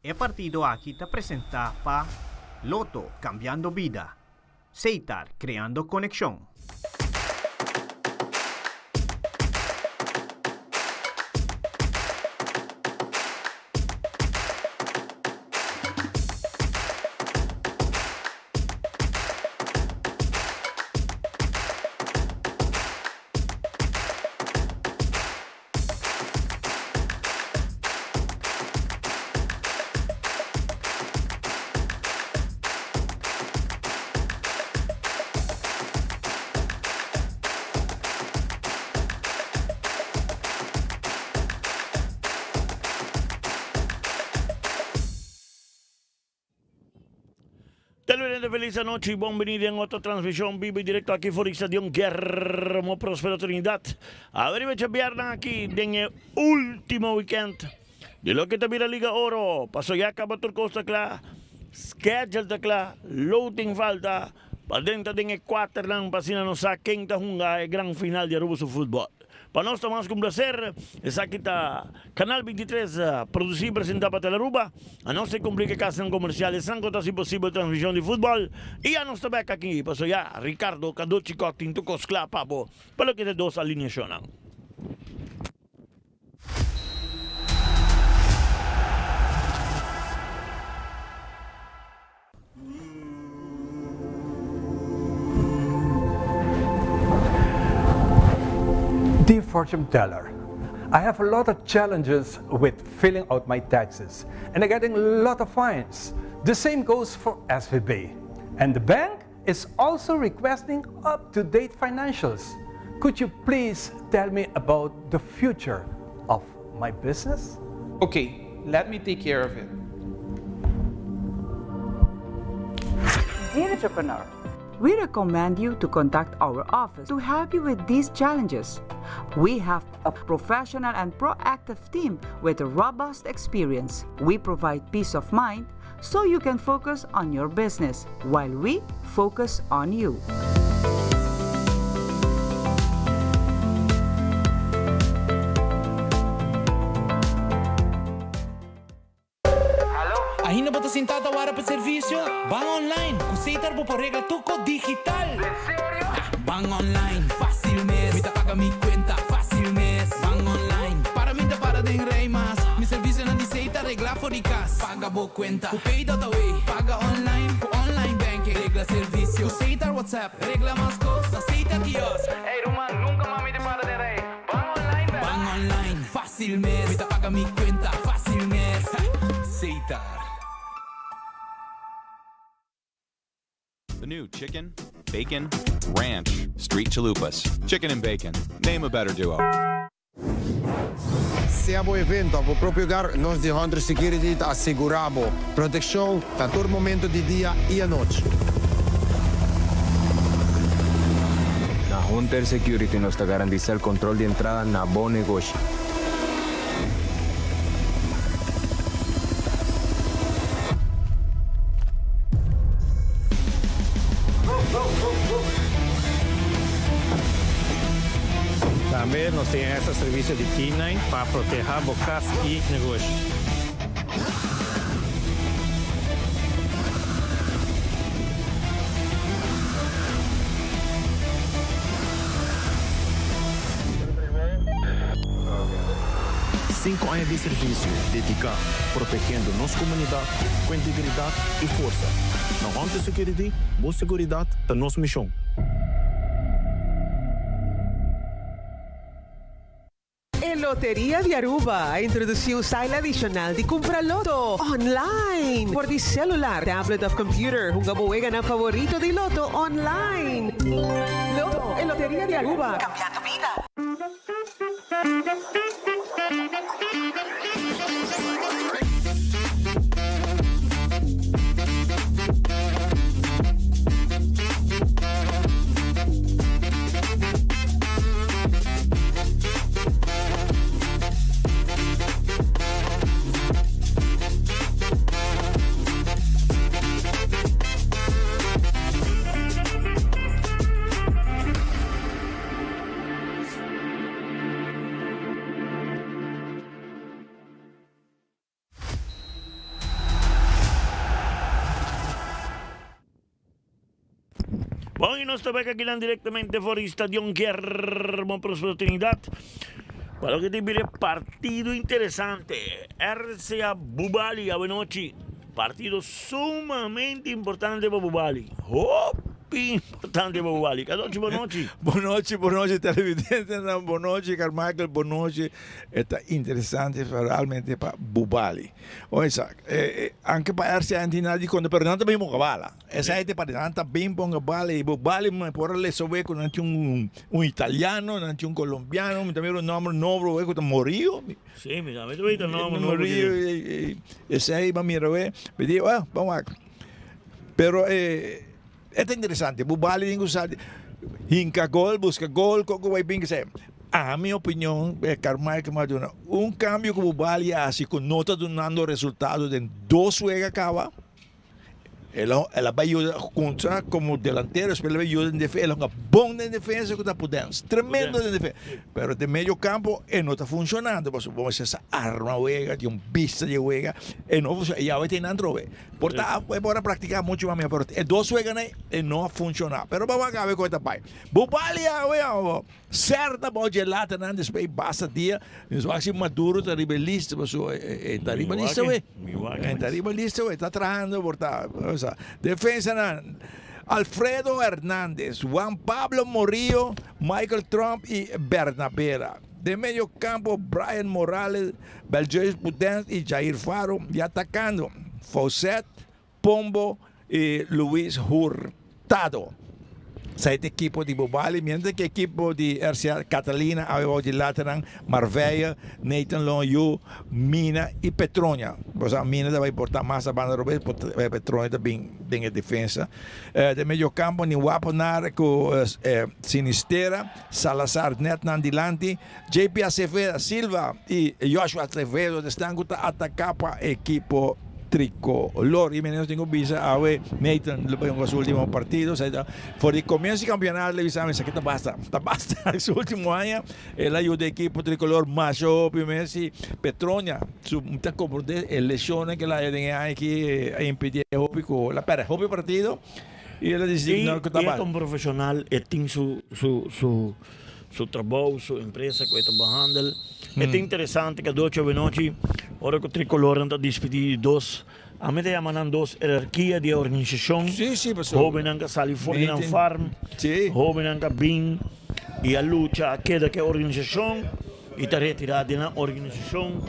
El partido aquí te presenta pa Loto cambiando vida, Seitar creando conexión. Televidente, feliz noche y bienvenido en otra transmisión vivo y directo aquí por Estadio Guillermo Próspero Trinidad. Arrivederci viernes aquí en el último weekend de lo que te mira Liga Oro. Pasó ya acaba Turcosta Cla, schedule de Cla, loading falta, para dentro de el quarter lang pasina no sa quinta junga el gran final de Arubo su fútbol. Para nós mais que placer, essa aqui está Canal 23 produzir e apresentar para a Teleruba. A nós se complica casa comercial, sem contar se possível transmissão de futebol. E a nós também aqui, passou já Ricardo Caducci Cotin, Tucos Clapabo, para que te dos alineacionam. Dear fortune teller, I have a lot of challenges with filling out my taxes and I'm getting a lot of fines. The same goes for SVB. And the bank is also requesting up-to-date financials. Could you please tell me about the future of my business? Okay, let me take care of it. Dear entrepreneur, we recommend you to contact our office to help you with these challenges. We have a professional and proactive team with a robust experience. We provide peace of mind so you can focus on your business while we focus on you. Ahina ba sin tatawara pa servisyo? Bang online, kusitar po por regla tuko digital. ¿En serio? Bang online, fácil mes. Mita paga mi cuenta, fácil mes. Bang online, para minta para den rey más. Mi servicio na diseita regla for ikas. Paga bo cuenta, ku pay dot away. Paga online, ku online banking. Regla servicio, kusitar WhatsApp. Regla más cosas, aceita kiosk. Hey Roman, nunca mami te para den rey. Bang online, bang online, fácil mes. Mita paga mi cuenta, fácil mes. Seitar. The new chicken, bacon, ranch, street chalupas. Chicken and bacon. Name a better duo. Se abo evento, abo proprio gar, nós de Hunter Security asseguramos proteção a todo momento de dia e a noite. Na Hunter Security nos garantiza el control de entrada na bom negócio. También nos tienen este servicio de K9 para proteger bocas y negocios. Cinco anos de serviço dedicado, protegendo nossa comunidade com integridade e força. Na Hunter Security, boa segurança da nossa missão. Lotería de Aruba introdució un style adicional de compra loto online por di celular, tablet of computer. Un gabuega na favorito de loto online. Loto en Lotería de Aruba. Cambiando vida. Hoy nos toca aquí directamente por el Estadio Guillermo Próspero Trinidad. Para lo que te viene partido interesante. RCA Bubali a Benochi. Partido sumamente importante para Bubali. Importante para Bubali. Cadoci, Bonoci. Bonoci, televidente, Bonoci, Carmichael, Bonoci. Está interesante realmente para Bubali. O sea, anche para RCA Antinadi, quando per tanto abbiamo Cavala. Esa gente para tanto bim pong Bubali. Bubali, por le sove con un italiano, un colombiano, también un nombre nuevo, que Morillo. Sí, mira, me tuve el nombre Morillo. Ese ahí va a mirar, me digo, vamos a. Pero, é interessante, Bubali tem que usar hinca gol, busca gol, como vai bem que seja. A minha opinião é Carmichael Maduna. Cambio que Bubali faz com nota dando resultado de 2 juegos acaba. Ela vai ajudar contra como delantero, ela vai ajudar em defesa, ela é uma boa em defesa que está podendo, tremendo em defesa. Mas de meio campo, não está funcionando. Vamos essa arma juega, tem vista de juega, não funciona. E agora tem outro juego. Portanto, para praticar muito mais, pero 2 juegos não funciona. Pero vamos a ver como está pai. Bubali, certa bola gelada, depois basta dia, nós vamos ser maduro, está ribalista, está ribalista, está ribalista, está trajando, portanto. Defensa Alfredo Hernández, Juan Pablo Morillo, Michael Trump y Bernabera. De medio campo, Brian Morales, Beljois Pudens y Jair Faro. Y atacando, Fawcett, Pombo y Luis Hurtado. 7 equipos de Bubali, mientras que equipo de RCA Catalina, de Lateran, Marbella, Nathan Lonyu, Mina y Petronia. O sea, Mina vai portar más a banda Robert, Petronia también en defensa. De medio campo, Niwaponar con Sinistera, Salazar Netnan Dilanti, JP Acevedo Silva y Joshua Acevedo están atacar para equipo tricolor. Y menos tengo visa a ver Nathan en su último partido. Por el comienzo del campeonato le avisamos que está basta. En su último año, él ayudó al equipo tricolor Macho, Messi, Petronia. Su lesiones que la aquí impidió la partido. Y él decidió que está un profesional, tiene su trabajo, su empresa que está trabajando. É interessante que a Doce Benoci, ahora que o tricolor está dividido em 2, a mim chamam 2 hierarquia de organização. Sim, pessoal. Jovem que sai fora na farm, jovem que vem e a luta, a queda que a organização, e está retirada na organização,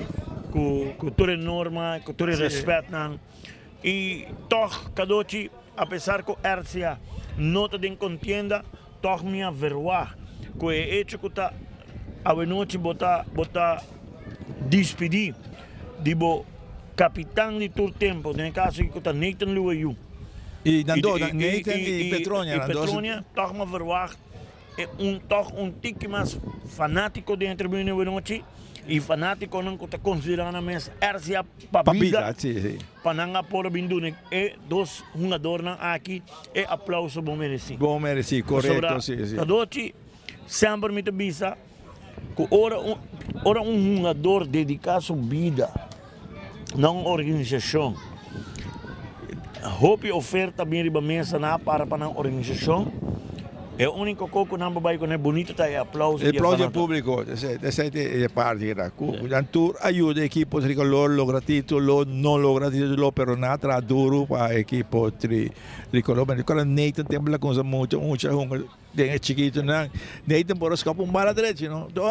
com toda norma, com todo respeito. E toch, Kadoci, apesar que o RCA não está em contienda, toch me averroa, que o hecho que está a Benoci botar despedir de capitão de todo tempo, no caso que está Nathan Luayu. E Nathan e Petronia. E Petronia, toch me verwacht, toch tique mais fanático dentro do Benoci, e fanático não está considerando mais RCA para não pôr a bindune. E 2 jogadores aqui, e aplauso bom merecido. Bom merecido, correto, sim. Kadoci, sempre me avisa, que ora jogador dedicar sua vida na organização. Hope oferta bem riba mesa para a organização. É o único coisa que não vai com é bonito tá é aplauso. Aplauso público, essa é parte da. Então ajuda a equipe tricolor logra título, não logra título, pero nada duro para a equipe tricolor. Mas agora Nathan tem uma coisa muito é chiquito, não. Nathan por escapar bala direito, não. Então,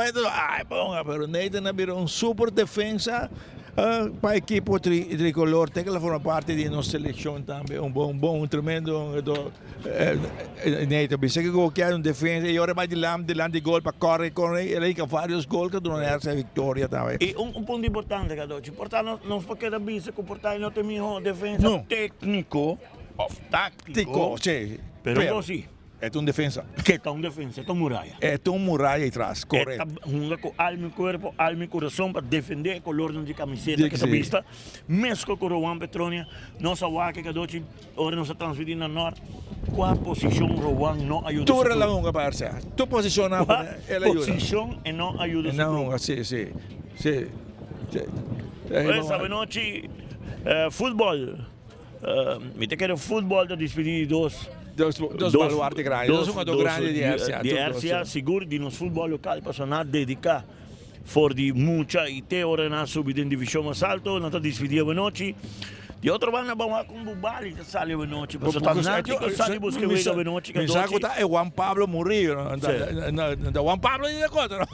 bom, pero Nathan virou super defensa. Para a equipe tricolor, tem que formar parte de nossa seleção também, um tremendo Nathan, você que qualquer defesa e agora vai de gol para correr, ele tem vários gols que dão essa vitória também. E ponto importante, Kadoci, portanto, não se pode dar que o portal não tem defesa técnico, tático, sim, pero sim. É um defesa. Que é um defesa, é um muralha. É um muralha atrás, correto. É com alma e corpo, alma e coração para defender o color de camiseta que está vista. Mesmo com o Juan Petronia, nossa Waka Kadoci, agora nós transmitimos na norte. Qual posição o Juan não ajuda? Tu relação, parceiro. Tu posiciona, ela ajuda. Posição e não ajuda. Não, sim. Essa Benoci, futebol. Me te quero futebol da despedida de 2. Dos baluarte grandes. Dos jogadores grandes de Hercia. De Hercia, seguro, de nos futebol local, para nós dedicar for de muita e te ora na subida em divisão mais alto, nós despedir a noite. De outra banda, vamos com o Bubali, que sai a noite. Porque está nada que sai buscar a noite. Me saco tá é Juan Pablo Murillo, da Juan Pablo de conta.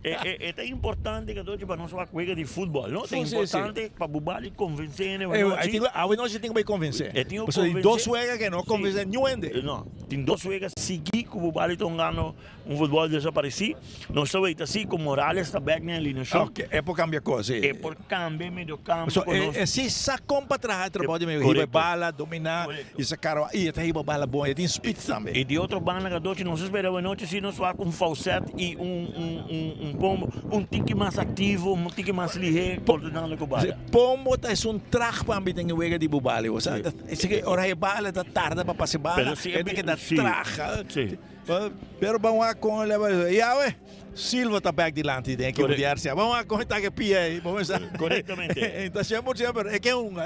É importante que hoje para nós uma coisa de futebol, não? É importante para Bubali convencer, né? A noite tem que convencer. Tem dois suegas que não convencem ninguém. Não, tem dois suegas seguir com o Bubali estão ganhando futebol desaparecido. Não estou aí assim com Morales está back na linha show. É por cambiar coisa. É por cambiar meio campo. É se sacou para trás, trabalho meio riba bala, dominar e sacar e até riba bala bom, e tem speed também. E de outra banda que doce não se espera a noite se não só com falsete e pombo, tique mais ativo, tique mais ligeiro, coordenando com bala. Pombo tá é traje para ambiente em wega de bubali, sabe? Esse que hora é bala da tarde para passar bala, é que da traje. Pero vamos a com leva e ué Silva tá back de lante tem que odiar-se. Vamos a contar que pia aí, vamos a corretamente. Então sempre é que um.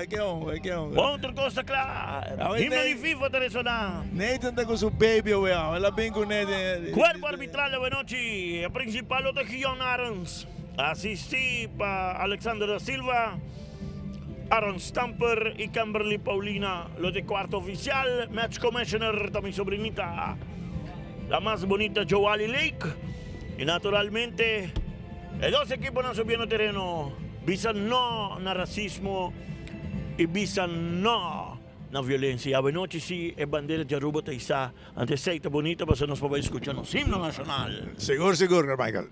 Outra coisa clara. Himno de FIFA tá ressonar. Nathan tá com seu baby, ela bem com ele. Cuerpo arbitral da noite, a principal outra Gion Arons. Assisti para Alexander da Silva, Aaron Stamper e Kimberly Paulina, lo de quarto oficial, match commissioner também sobrinita. La más bonita Joali Lake. Y naturalmente, los dos equipos no subieron terreno. Visan no na racismo y visan no na violencia. A noche sí, es bandera de Aruba Taizá. Ante seita bonita, para nos poder escuchar el himno nacional. Seguro, Michael.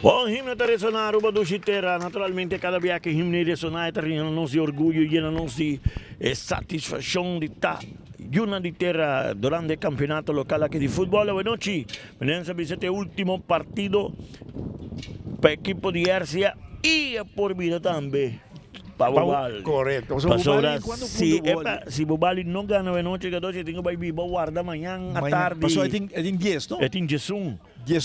O himno está ressonar, Aruba do Chitera. Naturalmente, cada vez que o himno ressonar, está llena-nos de orgulho, llena-nos de satisfação de estar una de terra durante o campeonato local aqui de futebol. Boa noite. Venimos a visitar o último partido para o equipo de Hercia e por vida também. Para Bubali. Correto. Se Bubali não ganha a noite, que doce tem que ir guardar amanhã à tarde. Passou é em 10, não? É em 11.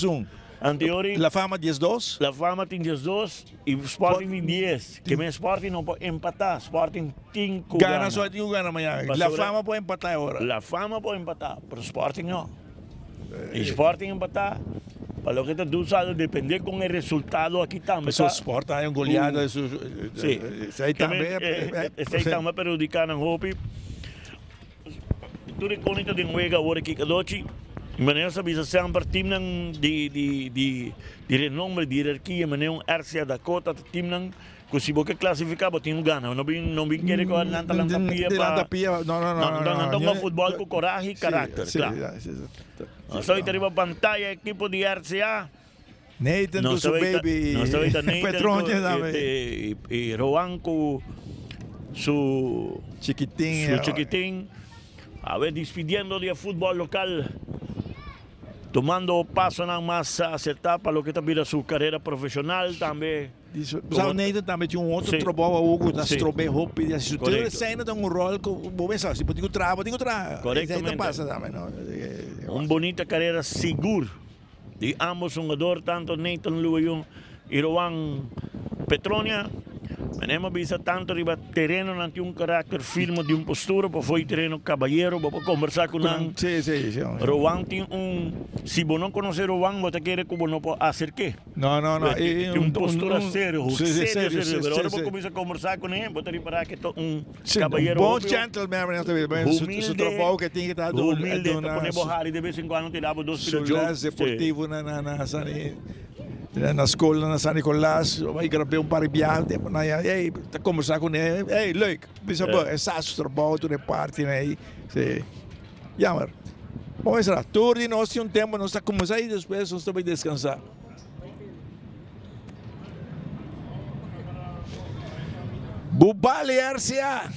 11. Anteriori, La Fama 10-2? La Fama tem 10-2 e o Sporting tem 10. Que o Sporting não pode empatar. Sporting 5 gana. Só tem ganha amanhã. La Fama pode empatar agora. La Fama pode empatar, mas o Sporting não. O Sporting empatar. Para o que tu sabe, depender com o resultado aqui também. Mas o Sporting é goleada. Sim. Isso aí também é prejudicar na Hopi. Tu reconhece de um agora aqui que doce. Meneer sabe sempre time de renome, de hierarquia, meneer Hercia da Cota, time que se você classificar, você não ganha. Não vem querer que não tapia para não futebol com coragem e caráter. Nós estamos aí na pantalla, equipo de Hercia. Nathan com seu baby, Petrônia também. E Roan com su chiquitín. A ver, despedindo de futebol local. Tomando passo mais acertado para o que também sua carreira profissional também. O Nathan também tinha outro trabalho, Hugo, das trobei roupa e assim. Tudo saindo tem rol que vou pensar, se pode encontrar. Corretamente. Passa também, não. Bonita carreira segura de ambos jogadores, tanto Nathan Luion e Roan Petrônia. Menemos bisa tanto riba terreno nanti un carácter filme de un postura, para foi terreno caballero, para conversar con un. Sí. Rowan tiene si vos no conoces Rowan, vos te quieres como no puedo hacer qué. No. Tiene un postura serio, serio. Pero ahora vos sí. comienzas a conversar con él, vos te reparar que es un Sí, caballero. un bom gentleman, su trabalho que tinha que estar humilde, te pone bojari de vez en cuando te dava dos Sul deportivo na escola na San Nicolás, ik heb een paar jaar, hey, te conversar com ele, hey, leuk, é saço trabalho, tu reparte, né? Jammer. Bom, isso lá, tudo nós temos tempo, nós está começando e depois nós também descansar. Bubali RCA,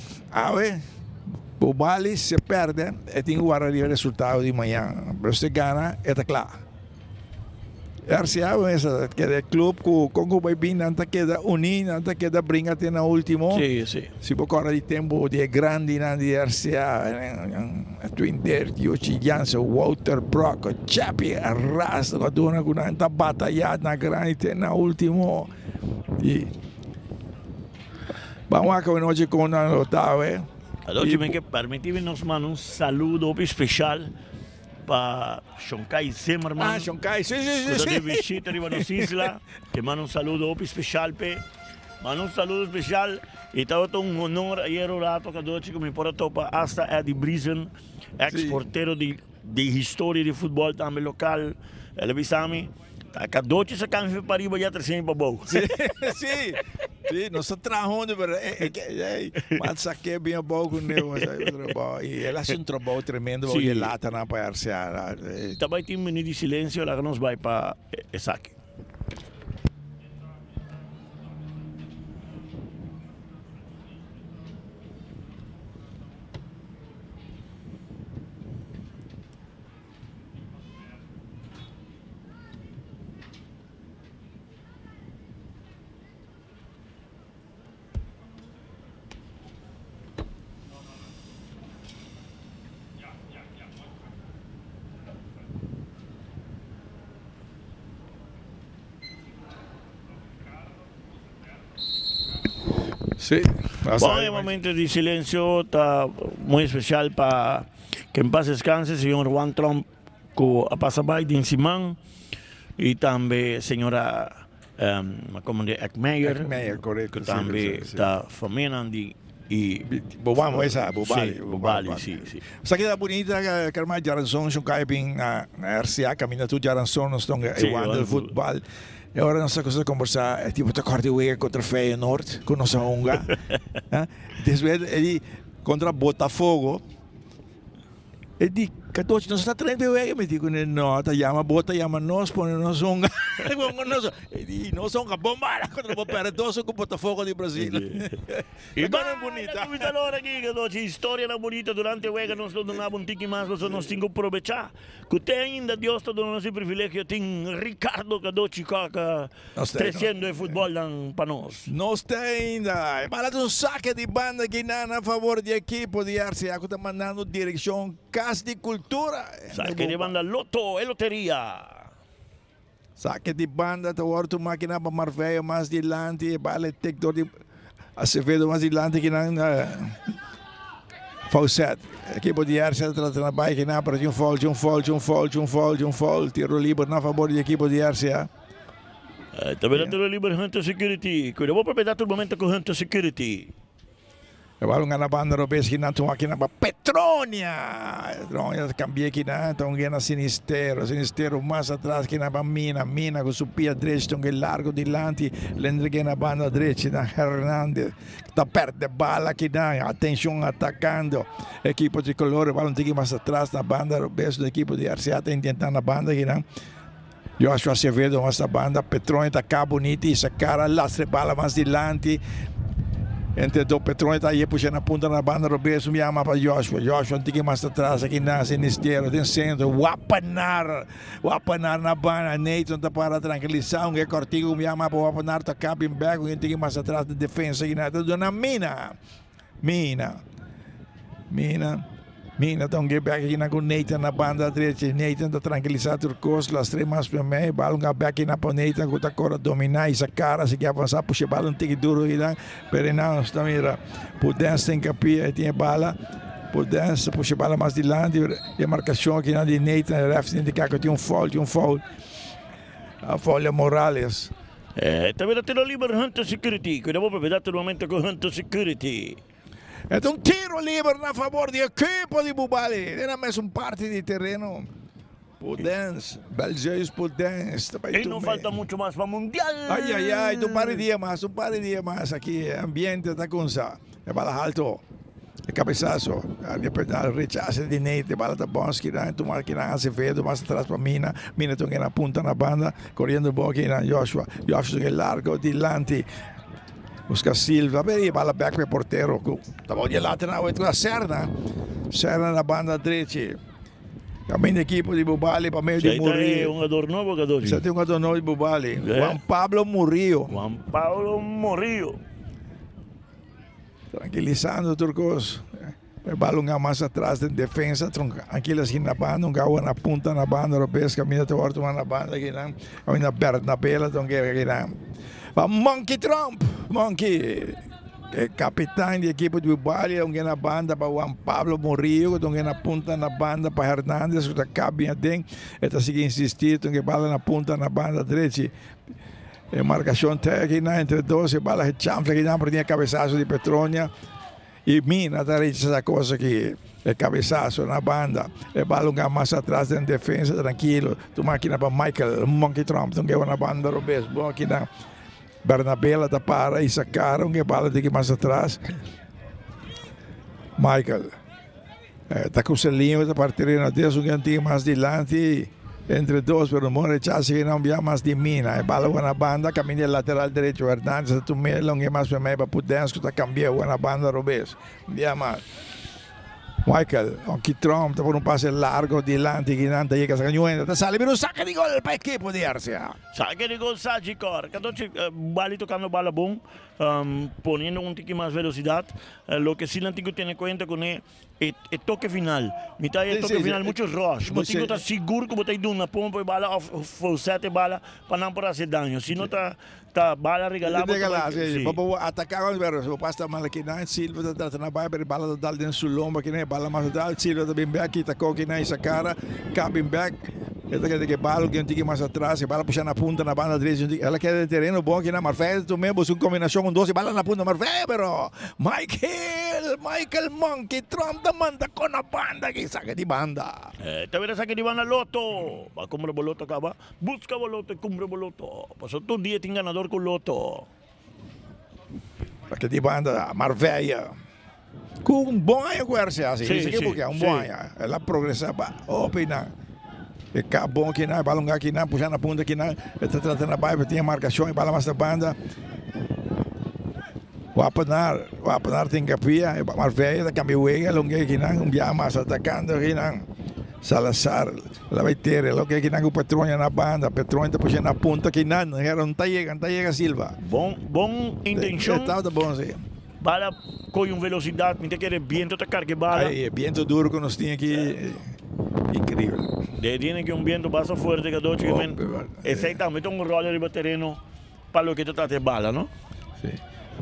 Bubali se perde, e tem que guardar o resultado de manhã, mas se ganha, está claro. RCA que é clube com vai bem nanta queda unir nanta queda brinca até na último se por causa de tempo de grande na de RCA Twin Dirty o Chijanso Walter Brock Chapi arrasta com dona com nanta batalha na grande na último e vamos a comer hoje com a Otávio Adoci me que permitimos mandar un saludo especial para Shonkai Zimmerman. Shonkai, sí. De visita arriba nos isla, que manda un saludo especial, manda un saludo especial, y todo un honor ayer rato que doce que me porta topa hasta Eddie Brisen, ex-portero de historia de fútbol también local, ele bisami, que doce se cansa para arriba ya 300 para abajo. Sí, nós estamos trabalhando, mas saquei bem a pouco, e ele faz um trabalho tremendo, e lá está na parceira. Também tem um minuto de silêncio, lá que nós vai para saque. Sí. Bom, é um momento de silêncio, está muito especial para que em paz descanse, senhor Juan Trump, que passa bem de Simão, e também a senhora como de Eckmeyer, correto, que também está família Bobali, sim. Sa que bonita que a Jaranson, yung kaya bing na RCA, caminha tu Jaranson, nós estamos jogando futebol. E agora nós estamos a conversar, tipo, tá corte o contra Feyenoord, com nossa Honga. Depois ele contra Botafogo. E di, katochi, nós está treinando o me digo, não, tá chama bota, chama nós, põe nós Honga. E di, nós Honga, bombara contra o Perdoso com Botafogo de Brasil. E bem bonita. Muita hora aqui, katochi, história na bonita durante o ano, nós não damos um tique mais, nós temos que aproveitar. Que tem ainda, Deus está dando esse privilégio, tem Ricardo, katochi, que crescendo o futebol para nós. Nós tem ainda, mas um saque de banda que na favor de equipe de RCA, que está mandando direção Casa de Cultura. Saque de banda Loto e Loteria. Saque de banda, tu orto máquina para Marveio mais dilante, vale detector de Acevedo mais dilante que na Fawcett. Equipe de RCA na bike na para um fall, tiro livre na favor de equipe de RCA. Também tiro livre Hunter Security. Cuidado, vou aproveitar todo momento com Hunter Security. Balong nga na banda robes kinatong akin na Petronia. Petronia cambié kina tong na Sinistero mais atrás kina ba Mina com supia direito tong largo dilante lendre na banda direita na Hernandez tá perto de bala kina atenção atacando equipo tricolor balong tigi mais atrás na banda robes do equipo de RCA tentando na banda kina Joshua Acevedo mais a banda Petronia tá bonito e essa cara lastre bala mais dilante. Entre o Petrone está aí puxando a ponta na banda, Roberto me ama para Joshua um tique mais atrás aqui na Sinistero, tem centro, Wapanar na banda, Nathan está para tranquilizar, que cortigo me ama para Wapanar, tá cabem back, um tique mais atrás da defesa aqui na Dona Mina, Mina tong back na con Nathan na banda direita. Nathan tá tranquilizado Turcos, las três mais para mim. Bala nga back na para Nathan, que tá agora dominar essa cara, se quer avançar, puxa bala um tique duro e lá. Pero não, está mira. Pudesse tem capia, tinha bala. Pudesse puxa bala mais de lado e a marcação aqui na de Nathan, o ref indica que tinha foul. A folha Morales. Também tiro livre Hunter Security. Cuidado para ver momento com Hunter Security. É tiro livre na favor do equipo de Bubali. Era mais parte de terreno. Pudens, Belgeus Pudens. E não falta muito mais para o Mundial. Ai, um par de dias mais aqui. Ambiente está com ça. É bala alto. É cabeçaço. A rechazo de Nate, bala da Bonsky, tomar que na Acevedo, mais atrás para Mina. Mina toca na punta na banda, correndo um pouquinho na Joshua. Joshua que largo, Dilanti. Busca Silva, bem, bala back para porteiro. Estava de lateral, com a Serna na banda direita. Caminho da equipe de Bubali para meio de Murillo. É um jogador novo, jogador. Você tem um jogador novo de Bubali. Juan Pablo Murillo. Tranquilizando Turcos. O balão mais atrás de defesa, aqueles na banda, na punta na banda, europeus, caminho de orto na banda, aqui não. Ainda Bert na bela, aqui não. Monkey Trump, capitão da equipe de Bubali, na banda para Juan Pablo Murillo, na punta na banda para Hernandes, que cabe até, está seguindo insistir, que bala na punta na banda direita. Marcação técnica entre dois, bala de chanfle que não tinha cabeçaço de Petronia e Mina da essa coisa que é cabeçaço na banda, é bala mais atrás em defesa, tranquilo, tu máquina para Michael Monkey Trump, que é na banda robês, bom aqui na Bernabela da para e sacaram que bala de que mais atrás, Michael, está com o selinho da partirina desse um cantinho mais dilante. Entre dois, pero no rechazo que não havia mais de Mina. E bala na banda, caminho lateral direito, Hernandes, tu me longe mais para mim, para Pudens, que está cambiando na banda, Robes. Via mais. Michael, aqui Trump, está por um passe largo, dilante, que não chega a canhoeira, está sale, pero saca de gol para a equipe de Arcia. Saca de gol, Sajikor. Cada Bali tocando bala bom, poniendo un tique más velocidad. Lo que sí la tengo que tener en cuenta con el toque final. Mitad del toque final, muchos rush. Vos tengo que estar seguro que vos estás dando una pompa de bala, o 7 bala, para no hacer daño. Si no está bala regalada. Vamos atacar os versos. Vou passar mal aqui na Silva, está tratando a bala dal dentro do lomba, que nem bala mais dal. Silva também back, está com aqui na essa cara, cabem back. Ela quer que bala que um tique mais atrás, e bala puxando na punta na banda direita. Ela quer terreno bom aqui na Marfé, tu mesmo, uma combinação com 12 balas na punta Marfé, pero Michael Monkey Trump manda com a banda que saca de banda. Também saca de banda Loto. Va compra boloto acaba, busca boloto e compra boloto. Passou todo dia tem ganador com Loto. Saca de banda Marveia. Com um bom ano com assim, isso aqui porque é um bom ano. Ela progressava, opina. E bom que não, bala aqui não, puxando a punta aqui não, está tratando a baia, tinha marcação e bala mais da banda. O Apanar tem capia, Marveia, da Cambiuega, longe aqui não, mais atacando aqui não. Salazar, ela vai ter, ela quer que não, o Petronia na banda, Petronia está puxando a punta aqui não, era um Taiega Silva. Bom intenção. Está bom, sim. Bala com velocidade, me tem que viento atacar que bala. Aí, viento duro que nós tínhamos aqui, incrível. Tiene que un viento paso fuerte que todo exactamente un rol arriba terreno para lo que te trata de bala, ¿no? Sí.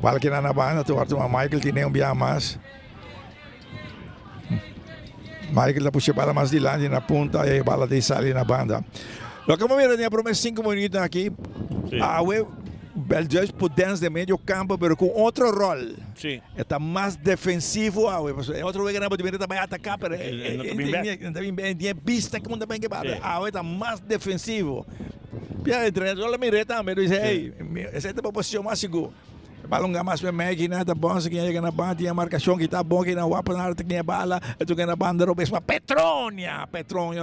Bala que na banda, tu Michael tiene un viaje más. Michael la puxa bala mais de lado na punta e a bala de sale na banda. Lo que vamos ver tinha por 5 minutos aqui. Belgeus Pudens de meio campo, mas com outro rol. Sim. Está mais defensivo. É outro vez que não pode também atacar, mas tem vista como também que vai. Está mais defensivo. E o treinador me também diz, ei, essa é a posição mais segura. Balong mais para mim, que não está bom, se quem na banda, tinha marcação que está bom, que não vai para que tinha bala, tu que na banda, Petronia,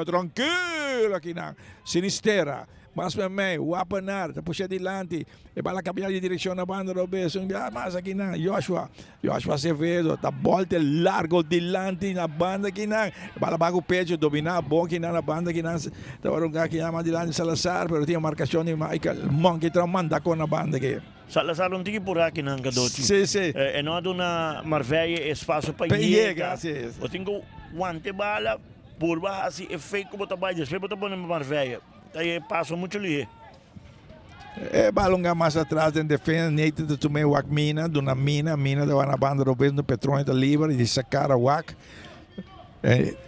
tranquilo aqui não, sinistera. mas may wapanar, tapos siya dilanti, bala cambiar de direção na banda do beso, mas aqui na Joshua Acevedo, tá volte largo dilanti na banda aqui na, bala bago pecho, dominar bom aqui na banda aqui na, tawarong aqui na dilanti Salazar, pero tinha marcação de Michael Monkey, manda com na banda aqui. Salazar não tinha por aqui na Gadotti. Sim. Não há uma Marveia espaço para llegar. Eu tenho guante bala, por baixo, assim, efeito como trabalho, depois eu estou na Marveia. Aí passa muito ali. Balonga mais atrás em defesa, neito de tomar o mina, dona mina da na banda do beijo no petróleo da livre e sacar o wak.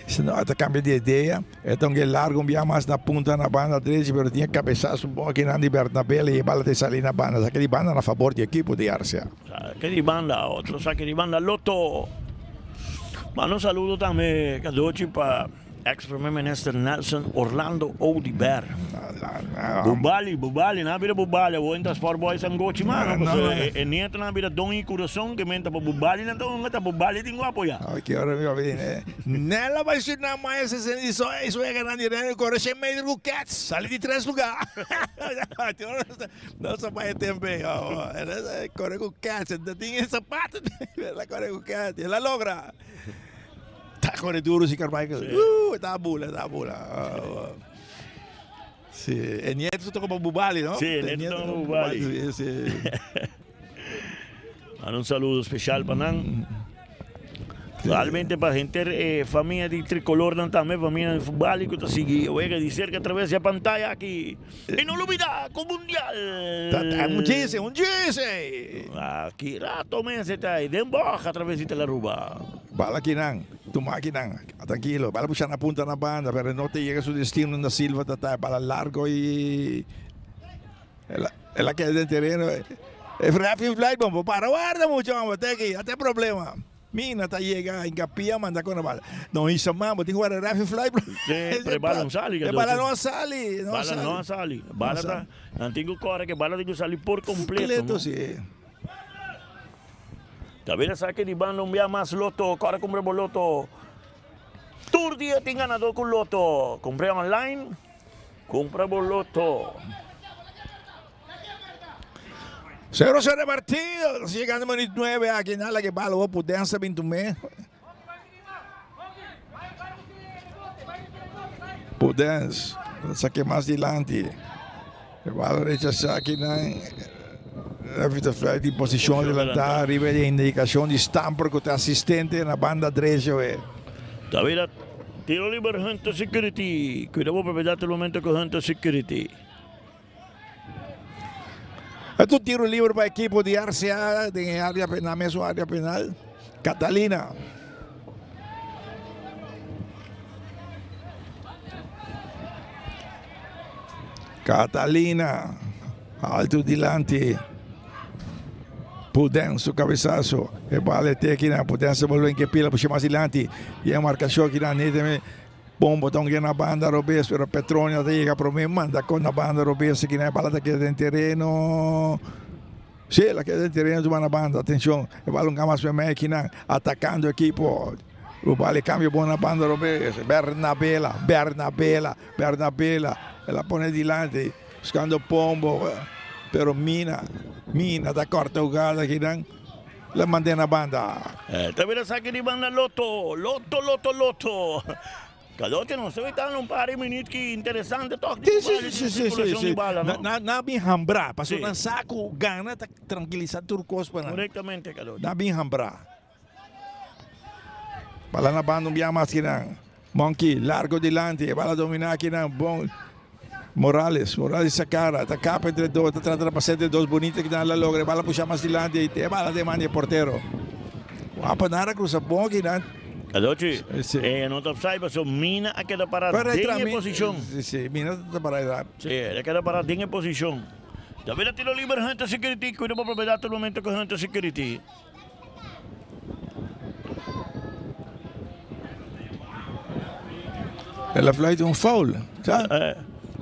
Senão até cambia de ideia. Então que largo um mais na ponta na banda direita, mas tinha cabeçaço um pouco aqui na Bernabéu e bala de salir na banda. Aquele banda na favor do equipo de Arcia. Aquele banda, outro saque de banda, Loto. Mas um saludo também, Gadotti, para ex-primeiro-ministro Nelson Orlando Odiber. Bubali, na vida Bubali, eu entro para boys ang gochi mano, porque niente na vida dong e coração que menta para Bubali, na dong ngata Bubali tingo apoia. Que hora me vai né? Nela vai ser na mais isso é ganhar dinheiro, corre sem meio do Cats, sale de 3 lugar. Não só vai tempo, corre com Cats, ainda tem sapato, ela corre com Cats, ela logra. Tá corre duro si Carmichael. Tá bula. Sì, e niente tutto come Bubali, no? Sì, niente tutto come Bubali. Sì. Un saludo special para Nan. Realmente para gente, familia de tricolor también, familia de fútbol, que te sigue, juega de cerca a través de la pantalla aquí. Y no lo olvida, con Mundial. Un gise. Aquí rato meses está ahí, de embaja a través de la ruba. Bala Kinang, tumakinang, tranquilo, bala puxar na punta na banda, pero no te llega a su destino na Silva, bala largo y ela queda dentro terreno. Rapid flight, vamos, guarda mucho, vamos, até problema. Mina tá chega em capia, manda com a bala. Não isso mambo, tem que guardar rapid flight. Sempre bala não sale. Bala não sale. Bala tá, não tem que correr que bala tem que sair por completo. Sim. También saque de banda un día más Loto, corre compre por Loto. Tour día tiene ganador con Loto. Compré online, compra por Loto. 0-0 partido, llegando a minuto 9 aquí en la que bala va por dança 21. Por dança, saque mais adiante. Bala rechazar aqui na Rapid flight in posizione di lantare, rivede indicazione di stampo con assistente na banda direita. Davide, tiro libero Hunter Security. Cuidado per vedere il momento con Hunter Security. E tu tiro libero para equipo di Arcia in area penal, mezzo area penal. Catalina. Alto dilanti. Pudenso, cabeçaço, e bala aqui na Pudenso, volve em que pila, puxa mais adiante, e a marcação aqui na neta, bom botão aqui na banda, Robes, pero Petrônio chega para mim, manda com na banda, Robes, aqui na bala aqui dentro terreno, sim, ela aqui dentro terreno, tu na banda, atenção, e bala mais para mim aqui na, atacando a equipe, o bala cambio bom na banda, Robes, Bernabela, ela põe adiante, buscando pombo, pero Mina da corta jugada que dan la mandé na banda. También saque de banda Loto. Gadotti non se vede un pari minuti che interessante toque di circolazione di bala, no? Na bin hambra, passou na saco, gana tá tranquilizar turcos para. Corretamente, Gadotti. Na bin hambra. Bala na banda um mais que não. Monkey largo dilante, bala dominar aqui não, bom. Morales sacara, ta capa entre dois, ta trata para sete dois bonitas que dá la logra, bala puxa mais dilante e te bala demanda o porteiro. Apa nara cruza bom que não. Gadotti, non ti sai, ma Mina ha queda parada in posizione. Sì, Mina sta parada. Sì, ha queda parada in posizione. Davvero tiro libero Hunter Security, qui dopo proprietà il momento con Hunter Security. E la flight un foul,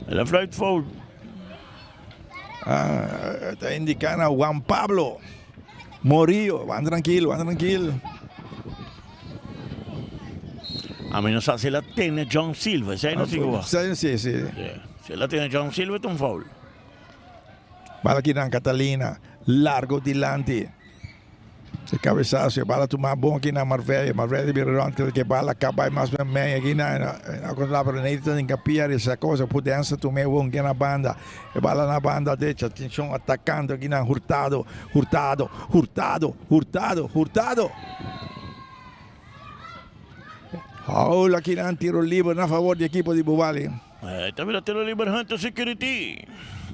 la flight foul. Está indicando a Juan Pablo Morillo, van tranquilo. A meno sa se la tiene John Silva, sai non si può. Sì. Se la tiene John Silva, un foul. Bala kinang Catalina, largo dilante. Se cabeçaço, bala tu mais bom aqui na Marvelha virou que bala acaba mais bem aqui na coisa para Nathan encapiar essa coisa, pudença tu meio bom aqui na banda. E bala na banda derecha, atenção atacando aqui na Hurtado. Olha aqui na tiro livre na favor do equipo de Bubali. Também tiro livre Hunter Security.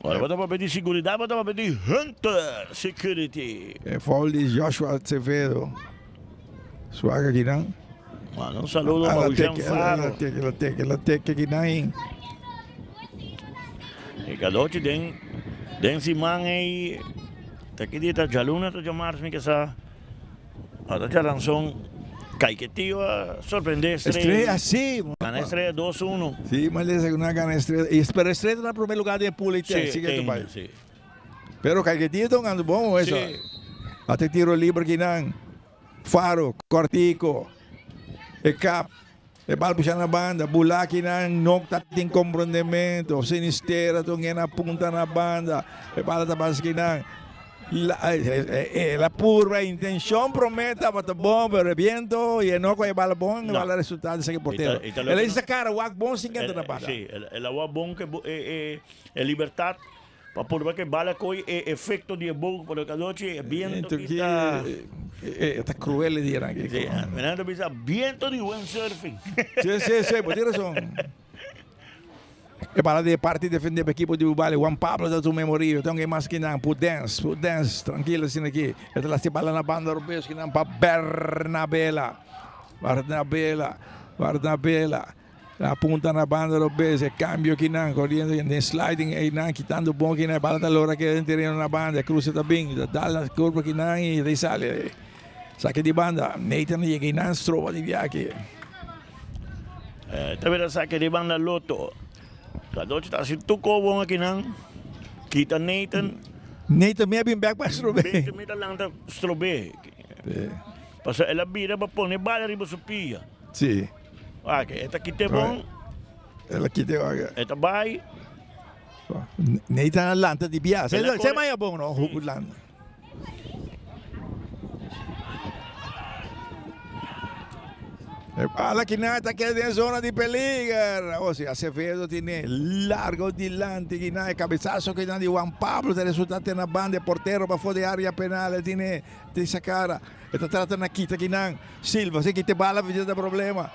Agora bota para pedir segurança, bota para pedir Hunter Security. É foul de Joshua Acevedo. Suaga aqui não. Mano, um saludo para o Jean Faro. Ela tem aqui não. E kadochi den si mangay taki dita jaluna to jamars mi kasa. Ata jaranson kay que tío sorprende Estrella, sí. Gana Estrella 2-1. Sí, mas una gana Estrella. Pero Estrella está en primer lugar de Pulite. Sí, sí. Pero kay que tío estão andando bom eso. Sí. Até tiro livre que não. Faro, Cortico, Cap. E bal puxar na banda, Bulaki na não tem compreendimento, Sinistera tu na punta na banda, e bala tá que não. La pura intenção promete para bom, pero viento e não com bala bom, não bala resultado desse porteiro. Ele diz cara, o bom 50 na banda. Sim, ele o bom que é liberdade. Para provar que bala com efeito de bom por o cadoche, viento que está cruel dirán que. Sí, mirando pisa viento de windsurfing. Sí, por tiene razón. E para de parte defender o equipo de Bubali, Juan Pablo da tu memoria, então que mais que não, Pudens, tranquilo assim aqui. Ela se bala na banda europeia que não para Bernabela. Apunta na banda europeia, cambio que não, correndo em sliding aí não, quitando bom que não, bala da lora que entra na banda, cruza também, dá a curva que não e risale. Saque de banda, Nathan e que não trova de viagem. Também saque de banda Loto. Kadochi está assim, tu bom aqui não, kita Nathan. Nathan me bem back para Strobe. Me lang da Strobe. Passa ela vira para pôr bala riba supia. Sim. Ah, que esta aqui é bom. Ela aqui tem agora. Esta vai. Nathan Atlanta de Bia. Você é mais bom, não? Atlanta. Fala que nada que é zona de peligro. Ou seja, Acevedo tem largo dilante que não é cabeçaço que não de Juan Pablo, de resultado na banda, porteiro para fora da área penal, tem essa cara. Está tratando na quita que não. Silva, se que te bala, vai ter problema.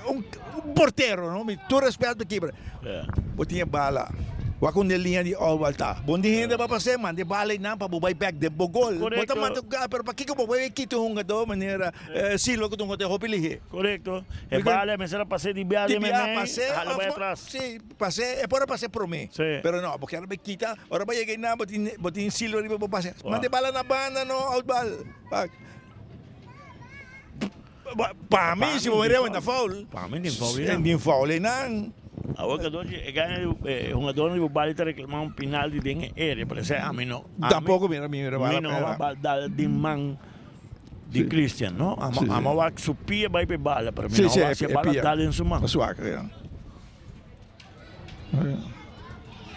Um porteiro, não? Tu respeita aqui, botinha bala. Wa com linha de volta. Bom dia ainda para passar, man. De bala não para bubai back de bogol. Bota matugar, pero para que bubai quito hunga do maneira silo que tu ngote hopilihe. Correto. E bala me será passar de viagem me. Passei, vai atrás. Sim, passei, é para passar por mim. Pero não, porque ela me quita, ora vai chegar na botin silo riba para passar. Man de bala na banda no outball. Para mim, se eu errar ainda foul. Para mim tem foul. Tem foul não. Agora que ganha jogador de Bubali está reclamando um penal de dengue aéreo, parece a mim não. Tampouco mira vai dar de man de Christian, não? A mão que supia vai para bala, para mim não vai ser bala dar em sua mão.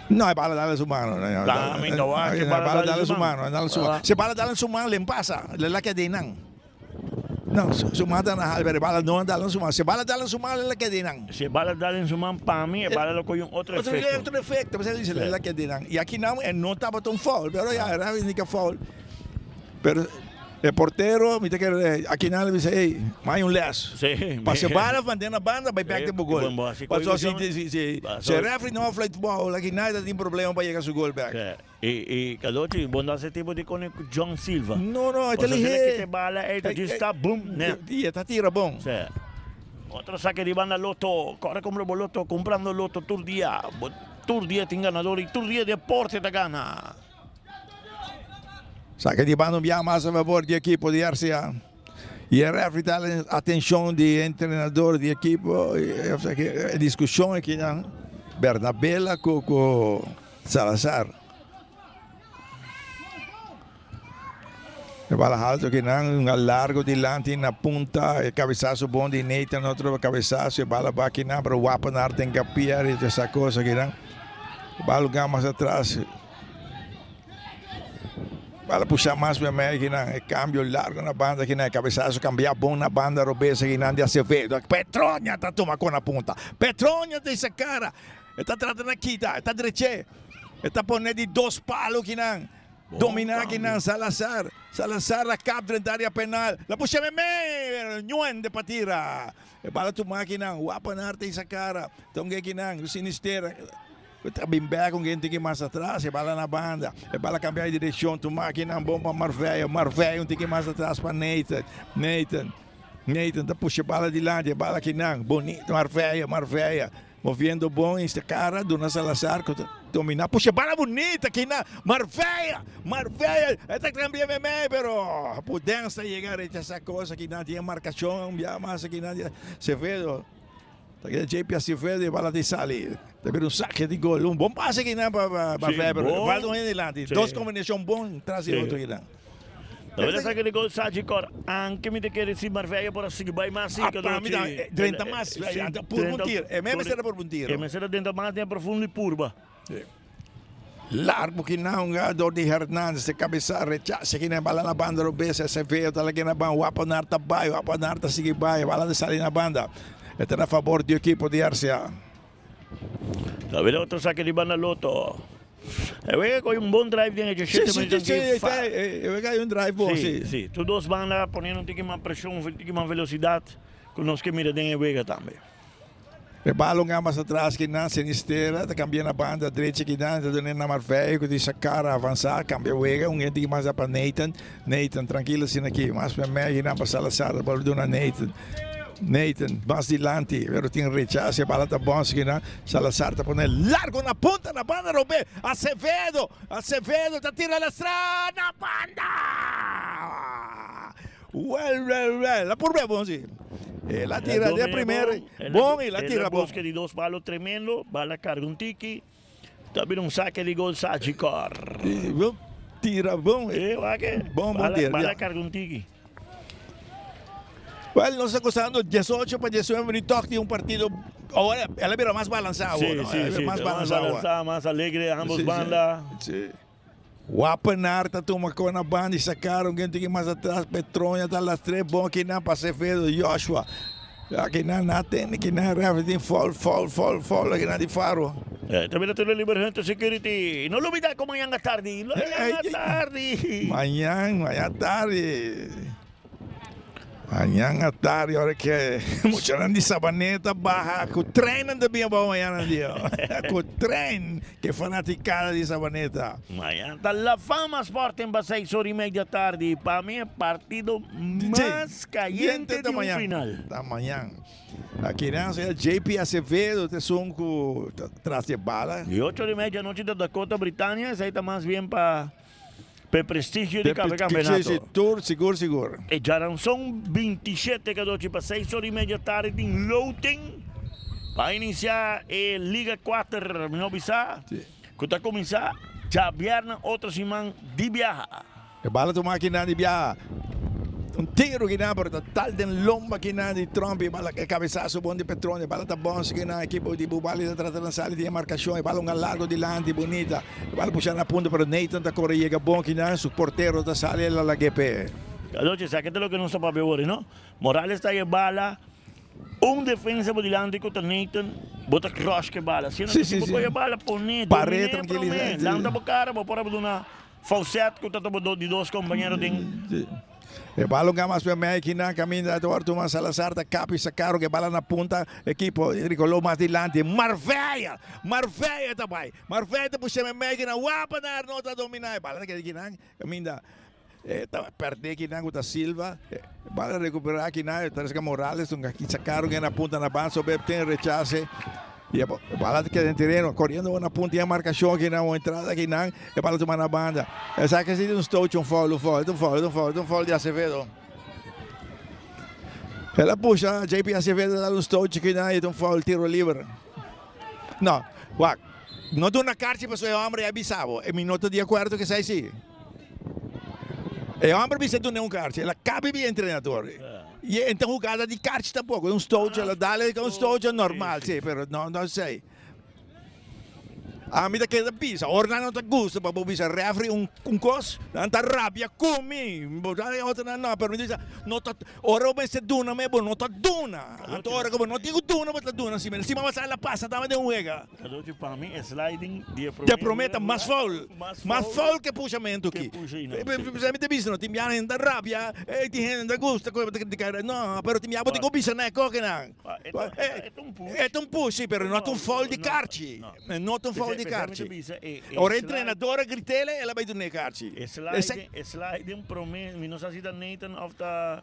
Não é bala dar em sua mão, não é bala dar em sua mão, se bala dar em sua mão, lhe passa, lhe lá que de não. Não, sumada na halva, bala não dá suma. Se bala dá suma, ela quer dinang. Se bala dá suma, para mim, bala lo com outro efeito. Outro efeito, mas ele diz ela quer dinang. E aqui não estava tão foul, pero já era indica foul. Pero o porteiro, me que aqui não ele diz, ei, mais less. Passa bala, mantém a banda, vai back de gol. Passou assim, se refere não a flight ball, aqui nada tem problema para chegar ao gol back. E Kadochi, bom dar esse tipo de com John Silva. Não, ele é que bala, ele está boom, né? Está tira bom. Otro saque de banda Loto, corre como Loto, comprando Loto todo dia tem ganador e todo dia deporte da gana. Saque de banda um mais a favor do equipo de RCA. E a refere dá atenção de treinador de equipo, a discussão aqui na Bernabela com Salazar. E bala alto que não, um largo de lante na punta, e cabeçaço bom de Nathan, outro cabeçaço, e bala aqui não, para o Wapanar tem que piar e essa coisa que não. Bala lugar mais atrás. Bala puxar mais para mim que não, é câmbio largo na banda que não, cabeçaço cambiar bom na banda, Robesa que não de Acevedo. Petronha tá tomando na punta. Petronha tem essa cara. Está tratando aqui, está direito. Está ponendo de 2 palos que não. Dominar que não, Salazar. Salazar a cabo dentro da área penal. La puxa me, Nguyen de patira. E bala tomar que não. Wapanar tem essa cara. Então que não, sinistera. Está bem com quem tem que ir mais atrás. E bala na banda. E bala cambiar de direção. Tomar que não, bom para Marveia. Marveia tem que ir mais atrás para Nathan. Nathan, tá puxa bala de lá. E bala que não. Bonito, Marveia. Movendo bom esta cara, Dona Salazar, dominar. Puxa, bala bonita aqui na Marveia, está cambiando bem, pero a potência chegar a essa coisa que não tinha marcação, mas aqui não se vê, JP se vê, bala de sali, tem um saque de gol, bom passe aqui na Marveia, pero vale um adelante, 2 combinações bom, traz outro aqui não. Dove sa che gol Sagicor anche mi che si Marveia por assim vai mais assim que 30 mais por um tiro é mesmo será por um tiro é mesmo será dentro mais tem profundo e purba largo que não jogador de Hernandes de cabeça rechaça que na bala na banda Robesa se vê tá lá que na banda o Wapanar tá baio Wapanar tá sigue baio bala de sair na banda está a favor do equipo de Arcia tá vendo outro saque de banda Loto. Eu vejo que um bom drive de hecho. Eu vejo um drive bom, sim. Sim, tu 2 bandas ponendo um pouquinho mais pressão, um pouquinho mais velocidade, com nós que mira den vega também. E balo nga mais atrás que não sinistera, tá cambiando a banda direita que não, tá dando na Marveia, que deixa cara avançar, cambia o vega, um gente mais para Nathan, tranquilo assim aqui, mas para mim que não para Salazar, para dona Nathan, mais dilante, pero tem rechazo, a bala tá bom, que não, Salazar tá ponendo largo na ponta, na banda, Robé, Acevedo, tá tirando a estrada, na banda! Well, la purba é bom, sim. La tira de primeira, bom, e la tira bom. Busca de 2 palos tremendo, bala carga um tique, também um saque de gol Sagicor. Tira bom, bom, bala carga um tique. Well, nós estamos acostumando 18 para 19 minutos de um partido. Agora, ela vira mais balançado. Sim, mais balançado, mais alegre, ambos bandas. Wapanar está tomando na banda e sacaram quem tem mais atrás. Petronha está lá 3, bom que não para Acevedo, Joshua. Aqui não tem, que não tem fall, aqui não de faro. Também tem o Liberante Security. Não olvida como amanhã à tarde. Amanhã à tarde. Amanhã à tarde, hora que muitos de Sabaneta barra com o treino também para amanhã dia. Com o treino que é fanaticada de Sabaneta. Amanhã está La Fama Sport em 6h30 da tarde. Para mim é partido mais caliente de final. Da manhã. A criança é JP Acevedo, te sonco traz de bala. E 8h30 da noite da Dakota Britânia, essa aí está mais bem para prestígio de campeonato. Seguro. E já são 27 cada para 6h30 da tarde em Lowton. Para iniciar a Liga 4 Minobissá. Que está começar já viernes outra semana de viajar. E bala tu máquina de viajar. Um tiro que não, pero tal de lomba que não de Trump, bala que cabeçaço bom de Petrone, bala tá bom que na equipe de Bubali da tratando de sair de marcação, e bala um largo de lante bonita, bala puxar na ponta para Nathan da corre chega bom que não, su porteiro da sala la GP. Allora, sabe que é o que não está para ver, não? Morales está aí bala, defensa por delante com o Nathan, bota cross que bala, se não tipo coisa bala ponendo, pare tranquilizante. Landa para cara, para pôr uma falsete que está de 2 companheiros de E bala nga mas para que na caminho da Tortuma Salazar da capi sacaram que bala na punta equipo Ricolou mais dilante Marveia também Marveia tá puxando que na Wapanar não tá dominar bala que na caminho da perder que na da Silva bala recuperar que na Teresa Morales que sacaram que na punta na banda sobre tem rechace. E a bala que tem terreno, correndo na ponta e a marcação aqui na entrada aqui não, e a bala tomar na banda. Essa que se um touch, um foul de Acevedo. Ela puxa, JP Acevedo dá um touch aqui não, e um foul, tiro livre. Não, não dou na carta para o seu homem é bisavo, é minuto de acordo que sai sim. E homem precisa de um kart, ela cabe bem treinador. E então jogada de kart tampouco, um stout, ela dá um stout normal, sim, pero não sei. A mim daquela pisa, ora não te gusta, para bisa refri cos, não tá rabia comi, outra não, pero diz, não tá, ora o se duna me, não tá duna. Então ora como não digo duna, mas tá duna, se me cima vai la passa, tá de uega. Cadote para mim é sliding Te prometa mais foul que puxamento aqui. Você me diz, não, te me anda da rabia, te renda gusta, não, pero te me abo de gobisa né, coque não. É um push, sim, pero não é um foul de kart, não é um foul de carci. Ora il treinadore gritele e la vai dunne carci. Sliding promis, mi non sa si da Nathan of ta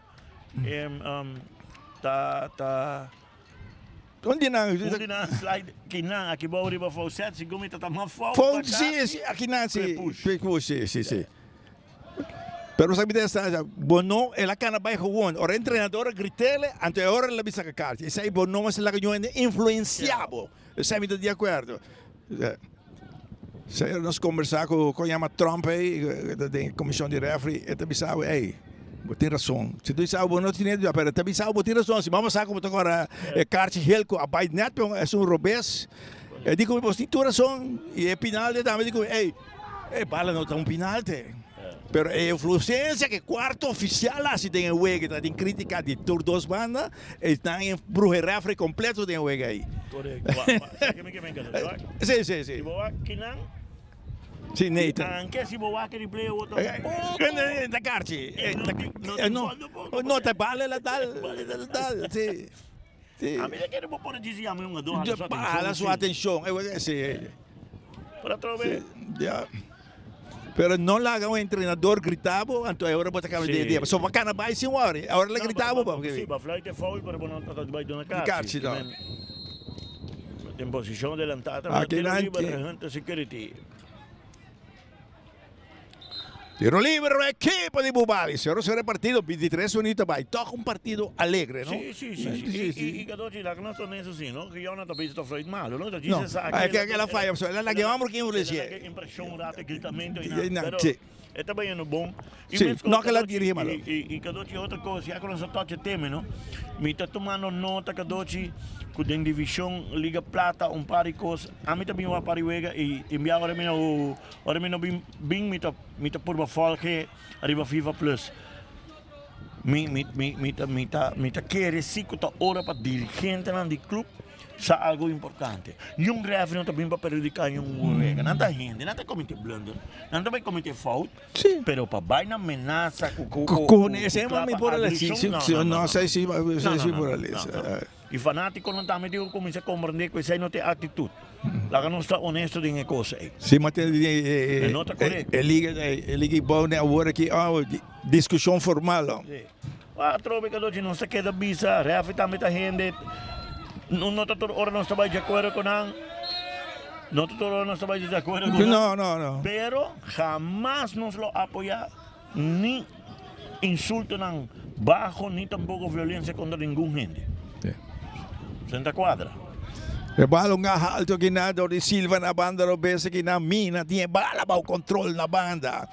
Onde não slide kina aqui bom riba faucet, se gomita tá uma falta. Sim, aqui não se push, sim. Pero sabe dessa, Bono e la cana vai gewoon. Ora il treinadore gritele, ante ora la bisa carci. E sai Bono mas la ganhou influenciado. Sai de acordo. Nós conversamos com o Trump da comissão de refri e também ei, tem razão. Se tu sabe, não tem nada, mas também sabe, tem razão. Se vamos saber como agora é carte helco, a bait net é robês. Eu digo, você tem razão e é penalti, também digo, ei, bala não tem penalti. Pero a influência que quarto oficial lá se tem o que está em crítica de todas duas bandas, está em bruxe refri completo tem o aí. Correto. Sim. Se boa que não. Sim, Nathan. Anche se boa que replay outro. Da carci. Não te vale la dal. Sim. A mim que não pode dizer a mim uma dor. A sua atenção. Sim. Para trover. Pero não lá um treinador gritava, então agora bota a de dia. Só bacana vai sim hora. Agora ele gritava porque. Sim, para flight é foul para não estar debaixo de uma carci. Em posição adelantada, tiro livre, security. Tiro livre, equipo de Bubali. Se ora será partido 23 unidos, vai. Toca um partido alegre, não? Sim. E cada dia lá que nós estamos assim, não? Que eu não estou pensando que foi mal, não? É que ela faz, ela lá que vamos que é impressão rata, gritamento e nada. É também no bom. Sim, não que ela dirige mal. E cada dia outra coisa, já que nós toca tema, não? Me está tomando nota cada dia que tem divisão Liga Plata, par de coisas. A mim também vai para o Vega e me agora me tá por folge arriba FIFA Plus. Me tá querer 5 horas para dirigente do clube. Sa algo importante. Yung referee não também para prejudicar yung Vega. Não tá gente, não tá cometer blunder, não tá cometer fault. Sim. Pero para vai na ameaça com esse mami por ali. Não sei se por ali. E fanático não tá metido começa a compreender que isso aí não tem atitude. Lá que não está honesto em coisa aí. Sim, mas não tá correto. Liga bom né agora aqui discussão formal. Sim. Trove que não se queda bisa, referee tá metendo gente. Não toda hora nós estamos de acordo com não. Não toda hora nós estamos de acordo com não. Pero jamás nos lo apoiar nem insulto não bajo nem tampouco violência contra nenhum gente. Senta quadra. E bala nga alto ginado de Silva na banda robesa que na mina tinha bala para o controle na banda.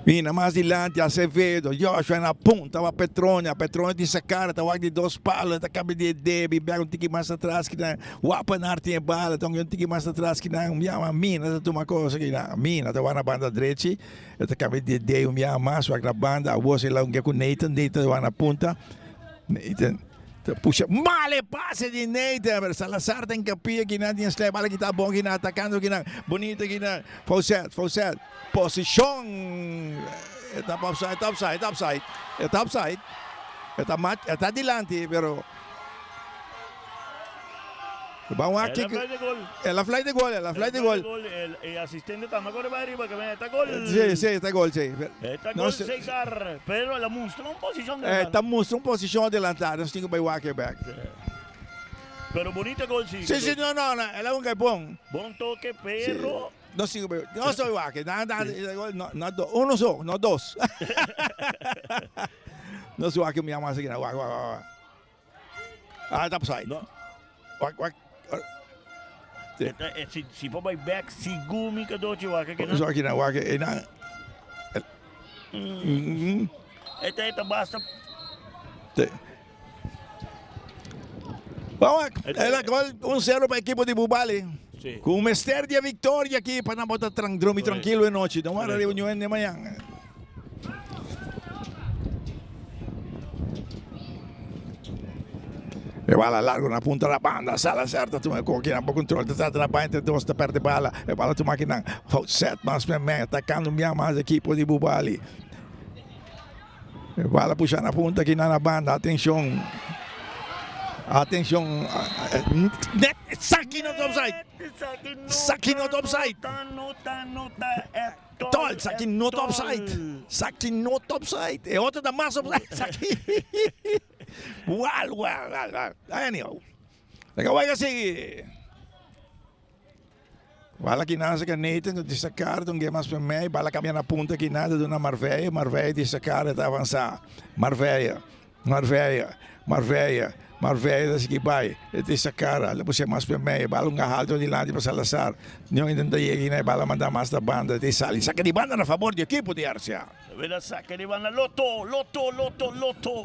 Mina mais adiante, Acevedo, Joshua na ponta, a Petrônia disse cara, tá de 2 palos, tá cabe de Debbie, pega um tique mais atrás que na Wapanar tinha bala, então um tique mais atrás que na uma mina, tá uma coisa que na mina, tá na banda direita, tá cabe de Debbie, uma mais na banda, você lá com Nathan tá na ponta, Nathan puxa, male passe de Nathan, Salazar tem capia que não tinha slap, bala que tá bom, que não atacando, que não bonita, que não Fawcett, posição, está offside, está adiante, pero vamos aqui, ela fly de gol, el asistente está más corre para arriba que me está gol. Sí, está gol, sí. Está gol César, pero ela mostrou uma posição adelantada. Está mostrando uma posição adelantada, nós temos que ir walk back. Pero bonita gol sí. Sí, no, ela é um bom. Bom toque, pero no soy walk, uno só, não dois. Não soy walk, me llama assim, walk. Está offside. Walk. Se for by back, sigumi ka doce waka que não. Só que não, waka, Ito basta. Vamos, ela gol 1-0 para a equipe de Bubali. Sim. Com o mestre de vitória aqui para não botar dormir tranquilo à noite. Não há reunião de manhã. E bala largo na punta da banda, Salazar tá tomando coquinha para controle, tá na banda entre dois, tá perto de bala, e bala tomando aqui na set, mas também atacando mais a equipe de Bubali. E bala puxando na punta aqui na banda, atenção. Atenção, saque no topside. Saque no topside. Tol, saque no topside. Saque no topside. É outra da massa topside. Saque. Uau. Anyhow. Nagaway kasi. Bala kinasa ka Nathan, di sakar, itong gamas pa may, bala kami na punta kinasa doon na Marveia di sakar at avansa. Marveia da Sikibay, ito sa cara, alam mo siya mas pemay, balong nga halto nila di pa Salazar, nyo indantayegi na bala manda mas na banda, di sali, sa kanibanda na favor di equipo di Arcia. Veda sa kanibanda, loto,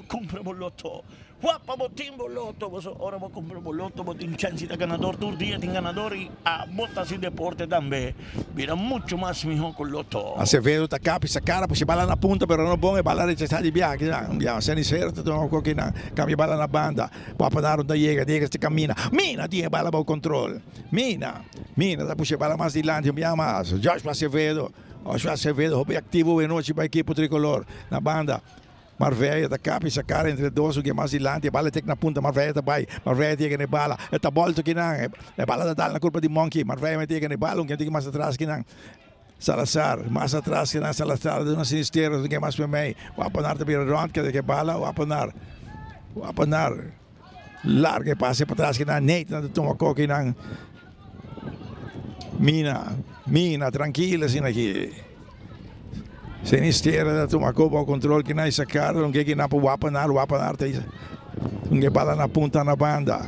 compramos loto. Guapa mo timbo loto, ora mo compramo loto, mo tin chance de ganador, tur dia tin ganador y a botas y deporte también. Mira mucho más mejor con loto. Acevedo ta capi sa cara, poi si bala na punta, però non buono e bala di cesta di bianchi, andiamo, se ni certo, tu che cambia bala na banda, guapa dare da Diego si cammina, Mina tiene bala bajo control, Mina, da puxa bala mais dilante, andiamo, Joshua Acevedo, objetivo e noite para a equipe tricolor, na banda. Marveia da capa sa cara entre dois, o que mais dilante, bala tek na punta, Marveia também, Marveia tiene que bala, eta volta que não, é bala da dal na culpa de Monkey, Marveia tiene que bala, um que mais atrás que não. Salazar, mais atrás que não, Salazar, de uma sinisteira, do que mais para mim, o apanar também round, que bala, o apanar, larga passe para trás que não, Nathan, toma coca que não. Mina, tranquila, assim aqui. Sinisteira da Tumacoba ao controle que não é sacar, não quer que não para o apanar, não quer bala na punta na banda.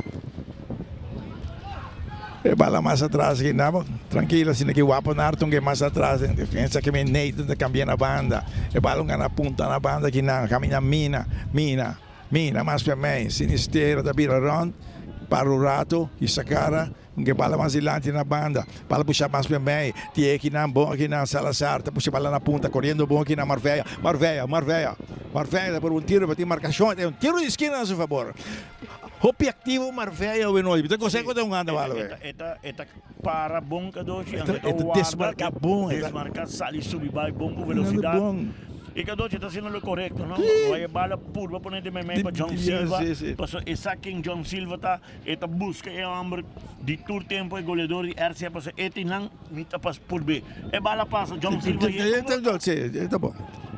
E bala mais atrás que não, tranquila, assim que o apanar, não quer mais atrás, em defesa que me neita de cambiar na banda. E bala na punta na banda que não, caminha Mina, mais para mim, Sinisteira da Bira Round, para o rato, e sacara. Nga bala mais dilante na banda, bala puxa mais para mim, tie aqui na bom aqui na Salazar, tá puxa bala na punta, correndo bom aqui na Marveia por um tiro para marcação, é um tiro de esquina a seu favor. Hopi activo Marveia o noite, você consegue ter anda bala. Eta para bom Kadochi, desmarca bom, desmarca sali subir vai bom com velocidade. E Kadochi está sendo o correto, não? Vai bala pura para poner meio para John Silva. Passou essa quem John Silva tá, eta busca é homem de todo tempo é goleador de RCA, passou eta não mita pas por B. É bala passa John Silva. Tá bom.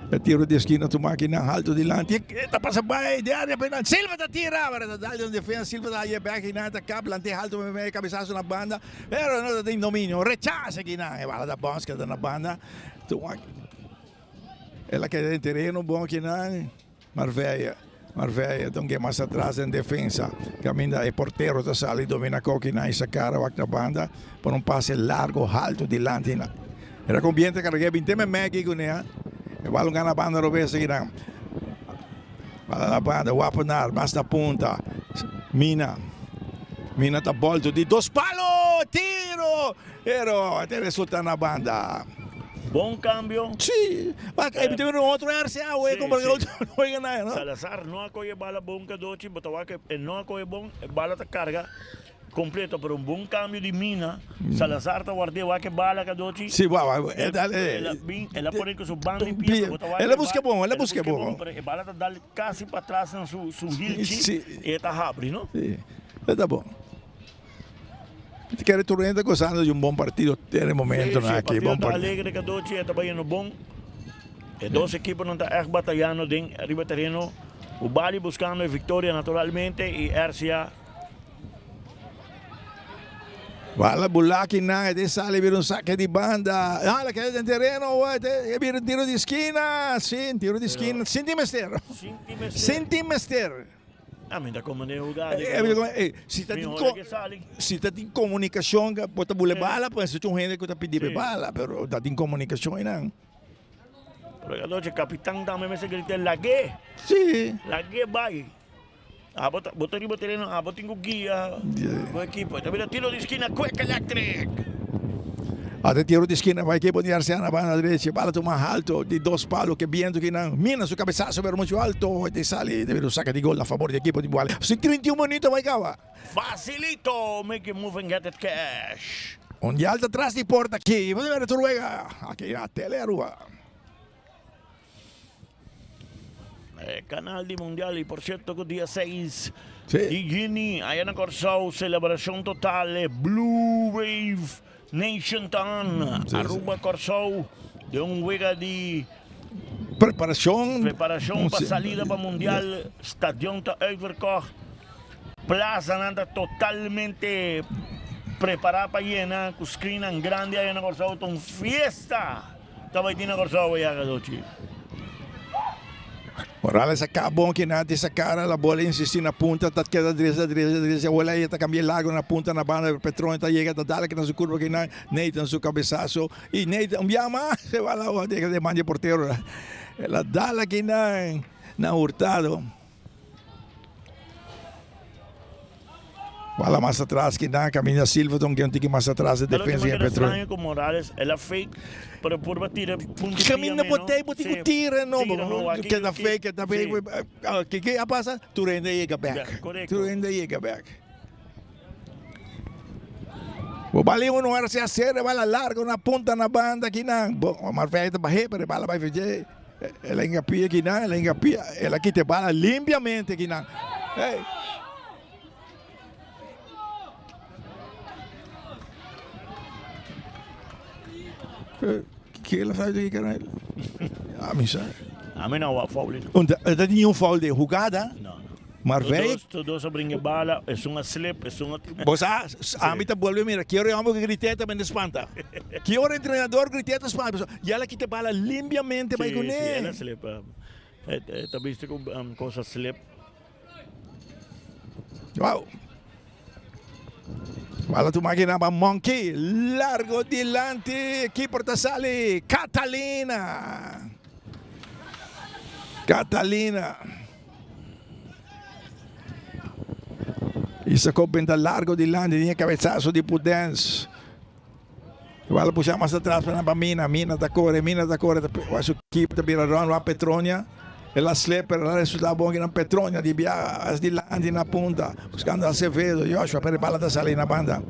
É tiro de esquina, tu máquina alto de lante. Eta passa bem, de área penal. Silva tá tirava, tá dando defesa, Silva tá aí back na tá cap, lante alto meio cabeçaço na banda. Pero não tem domínio, rechaça aqui na, é bala da bosca da na banda. Tu ela quer ter terreno bom aqui na Marveia, então que mais atrás em defesa, caminha e porteiro da sala e domina coque na essa cara na banda, por um passe largo, alto dilante. Era conveniente carregar 20 aqui com ela, e vai na banda roubei aqui na, vai na banda, o apanar, mais na punta, Mina tá volto de 2 palos, tiro, pero até resulta na banda. Bom cambio. Sí, mas tem outro RCA, o como que outro não ganha, não? Salazar não acolhe bala bom Kadochi, botawa que não acolhe bom, bala tá carga completo por um bom cambio de Mina. Salazar tá guardeu que bala Kadochi. Sim, ela põe com seu bando em pia, ela busca bom. A bala tá dando quase para trás no seu hilchi, e tá abre, não? Sim, tá bom. Quero torrente gozando de bom partido até o momento, né? Aqui bom partido. Alegre que Dochi está bem bom. E dois equipos não estão batalhando em arriba terreno. O Bali buscando a vitória naturalmente e RCA. Bala Bulaki na, e sale vir um saque de banda. Olha que é terreno, é vir um tiro de esquina. Sim, tiro de esquina. Sentimester. Ainda como nem jogar. Se está em comunicação, pode botar bala, pode ser um gente que está pedindo bala, mas está em comunicação não. Regadoche, capitán, dame ese grito, lagé. Sí. Lagé, bye. Botar iba terreno, boting guia. O equipo. También tiro de esquina, Quick Electric. Até tiro de esquina, vai equipo de Arsenal na banda direita, bala toma alto, de 2 palos, que viento que não, mina su cabeçazo, pero muito alto, e sale, deve o saca de gol a favor do equipo de Boale. 31 minutos vai acabar. Facilito, make it move and get it cash. Onde alta atrás de porta aqui, vamos ver a Noruega, aqui na tele a rua. Canal de Mundial, y por cierto que día 6 sí. de Guinea, allá en Corsao, celebración total, Blue Wave Nation Town, sí, Aruba Corsao, de un juego de preparación para salida para Mundial, Stadion te Overkocht, plaza nada totalmente preparada para llenar, con screen en grande allá en Corsao, con fiesta, estaba ahí en Corsao allá Gadochi. Morales acabou que nada essa cara, a bola insistir na punta, tá queda direita, a bola aí tá cambiando largo na punta na banda, Petrone tá chega, tá dale que na sua curva que na Nathan seu cabeçaço e Nathan enviama, se vai lá o de mande porteiro, ela dale que na Hurtado. Bala mais atrás que na Camila Silva, então que um tique mais atrás de defesa e Petrone. Com Morales, ela fake, pero por batida punto. Camina botei tira não, que da fake, da fake. Que passa? Tu rende chega back. Tu rende chega back. O baliu não era se acerta, bala larga na ponta na banda aqui na. O Marvel tá barre, pero bala vai fazer. Ela engapia aqui na, ela aqui te bala limpiamente aqui na. Hey. Que ela faz aí, cara? A mim sabe. A mim não há foul. Dat is niet een foul de jugada. Não. Maar wij... Todos brengen bala, é uma slip, é uma... Vos a mim tá vuelve, mira, que hora vamos que griteta me espanta. Que hora o treinador griteta espanta. E ela quita bala limpiamente vai com ele. Sim, ela slip. Tá visto com coisa slip. Wow. Bala tu máquina para Monkey, largo delante, keeper te sale, Catalina. E sacou bem largo delante, tinha cabeçaço de Pudens. Bala puxar mais atrás para Mina da corre, vai su keeper te vira run, vai Petronia. Ela sleper, ela resulta bom que na Petronia, de as de lande na punta, buscando Acevedo, Joshua, per bala da salir na banda.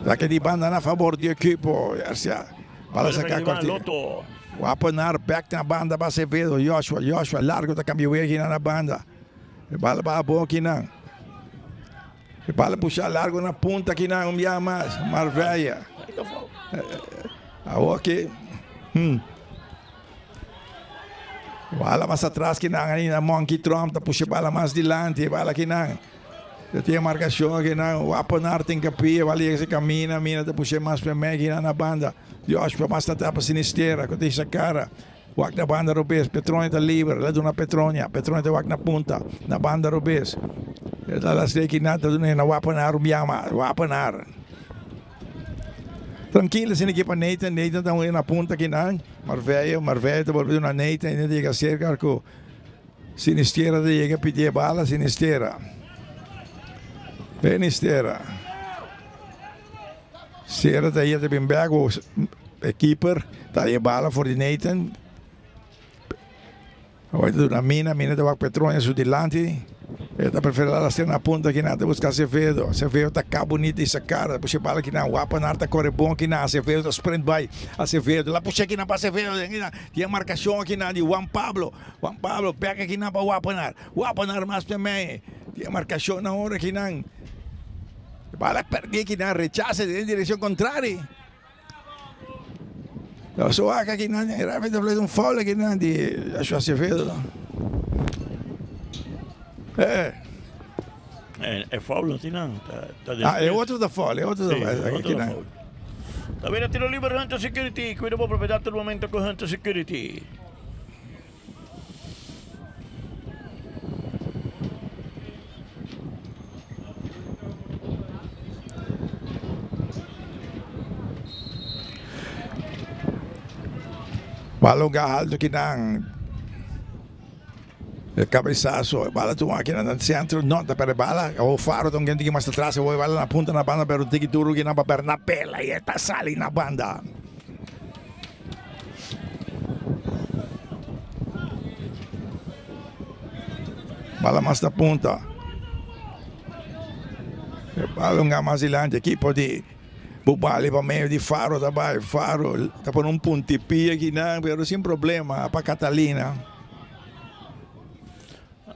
Daqui de banda na favor do equipo, Garcia. Bala sacar cortina. O apanar back na banda para Acevedo, Joshua, largo da cambio aqui na banda. Bala para bom aqui não. Bala puxar largo na punta aqui não, mais, Marveia. Ok. Bala mais atrás que não, Monkey Trump, puxa bala mais delante, bala que não. Eu tinha marcação que não, o apanar tem capia, bala que se camina, mina te puxa mais para mim na banda. Deus para mais tapa sinisteira, com essa cara. O na banda Rubens, Petrone está livre, lá do na Petronia, Petrone está na punta, na banda Rubens. Ela lá sei que nada do na o apanar. Tranquilo, sem equipa Nathan está na punta aqui não. Marveia está voltando na Nathan, ainda chega cerca com Sinisteira, chega a pedir bala, Sinisteira. Sera está aí, bem back, o keeper, está aí bala for the Nathan. Vai na mina está Petrone su delante. Ele prefere lá ser na ponta aqui nada, buscar Acevedo tá cá bonito essa cara, puxa bala aqui na, o apanar tá corre bom aqui na, Acevedo sprint by Acevedo, lá puxa aqui na para Acevedo, tinha marcação aqui na de Juan Pablo, pega aqui na para o apanar mais também, tinha marcação na hora aqui na, bala perdi aqui na, rechaça em direção contrária. Só aqui na, realmente fez um foul aqui na de Acevedo. É foul, não tem não. É outro da foul, é outro da foul. Tá vendo, tiro livre Hunter Security, cuida por propriedade do momento com Hunter Security. Balong alto kinang el cabezazo, bala tu máquina en el centro, nota pero bala, o faro tong gente que más atrás, voy bala na punta na banda, pero tiki turu que na per na pela y esta sale na banda. Bala más na punta. Balong nga mais ilante, equipo de Bubali para meio de Faro também, Faro tá por puntipia aqui não, pero sem problema para Catalina.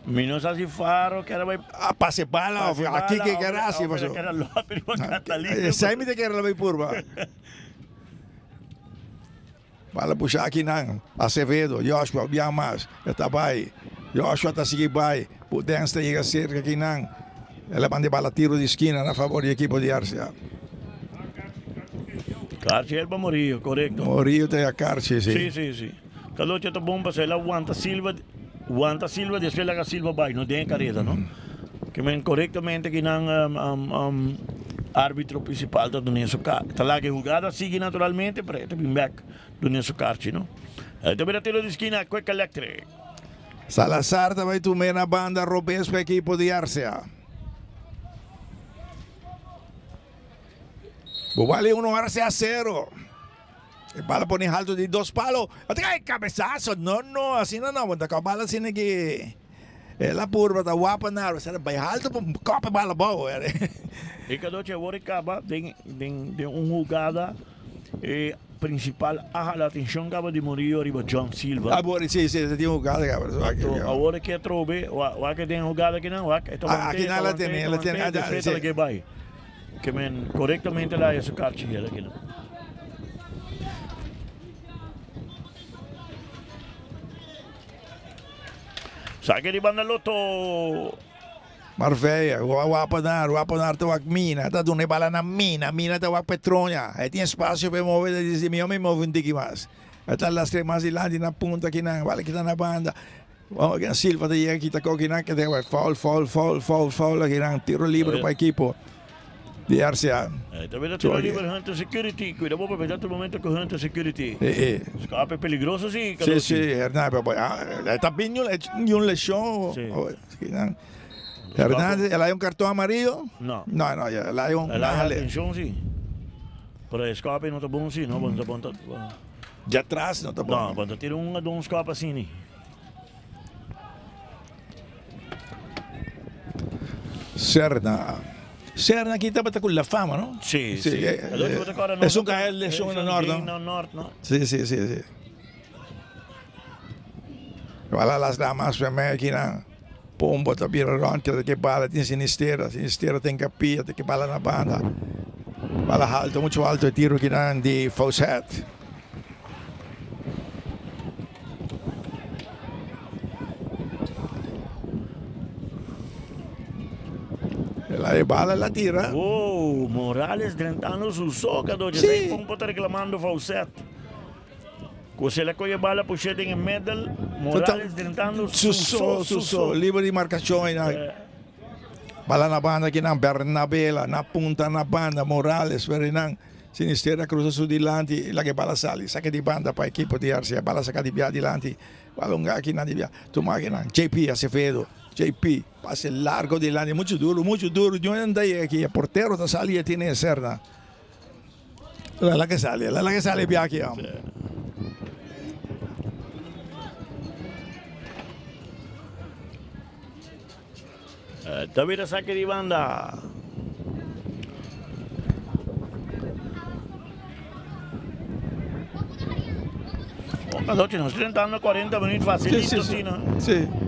Menos assim Faro que era vai passe bala, aqui que era assim, pasó. Que era López para Catalina. Sai me de que era la purba. Bala puxa aqui não, Acevedo, Joshua, bem mais, está vai. Joshua tá seguindo vai, Pudense chega cerca aqui não. Ela manda bala tiro de esquina na favor do equipo de Arcia. Carchi é para Morillo, correto. Morillo tem a Carchi, sim. Sim. Caloche tá bom para ela aguanta Silva, depois ela Silva vai, não tem careta, não? Que men corretamente que não árbitro principal da Doneso Carchi. Tá lá que jogada sigue naturalmente, para este back Doneso Carchi, não? Também tiro de esquina, Cueca Electric. Salazar também tomou na banda, Robes para o equipo de Arcia. Bubali 1-0. El bala pone alto de 2 palos. Ay, cabezazo. No, así no. Cuando a bala tiene que. La curva está guapa, nada. Se vai alto, copa bala boa. E cada noite agora acaba de jogada principal a atenção acaba de Morillo arriba John Silva. Agora sim, tem jogada. Agora que trove, o que tem jogada aqui não, aqui não ela tem, que vai. Que men correctamente lá esse Carchi aqui não. Saque de banda Lotto. Marveia, wapanar tawag mina, tá dando bala na mina tawag Petronia. Aí tem espaço para mover, diz me move um tiki mais. Até lá tem mais ilante na punta aqui na, vale que tá na banda. Vamos aqui na Silva de aqui tá aqui na que tem foul aqui na tiro livre para equipo. De Arcia. Também dá tiro livre Hunter Security. Cuidado para pegar todo momento com Hunter Security. Escape peligroso sim. Sim, Hernán, está bem um lesión. Hernán, ¿ela hay un cartón amarillo? No, ela hay un... Ela hay atención, sí. Pero escape no está bom, sí, no, bom, de atrás não está bom. Não, quando tira um escape assim, né? Serna aqui estava com la fama, não? Sim. É um carro de lesión no norte, não? Sim. Olha lá as damas para aqui na pombo, tá vira ronca, que bala tem sinistera tem capia, que bala na banda. Bala alto, muito alto, tiro aqui na de Fawcett. La bala la tira. Oh, Morales tentando su soca, doja. Sim. Sei como tá reclamando Fawcett. Se ele coge bala puxada em medal, Morales tentando su livre de marcação. Bala na banda aqui na Bernabela, na punta na banda, Morales, Ferdinand. Sinistera cruza su dilante, la che bala sali, saca di banda para equipo di Arcia, bala saca di via dilante, balonga aqui na di via. Tu máquina, JP Acevedo. JP, pase largo de lado, muito duro. Yo andei aqui, o portero da salia tiene Serna. La que sale via aqui. Tavira saque de banda. Oggi non stiamo tentando 40 minuti facilito, sì.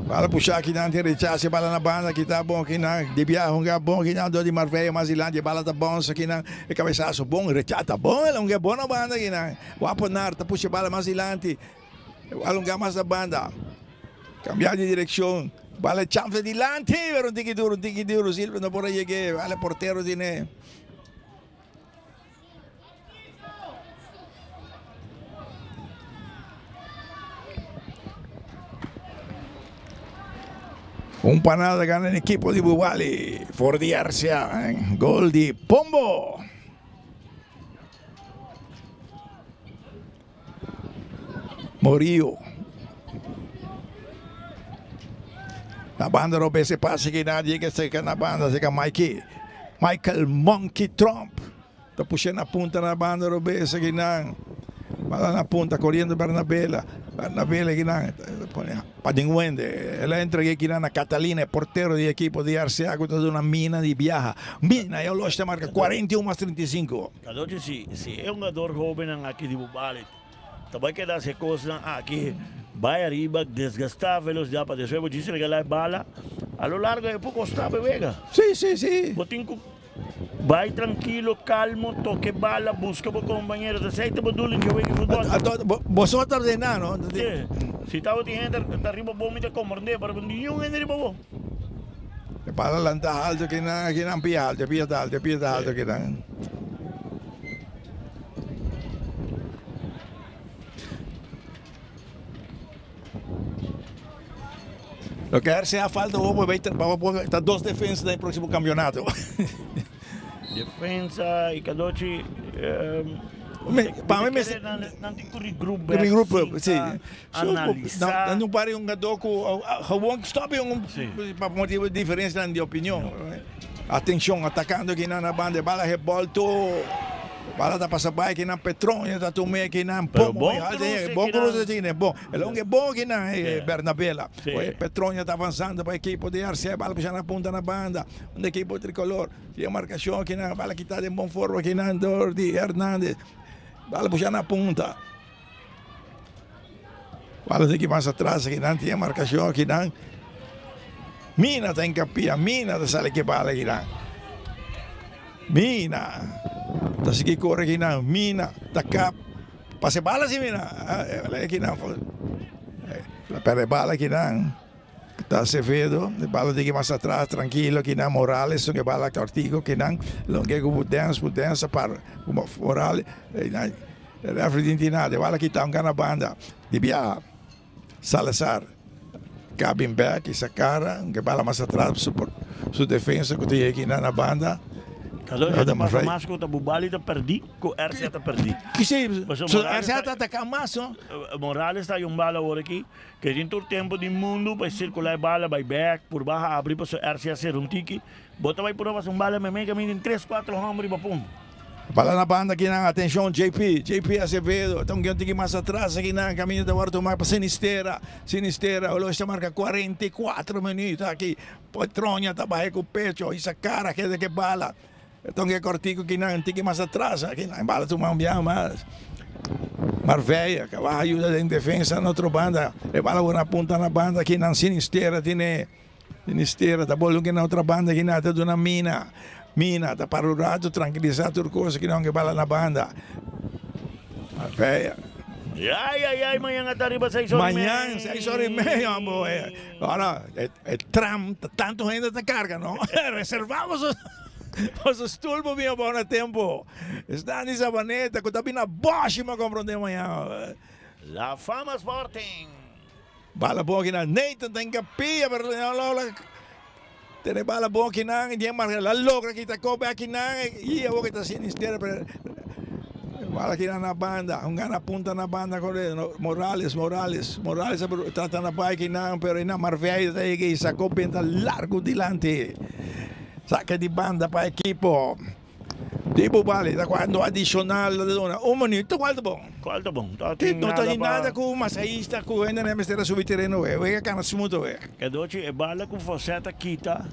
Bala puxar aqui na rechace, bala na banda, que tá bom aqui na de viagem, bom aqui na de Marveia, Mazilândia, bala tá bom aqui na cabeçaço bom, rechace tá bom, ela é bom na banda aqui na Waponar, tá puxa bala Mazilante, alongar mais a banda, cambiar de direção, bala chanfle dilante, pero un tiki duro, Silva no por aí que bala portero tiene. Un panada gana el equipo de Bubali. Fordi Arcia. Gol de Pombo. Morillo. Na banda Robé se passa que nadie que se na banda se Michael Monkey Trump. Tá puxando a punta na banda Robé se que não. Bala na punta correndo Bernabela que não. Padinguende. Ela entra aqui na Catalina, porteiro de equipo de RCA contra uma mina de viaja. Mina, eu loja marca 41-35. Cadote, se é um jogador jovem aqui de Bubali, também que dá se coisa aqui. Vai arriba, desgastar a velocidade para después dice regalar bala. A lo largo de pouco está vega. Sí. Botinco, vai tranquilo, calmo, toque bala, busca por compañeros de aceite, bodulin que juegue fútbol. Vosotros de nada, ¿no? Sí. Si estaba gente arriba vomita como morde, pero nenhum gente arriba vos. Para lantar alto que não pia alto que não. Lo que hace falta vamos a estar 2 defensas no próximo campeonato. Defensa e Cadoci. Para mim, grupo, sim. Analisar. Não pare jogador com o stop para motivo de diferença de opinião. Atenção, atacando aqui na banda, bala revolto. Bala da passa aqui na Petronha, da Tomé aqui na Pomo. Bom cruze, bom. É bom aqui na Bernabela. Petronha está avançando para a equipe de RCA, bala puxando na ponta na banda. Uma equipe tricolor. Tinha marcação aqui na bala que está de bom forma aqui na Andor de Hernández. Bala puxando na ponta. Bala daqui mais atrás aqui não tinha marcação aqui não. Mina está em capia, Mina está sale que bala aqui não. Mina. Tá seguindo corre aqui na Mina, tá cá. Passe bala sim, Mina. Aqui não. Perde bala aqui não. Tá Acevedo, bala de aqui mais atrás, tranquilo aqui na Morales, que bala que artigo que não. Longe com mudança para Morales. Refri nada, bala aqui tá na banda. De Bia, Salazar, cabin back, essa cara, que bala mais atrás, sua defesa que tem aqui na banda. Kalau ada mas ko ta Bubali ta perdi, ko RCA ta perdi. Kasi so RCA ta mas, no? Morales está yung bala ora aqui, que dentro do tempo do mundo vai circular bala, vai back, por baixo abrir para o RCA ser um tiki, bota vai por uma bala me mega em 3-4 homens para pum. Bala na banda aqui na atenção JP Acevedo, então que tem mais atrás aqui na caminho da Horto mais para Sinistera, o Loja marca 44 minutos aqui, Petronha tá barre com o pecho, essa cara que bala. Então que cortico que não tem mais atrás, aqui na bala tu mambião mais Marveia, que vai ajuda em defesa na outra banda, e bala na ponta na banda aqui na Sinistera, tá bom que na outra banda aqui na de uma mina tá parado, tranquilizado tudo coisa que não que bala na banda. Marveia. Ai, amanhã à tarde vai 6 horas. Amanhã, 6 horas e meia, amor. Agora, tram, tanto gente te carga, não? Reservamos os estúdios bem bom no tempo. Está nessa baneta, que está bem na baixa, mas comprando amanhã. La Fama Sporting. Bala boa que não, Nathan tem capia, mas não, tem bala boa que não, e marca la logra que está cobre aqui não, e eu vou que está Sinistera, bala que na banda, na punta na banda com Morales trata na bike não, pero na Marveia está aí, sacou bem largo dilante. Saca de banda para a equipo. Tipo, vale, da quando adicional, minuto, qual tá bom? Qual tá bom? Não tem nada com o massaísta, com ainda não é mestre subterrâneo, é que não muito, Que doce é bala com você tá quita,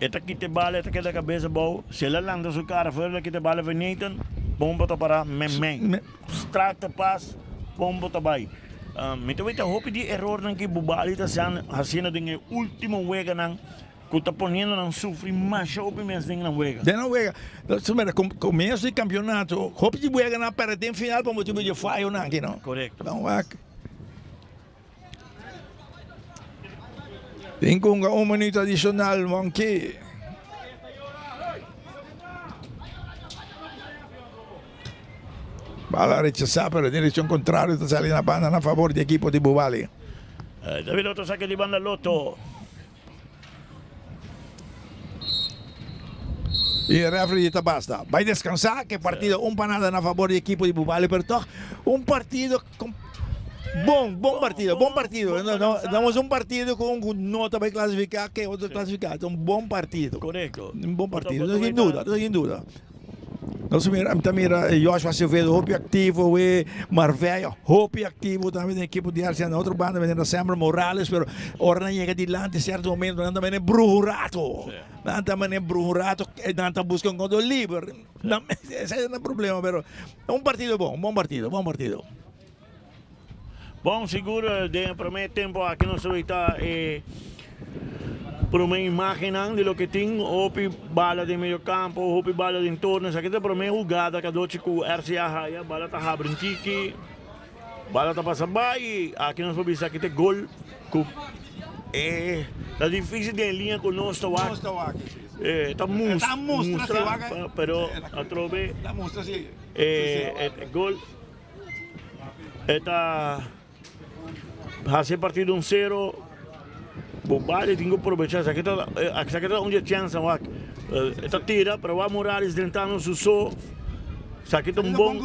esta quita bala, esta queda cabeça boa, se ela landa sua cara fora, quita bala venita, bomba tá para memem, extracta paz, bomba tá vai. Então eu hope de erro não que Bubali tá fazendo de último wega não. Que está poniendo não sofre mais shopping mas tem não wega. Não wega. Começo de campeonato, hope de wega na para tem final para motivo de falho não aqui não. Correto. Não wega. Tem com minuto adicional, Monkey. Bala rechazada para direção contrária, está salindo a banda a favor do equipo de Bubali. David Lotto saque de banda Lotto. E o referee está basta. Vai descansar, que partido, para nada a favor do equipo de Bubali, pero um partido Bom partido. Damos un partido con nota para clasificar que otro clasificado. Un bom partido. Correcto. Un bom partido, sin duda. Nós mira Joshua Silveira, Hope ativo, Marvelha, Hope ativo, também tem equipe de Arsenal, outra banda, vendendo Samuel Morales, pero ora chega adiante, certo momento, anda também Bruno Rato, anda também Bruno Rato, anda buscando um gol livre, esse não é problema, pero é um partido bom, bom partido. Bom, seguro, de primeiro tempo aqui no Suíta, por me imaginan de lo que tem, hopi bala de meio campo, hopi bala de entorno, essa aqui é por minha jogada, que do chico RCA Raya, bala tá rabrintiki, bala tá passa vai, aqui nós vamos ver aqui tem gol, tá difícil de linha com nós tá tá mustra, pero a trove, gol, tá hace partido 1-0. Vale, tengo que aprovechar. Essa aqui tá onde a chance, esta tira, pero va Morales tentando su so. Essa aqui tá bom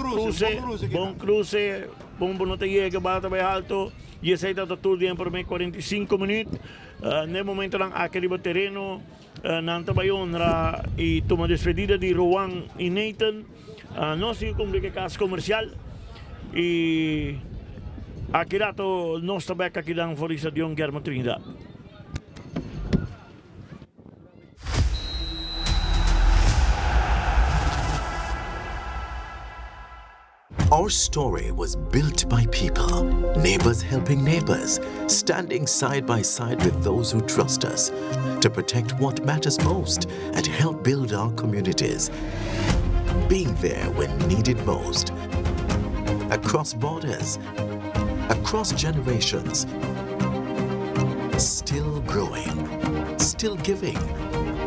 cruce, bom não te llega, bala tá bem alto. E essa aí tá tudo bem por mim, 45 minutos. No momento lang aquele terreno, nanta bayon e toma despedida de Rowan e Nathan. Não sei como que caso comercial. E aqui rato nós também aqui lang Forista Dion Guillermo Trinidad. Our story was built by people, neighbors helping neighbors, standing side by side with those who trust us to protect what matters most and help build our communities. Being there when needed most. Across borders, across generations. Still growing, still giving,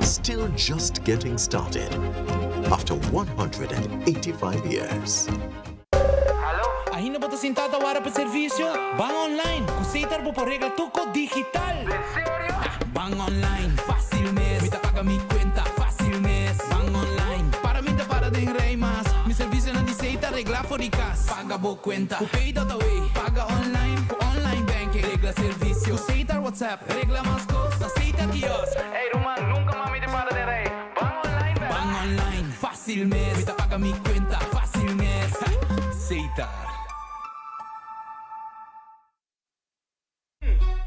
still just getting started. After 185 years. Ainda bota sentada hora para serviço? Bang online, aceitar por regra tuco digital. Bang online, fácil mes. Me paga mi cuenta, fácil mes. Bang online, para mim para de rei mas. Mi serviço não aceita regla fóricas. Paga bo cuenta, o pay.away. Paga online, com online banking. Regla serviço, aceitar WhatsApp. Regla mais coisas, aceita kiosco. Ei, Roman, nunca mami te para de rei. Bang online, fácil mes. Me paga mi cuenta, fácil mes. Aceitar.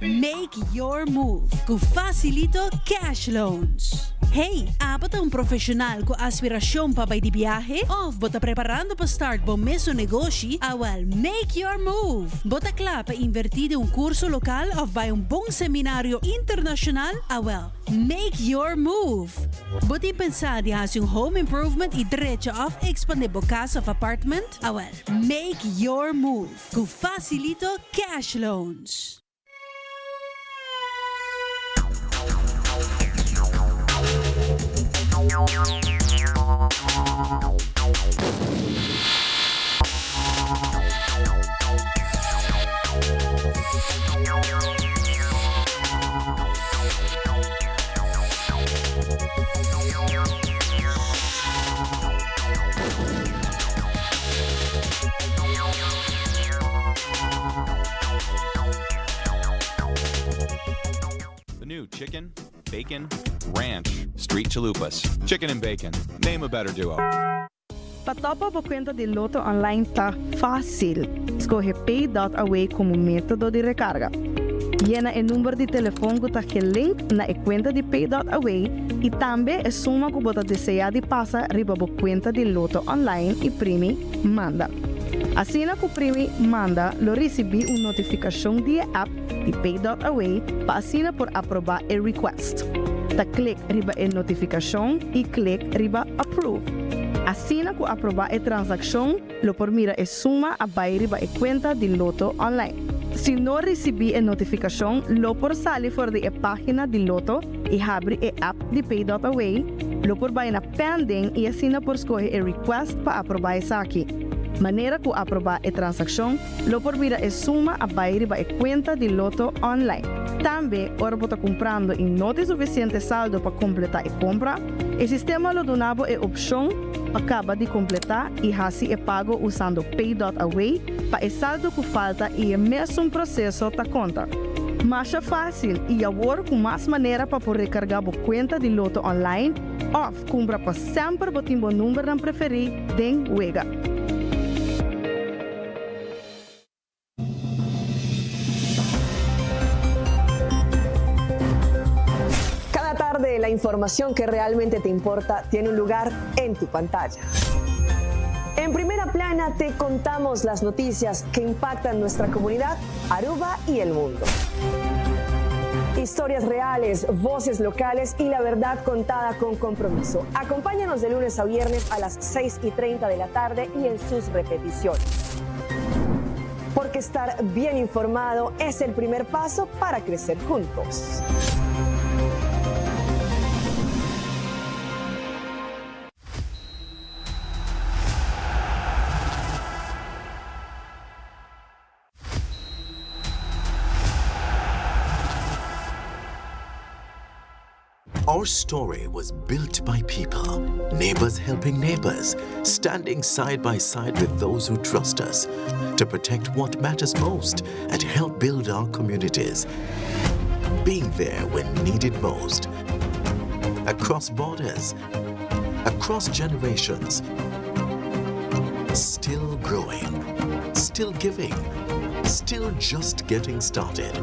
Make your move com Facilito Cash Loans. Hey, apat ang profesional com aspirasyon pa ba di biyahe? O bota preparando pa start bom mesmo negosyo? Awal, make your move. Bota kla pa invertir un curso lokal of by un bong seminaryo internasyonal? Awal, make your move. Bota pensar di has yung home improvement i diretso of expande bokas of apartment? Awal, make your move com Facilito Cash Loans. The new chicken, bacon, ranch, street chalupas. Chicken and bacon. Name a better duo. Patopa por conta de Loto Online tá fácil. Escolhe Pay.away como método de recarga. Llena o número de telefone que está link na conta de Pay.away e também a suma que você deseja de passar riba a conta de Loto Online e primi manda. Assim que o primi manda, lo recebi uma notificação de app de Pay.away para assinar por aprovar o request. Da click riba a notificação e click riba approve. Assim que aprovar a transação, lo por mira a suma a vai riba a conta de Loto Online. Se não receber a notificação, lo por sair fora da página de Loto e abre a app de Pay.away, lo por vai na pending e assina por escolher a request para aprovar essa aqui. Maneira que aprovar a transação, lo por mira a suma a vai riba a conta de Loto Online. Também, ora você comprando e não tem suficiente saldo para completar a compra, El sistema lo donava a opção acaba de completar e assim é pago usando Pay.Away para o saldo que falta e é mesmo processo da conta. Mais fácil e agora com mais maneira para poder recargar a conta de loto online ou comprar para sempre o timbo número não preferido den Wega. La información que realmente te importa tiene un lugar en tu pantalla. En Primera Plana te contamos las noticias que impactan nuestra comunidad, Aruba y el mundo. Historias reales, voces locales y la verdad contada con compromiso. Acompáñanos de lunes a viernes a las 6:30 de la tarde y en sus repeticiones. Porque estar bien informado es el primer paso para crecer juntos. Our story was built by people, neighbors helping neighbors, standing side by side with those who trust us to protect what matters most and help build our communities. Being there when needed most. Across borders, across generations. Still growing, still giving, still just getting started.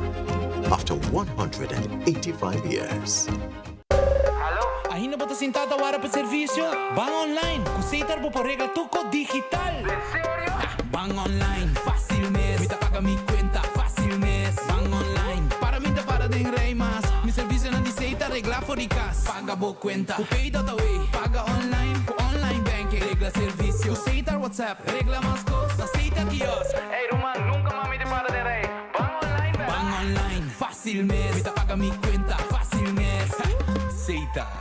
After 185 years. Ainda bota sentada hora para serviço? Bang online, com Seitar por regra tuco digital. Sério? Bang online, fácil mesmo. Me paga mi cuenta, fácil mesmo. Bang online, para mim tá para de rei mas. Mi serviço não de Seitar regla for de casa. Paga boa conta, com Pay.Away. Paga online, com online banking. Regla serviço, com Seitar WhatsApp. Regla mais coisas, Seitar kiosk. Ei, Roman, nunca mais me para de rei. Bang online, bang online, fácil mesmo. Me paga mi cuenta, fácil mesmo. Seitar.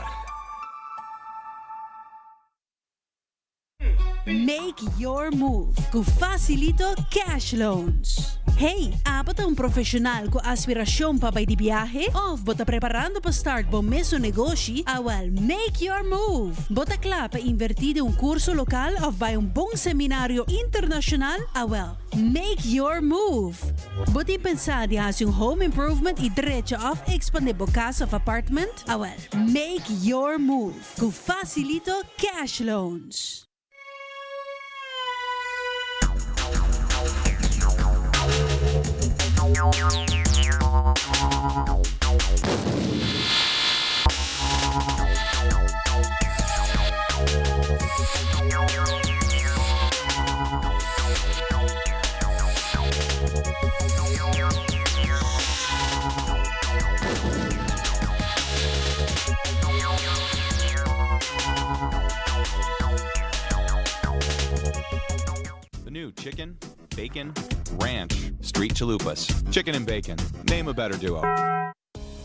Make your move com Facilito Cash Loans. Hey, bota profissional com aspiração para ir de viaje ou bota preparando para start bom mesmo negócio? Make your move. Bota claro para invertir em curso local ou vai bom seminário internacional? Make your move. Bota pensar de fazer home improvement e direito of expandir a casa ou apartment? Make your move com Facilito Cash Loans. The new chicken, bacon, ranch, street chalupas. Chicken and bacon. Name a better duo.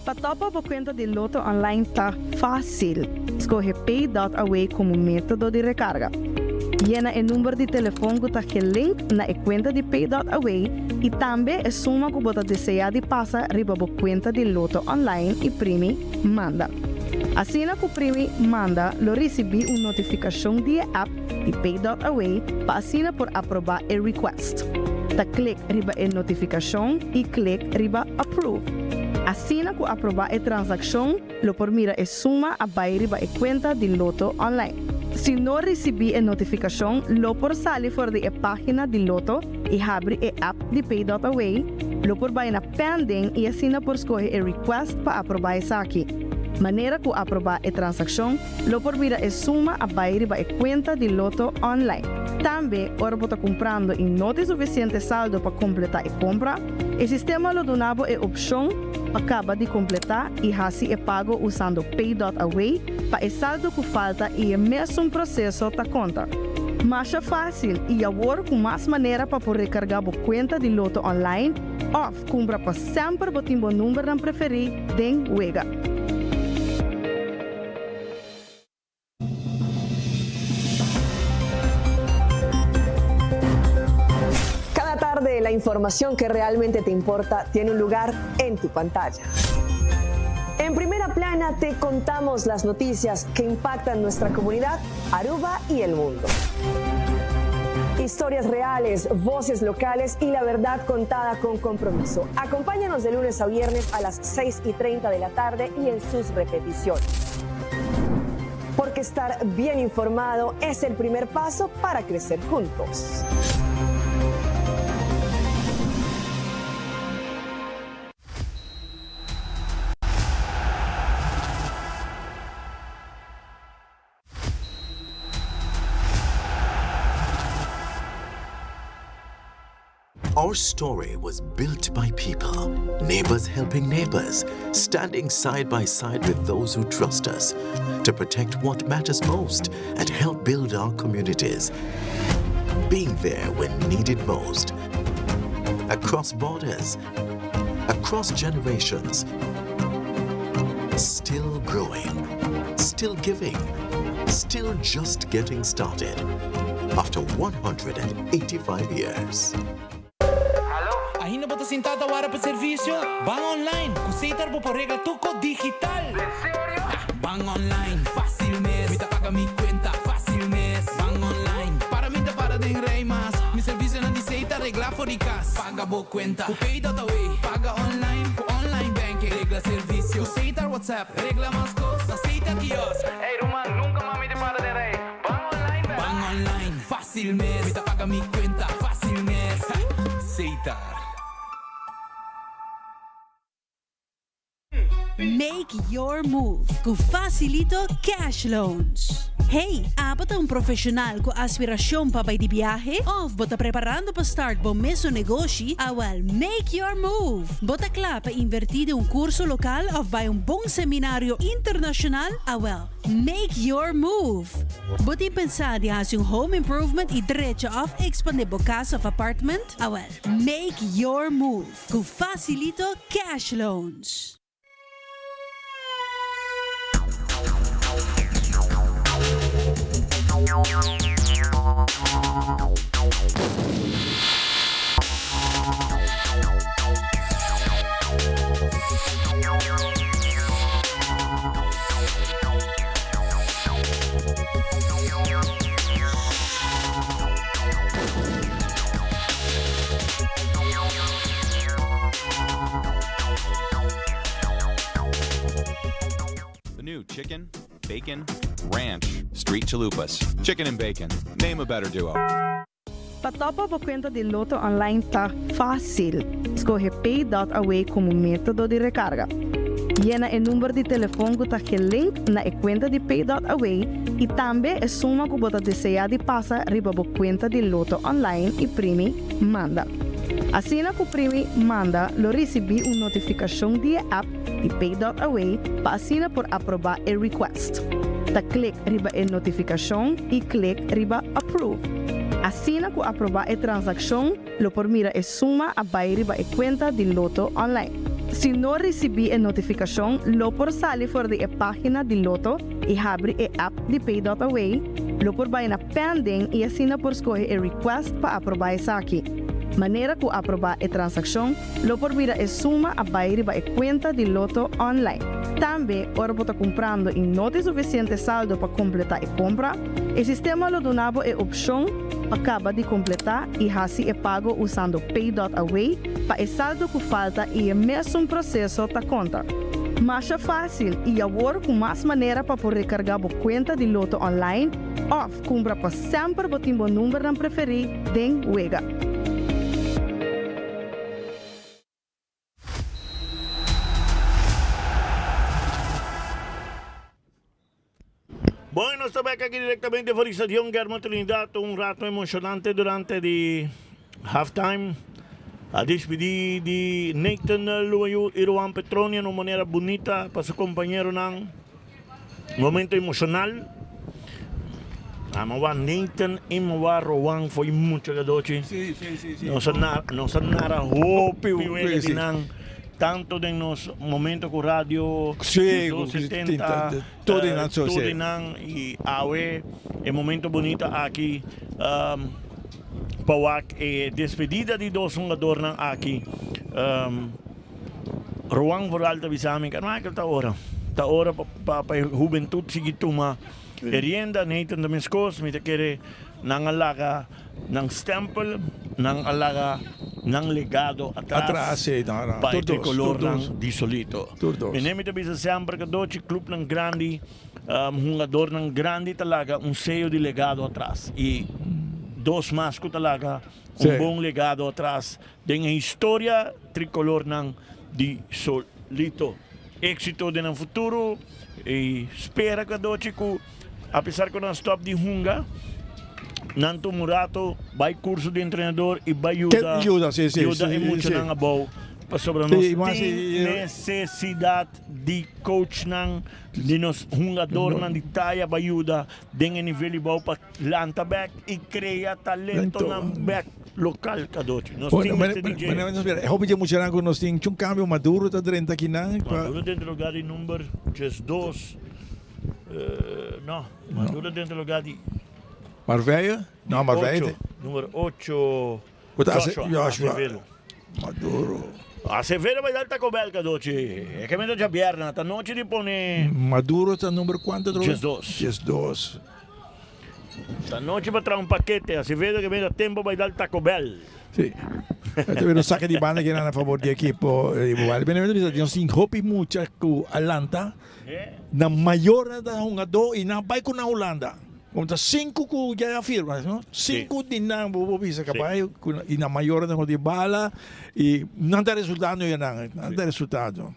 Patopa por conta de loto online tá fácil. Escolhe Pay.Away como método de recarga. Llena o número de telefone que está link na conta de Pay.Away e também a suma que você deseja de passar riba a conta de loto online e primi manda. Assim que o primi manda, lo recebi uma notificação de app de Pay.Away para assinar por aprovar o request. Da clique riba a notificação e clique riba approve. Assim que aprovar a transação, lo por mira a suma a vai riba a conta de loto online. Se não recebi a notificação, lo por sair fora da página de loto e abre a app de Pay.Away, lo por vai na pending e assina por escolher a request para aprovar essa aqui. Maneira que aprovar a transação, lo por mira a suma a vai riba a conta de loto online. Também, ora você comprando e não tem suficiente saldo para completar a compra, o sistema lo donava a opção acaba de completar e assim é pago usando Pay.Away para o saldo que falta e é mesmo processo da conta. Mais fácil e agora com mais maneira para poder recargar a conta de loto online ou comprar para sempre o timbo número não preferido den Wega. La información que realmente te importa tiene un lugar en tu pantalla. En Primera Plana te contamos las noticias que impactan nuestra comunidad, Aruba y el mundo. Historias reales, voces locales y la verdad contada con compromiso. Acompáñanos de lunes a viernes a las 6:30 de la tarde y en sus repeticiones. Porque estar bien informado es el primer paso para crecer juntos. Our story was built by people, neighbors helping neighbors, standing side by side with those who trust us to protect what matters most and help build our communities. Being there when needed most. Across borders, across generations. Still growing, still giving, still just getting started. After 185 years. Ainda bota sentado para o serviço? Bang online, kusitar po por regla tuko digital. Bang online, fácil mes. Mita paga mi cuenta, fácil mes. Bang online, para mim para de rei mas. Mi serviço na diceita regla for di cas. Paga bo cuenta, ku pay.away. Paga online, ku online banking. Regla serviço, kusitar WhatsApp. Regla mas costa, aceita kiosk. Hey Roman, nunca mami te para de rei. Bang online, bang online, fácil mes. Mita paga mi cuenta, fácil mes. Aceitar. Make your move com Facilito Cash Loans. Hey, apat ang profesional com aspirasyon pa bay di biyahe? Of bota preparando pa start bom meso negosyo? Awal, make your move. Bota kla pa invertir un curso lokal of bay un bong seminaryo internasyonal? Awal, make your move. Bota pensar di has yung home improvement i diretso of expande bokas of apartment? Awal, make your move com Facilito Cash Loans. The new chicken, bacon, ranch, street chalupas. Chicken and bacon. Name a better duo. Patopa po kwenta de Loto online tá fácil. Escolhe Pay.away como método de recarga. Llena o número de telefone que está link na conta de Pay.away e também a suma que você deseja de passar riba a conta de Loto online e primi manda. Assim que o primi manda, lo recebi uma notificação de app de Pay.away para assinar por aprovar o request. Ta click riba a notificação e click riba approve. Assim que aprovar a transação, lo por mira a suma a vai riba a conta de Loto online. Se não recebi a notificação, lo por sair fora da página de Loto e abre a app de Pay.away, lo por vai na pending e assina por escolher a request para aprovar essa aqui. Maneira que aprovar a transação, lo por mira a suma a vai riba a conta de Loto online. Também, ora você comprando e não tem suficiente saldo para completar a compra, o sistema lo donava a opção acaba de completar e assim é pago usando Pay.away para o saldo que falta e é mesmo processo da conta. Mas é fácil e agora com mais maneira para poder recarregar a conta de Loto online ou compra para sempre botar o número não preferir den Wega. Bueno, estamos aquí directamente por Estadio Guillermo Trinidad, un rato emocionante durante el halftime. A despedir de Nathan Luayu y Rowan Petronia de una manera bonita para su compañero en momento emocional. Amawa Nathan y Amawa Rowan fue mucho gadochi. Sí. No son nada hopi tanto de los momentos con radio, sí, 270, todo y ahora el momento bonito aquí, para despedida de dos jugadores aquí, Rowan por alta visami, que no hay que estar ahora, ta ora pa juventud sige tuma. Erienda, Nathan Damiskos, may takere ng alaga ng stempel, ng alaga ng legado atras pa tricolor ng Disolito. Minemi tabi sa siyempre kadochi, club ng Grandi, hungador ng Grandi talaga, un sello de legado atras. E dos mas ko talaga, un buong legado atras. Dengan historia tricolor ng Disolito. Éxito din ang futuro, e spera kadochi ko, apesar ko ng stop di hunga, Nanto Murato, vai curso de treinador e vai ajuda e muito ng abaw para sobra nós tem necessidade de coach de nos hungador ng ditaya vai ajuda dengan nível ibaw para lanta back e cria talento ng back local kadochi. Nós temos DJ. Hope que muito rango nós temos um cambio maduro tá dentro aqui Maduro dentro do lugar de número 2. Não, Maduro dentro do lugar de Marveia? Não, Marveia. Número 8. Acevedo. Maduro. Acevedo vai dar Taco Bell, Cadoci. É que me dá Bierna. Tá noite de pone. Maduro está número quanto? 10-2. Tá noite para trazer paquete. Acevedo que me dá tempo vai dar Taco Bell. Sim. Pero saca de banda que era a favor do equipo igual. Nós temos hope muito com Atlanta. Na maior da jogador e na vai com a Holanda. Como 5 ko já afirma, no? 5 din na bubisa kabayo e na maior da de bala e não dá resultado não dá resultado.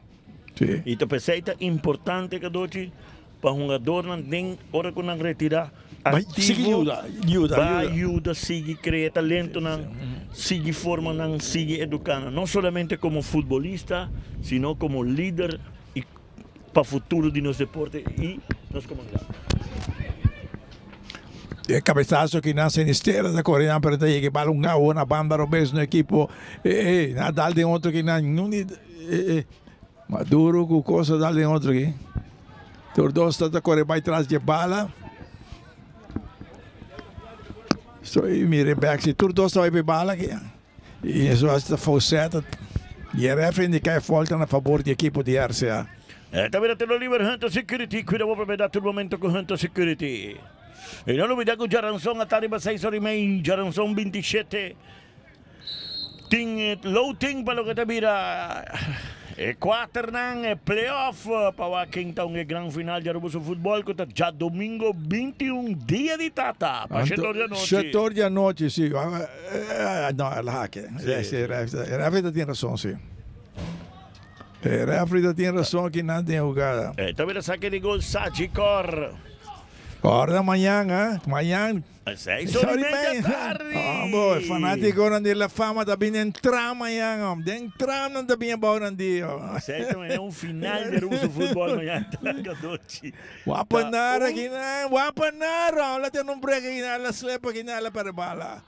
Sim. E tu pensa importante Cadoci para jogador não tem hora que não retirar ativo. Ajuda, sigue criar talento não, sigue forma não, sigue educando, não somente como futebolista, sino como líder e para o futuro de nosso deporte e nossa comunidade. Cabezazo que nasce Sinisterra da Coreia para daí que bala una banda robes no equipo dal de outro que não Maduro com coisa dal de outro aqui Tordosta da Coreia vai atrás de bala so mire back se Tordosta vai para bala aqui e isso está falseta e a referente cai falta na favor do equipo de RCA. Também tem o Oliver Hunter Security, cuida da propriedade todo momento com Hunter Security. E não olvidar que o Jaranson até arriba 6h30, Jaranson 27. Tem loading para o que te vira. E 4 nang playoff para quem está no grande final de Arubuso Futebol que já domingo 21 dia de tata. Para 7 da noite, sim. Não, ela hack. Rafita tem razão, sim. Rafita tem razão que não tem jogada. Também saque de gol Sagicor. Ahora mañana, mañana. 6h30 tarde. Boy, fanático de la fama también entra mañana. De entrar não também bom dia. Certo, é final de Russo Futebol mañana talaga doce. Wapanar aqui na, wapanar. Lá tem break aqui na, la slepa aqui na la para bala.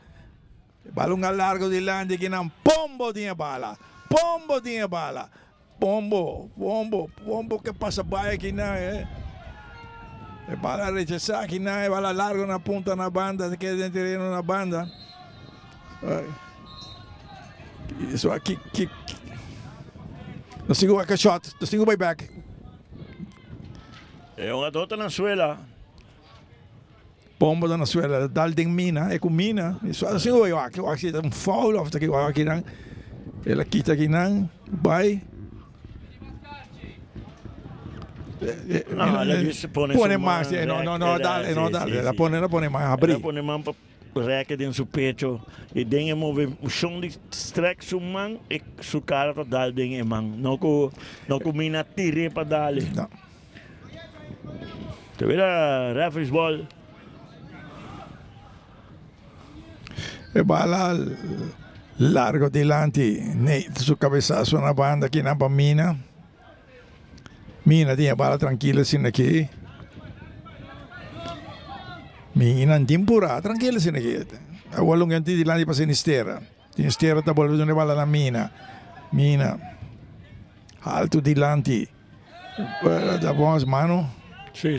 Balão largo de lande aqui na, pombo tinha bala. Pombo tinha bala. Pombo que passa baia aqui na, bala rechazada aqui na, bala largo na punta na banda, se quer terreno na banda. Isso aqui, não sigo a shot, não sigo by back. É uma dota na suela. Pombo na suela, dalding mina, com mina. Isso assim eu aqui foul of aqui aqui nang. Ela quita aqui nang, vai. No, ela disse pone mais, não, dale, ela pone mais, abrir. Ela pone mais para reca dentro do pecho e dengue move o chão de streck su man e su cara para dar dengue man, não com mina tire para dar. Não. Te vira referees ball. E bala largo dilante, Nate su cabezazo na banda aqui na Mina. Mina tinha bala tranquila sin aqui. Mina timpura tranquila sin aqui. Awalong ganti dilante pa Sinisterra. Sinisterra ta boleh ne bala na Mina. Mina alto dilante. Da boas mano. Sì.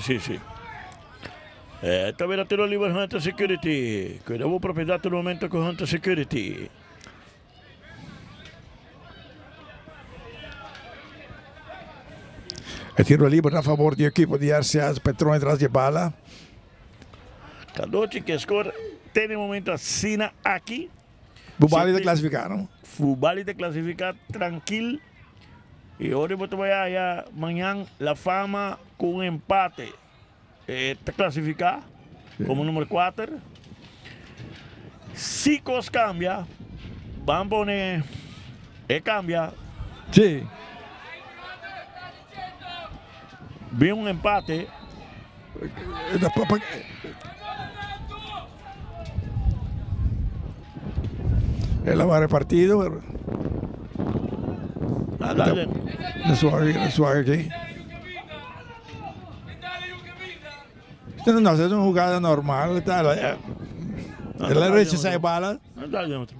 Também a ter o Oliver Hunter Security. Cuidado propriedade no momento com Hunter Security. El tiro libre a favor del equipo de RCA, Petrone tras de bala. Cadoche que score tiene momento así aquí. Bubali de clasificar, ¿no? Bubali de clasificar tranquilo. Y ahora voy a mañana la Fama con un empate. Está clasificada como número 4. Si cos cambia, van a poner. Cambia. Sí. Vi un empate. Él va repartido. Dale. La suave aquí. No, es una jugada normal. La rechaza de bala. Dale otro.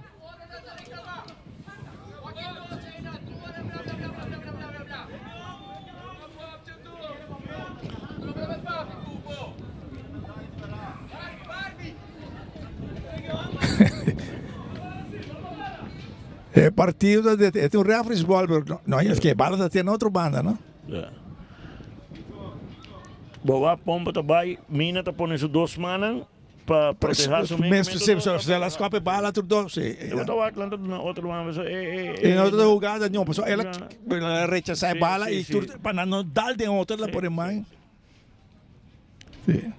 El partido es un real frisbol, pero no es que bala tiene otra banda, ¿no? Boba pompa também, mina te pone sus 2 manos para proteger su Se las copia bala tus dos, sí. Eu estava falando de outro lado. En otra jugada, no, pues ela rechaza a bala y tú para no dar de otra la por más. Sí.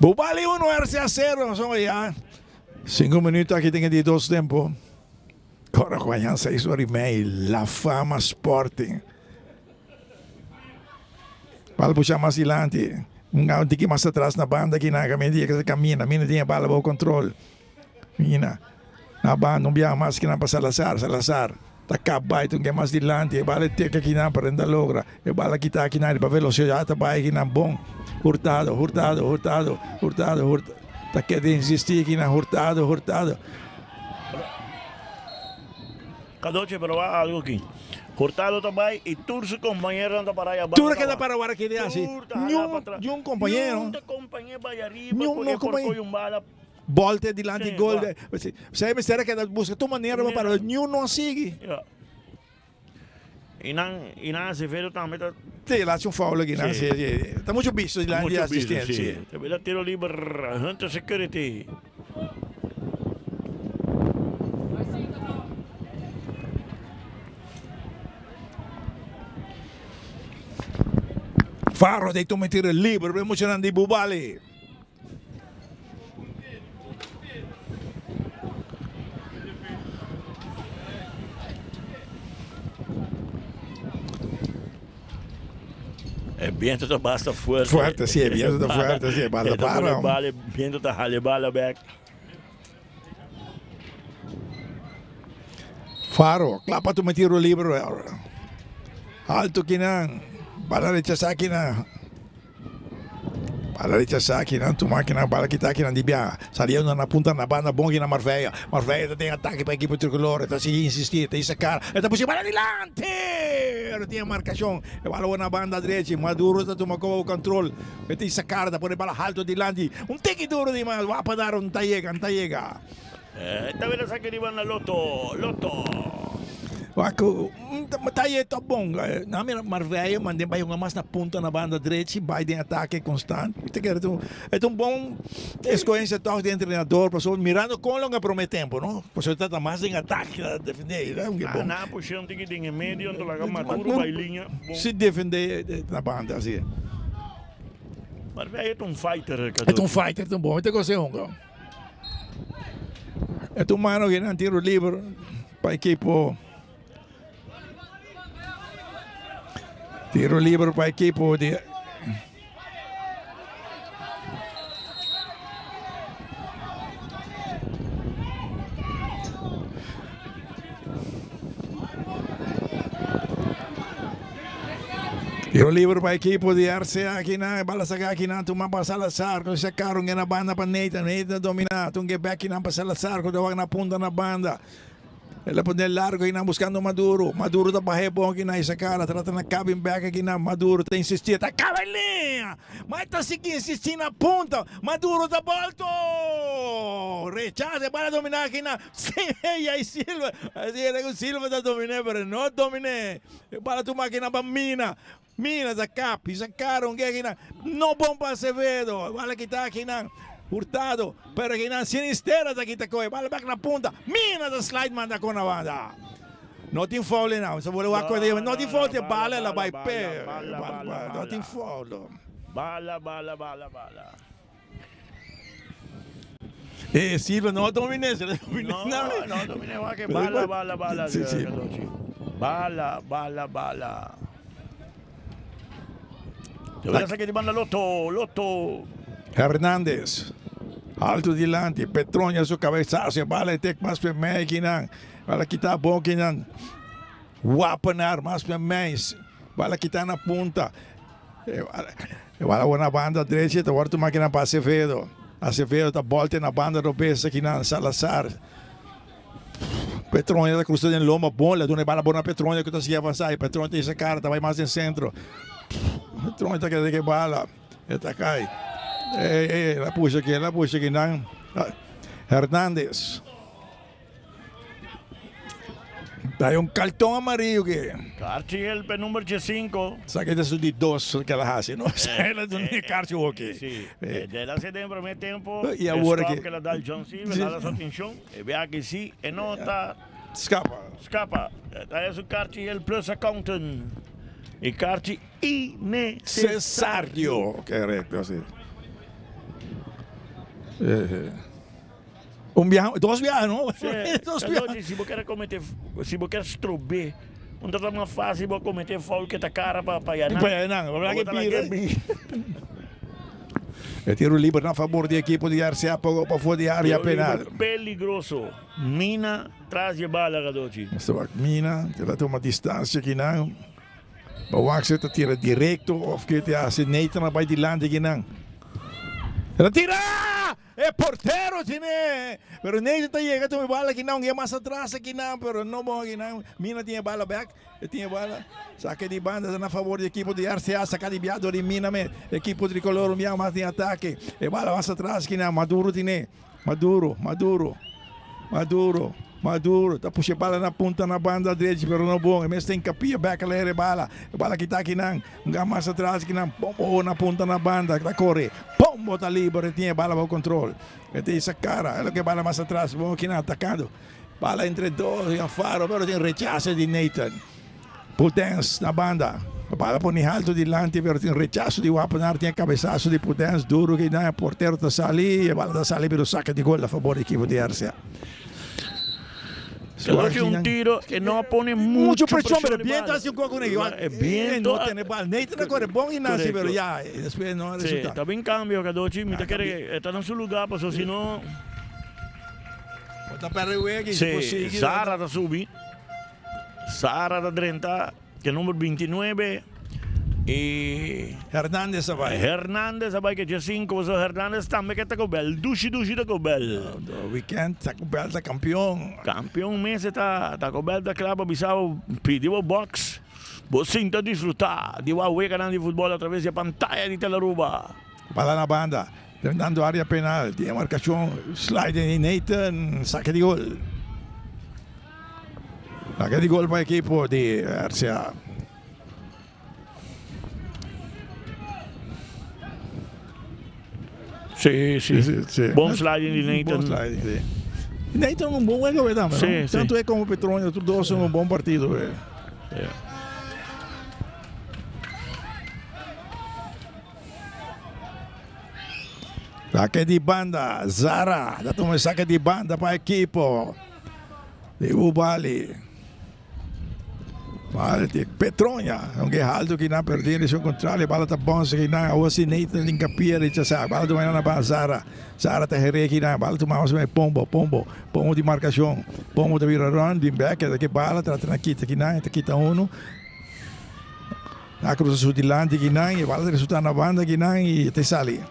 Bubali 1, RCA 0. Son ya 5 minutos aquí tengo de 2 tiempos. Ahora juegan 6 horas y media. La Fama Sporting. Para puxar mais adelante. Um pouquinho mais atrás na banda aqui na caminha que camina. Mina tinha bala bom controle. Mina. Na banda não via mais que na para Salazar. Salazar. Tá acabado, então que mais adelante. A bala tem que aqui na para ainda logra. A bala que tá aqui na para velocidade tá vai aqui na bom. Hurtado. Tá querendo insistir aqui na Hurtado. Cadoche, pero va algo aquí. Hurtado também e tu su companheiro anda para allá. Tu queda para agora aqui de assim. Nenhum companheiro. Nenhum companheiro vai arriba. Nenhum companheiro. Bala. Volta adiante e gol. Você me será que busca tua maneira para nenhum não sigue. E não se vê também. Sim, lá tinha um foul aqui, né? Tá muito bicho lá de assistência. Também tiro livre, Hunter Security. Faro deitou um tiro livre, emocionante de Bubali. El viento está bastante fuerte. Fuerte, sí, el viento está fuerte, sí, bala para. El viento está jale bala back. Faro, clapa tu tiro livre. Alto Kinan. Bala rechazar aqui na. Bala rechazar aqui na. Tu máquina, bala que tá aqui na Dibia. Saliendo na ponta na banda, bom aqui na Marveia. Marveia tem ataque para a equipe tricolor. Está seguindo insistir, tem sacar. Está puxando para adelante. Tem marcação. Bala na banda direita. Maduro está tomando o controle. Tem sacar, está por bala alto adiante. Take duro demais. Vai para dar tallega. Esta vez saque de banda Loto. Tayo ito bom. Namin Marveia, mandem ba yung mas na punta na banda direita, vai de ataque constante. É um bom escolha de treinador, pessoal mirando com longa prometempo, não? Pessoal está mais em ataque, defender, né? Na puxando que em meio, onde laga Maduro bailinha. Se defender na banda assim. Marveia é um fighter, é um fighter tão bom, então você é um mano que não tiro livre para a equipe. Tiro livre para a equipe de. Tiro livre para a equipe de RCA aqui na bala saca aqui na tuma para Salazar, quando sacaram na banda para Neita domina, tunge back na para Salazar, quando na ponta na banda. Ela pode largo e não buscando Maduro. Maduro tá barre bom aqui na essa cara, trata na cabin back aqui na Maduro, tá insistindo, tá acaba linha. Mas tá seguindo insistindo na ponta. Maduro tá volto. Silva, rechaza para dominar aqui na. Sim, e aí Silva. Assim era que o Silva está dominando, mas não dominé. Para tu máquina para Mina. Mina da Cap, sacaram que aqui na. Não bom para Acevedo. Vale que está aqui na. Hurtado, pero aqui na Sinistera da kita coi. Vale back na punta. Mina da slide manda com a banda. Não tem foul não. Se vou acordar, não tem foul, bala ela vai pé. Não tem foul. Bala. Silva não dominé, não dominé, que bala. Sim. Bala. Deveria sair de banda Lotto. Hernández, alto delante, Petronha su cabezazo, bala tek mas pe mij kinang, bala kita bom kinang, wapenar mas pe mij, bala kita na punta, bala na banda direita, tá agora máquina para Acevedo tá volta na banda do besta kinang Salazar. Petronha da cruzada em loma, bola, dona bala boa na Petronha que tá se avançar, Petronha tem essa cara, tá vai mais em centro, Petronha tá querendo que bala, tá cai. La puxa aqui, não. Hernández. Dá cartão amarelo que. Cartiel, número 5. Sabe que é de 2 que ela faz, não? Ela não é cartão aqui. Sim. Ela se tem primeiro tempo. E agora que ela dá o John Silva, dá a sua atenção. E vê que sim, e não está. Escapa. É o Cartiel plus accountant. E Carti innecessário. Correto, assim. Dois viagens, não? Dois viagens. Se você quer cometer, se você quer estrober, não está uma fase para cometer foul que está cara para apanhar. É tiro livre a favor da equipe de RCA para fora de área penal. Peligroso. Mina traz de bala, Gadochi. Mina, ela toma distância aqui, não. O Axel tira direto, ou que te hace Nathan vai de lande aqui, não. Ela tira! É porteiro, tiene! Pero Nathan está chegando uma bala aqui, não, é mais atrás aqui, não, pero não bom aqui, não. Mina tinha bala back, tinha bala, saca de banda na favor da equipe de RCA, saca de viado de Mina, equipe tricolor, um mais em ataque, e bala mais atrás aqui, não, Maduro, tiene. Maduro, tá puxando bala na ponta na banda direita, pero não bom. Mas tem capia, back a bala que tá aqui não, mais atrás aqui não, pombo na ponta na banda, tá corre, pombo tá livre, tinha bala para o controle. Tem essa cara, ela que bala mais atrás, bom aqui não, atacando, bala entre dois, e faro, pero tem rechazo de Nathan, Potence na banda, bala põe alto delante, pero tem rechazo de Wapenar, tem cabeçaço de Potence, duro que não, porteiro tá sali, a bala tá sali, pero saca de gol a favor da equipe de RCA. Coloque un tiro que no pone mucho presión, pero el viento hace un poco con ellos. El viento no tiene bal. Nathan corre bon y nace, pero ya después no resulta. Está bien cambio, Gadochi. Mira que está en su lugar, pues si no. Está para el sí, Sara da subi. Sara da 30, que es número 29. E Hernández vai que dia 5, o Hernández também que tá com bel, dushi tá com bel. Weekend tá com bel, tá campeão mês tá com bel da Clube Bissau, pediu o box. Você está desfrutar de uma ganhando de futebol através da pantalla de Telaruba. Bala na banda, dando área penal, tem marcação, slide de Nathan, saque de gol. Saque de gol para a equipe de RCA. Sí. Bom sliding de Nathan. Nathan é um bom jogador, verdade? Sim. Tanto é como o Petronha, os dois são um bom partido. Saque de banda, Zara. Já tomou saque de banda para a equipe de Ubali. Vale, Petronha, é alto que não perdeu, ao contrário, a bala está bom, que não, ou assim, Nathan tem capia, a bala do manhã na Zara está herrei aqui, a bala do manhã, pombo de marcação, pombo de virarão, de back, daqui bala, trata na quita, aqui não, quita um, na cruz sul de lante, aqui não, e a bala resulta na banda, aqui não, e te sali.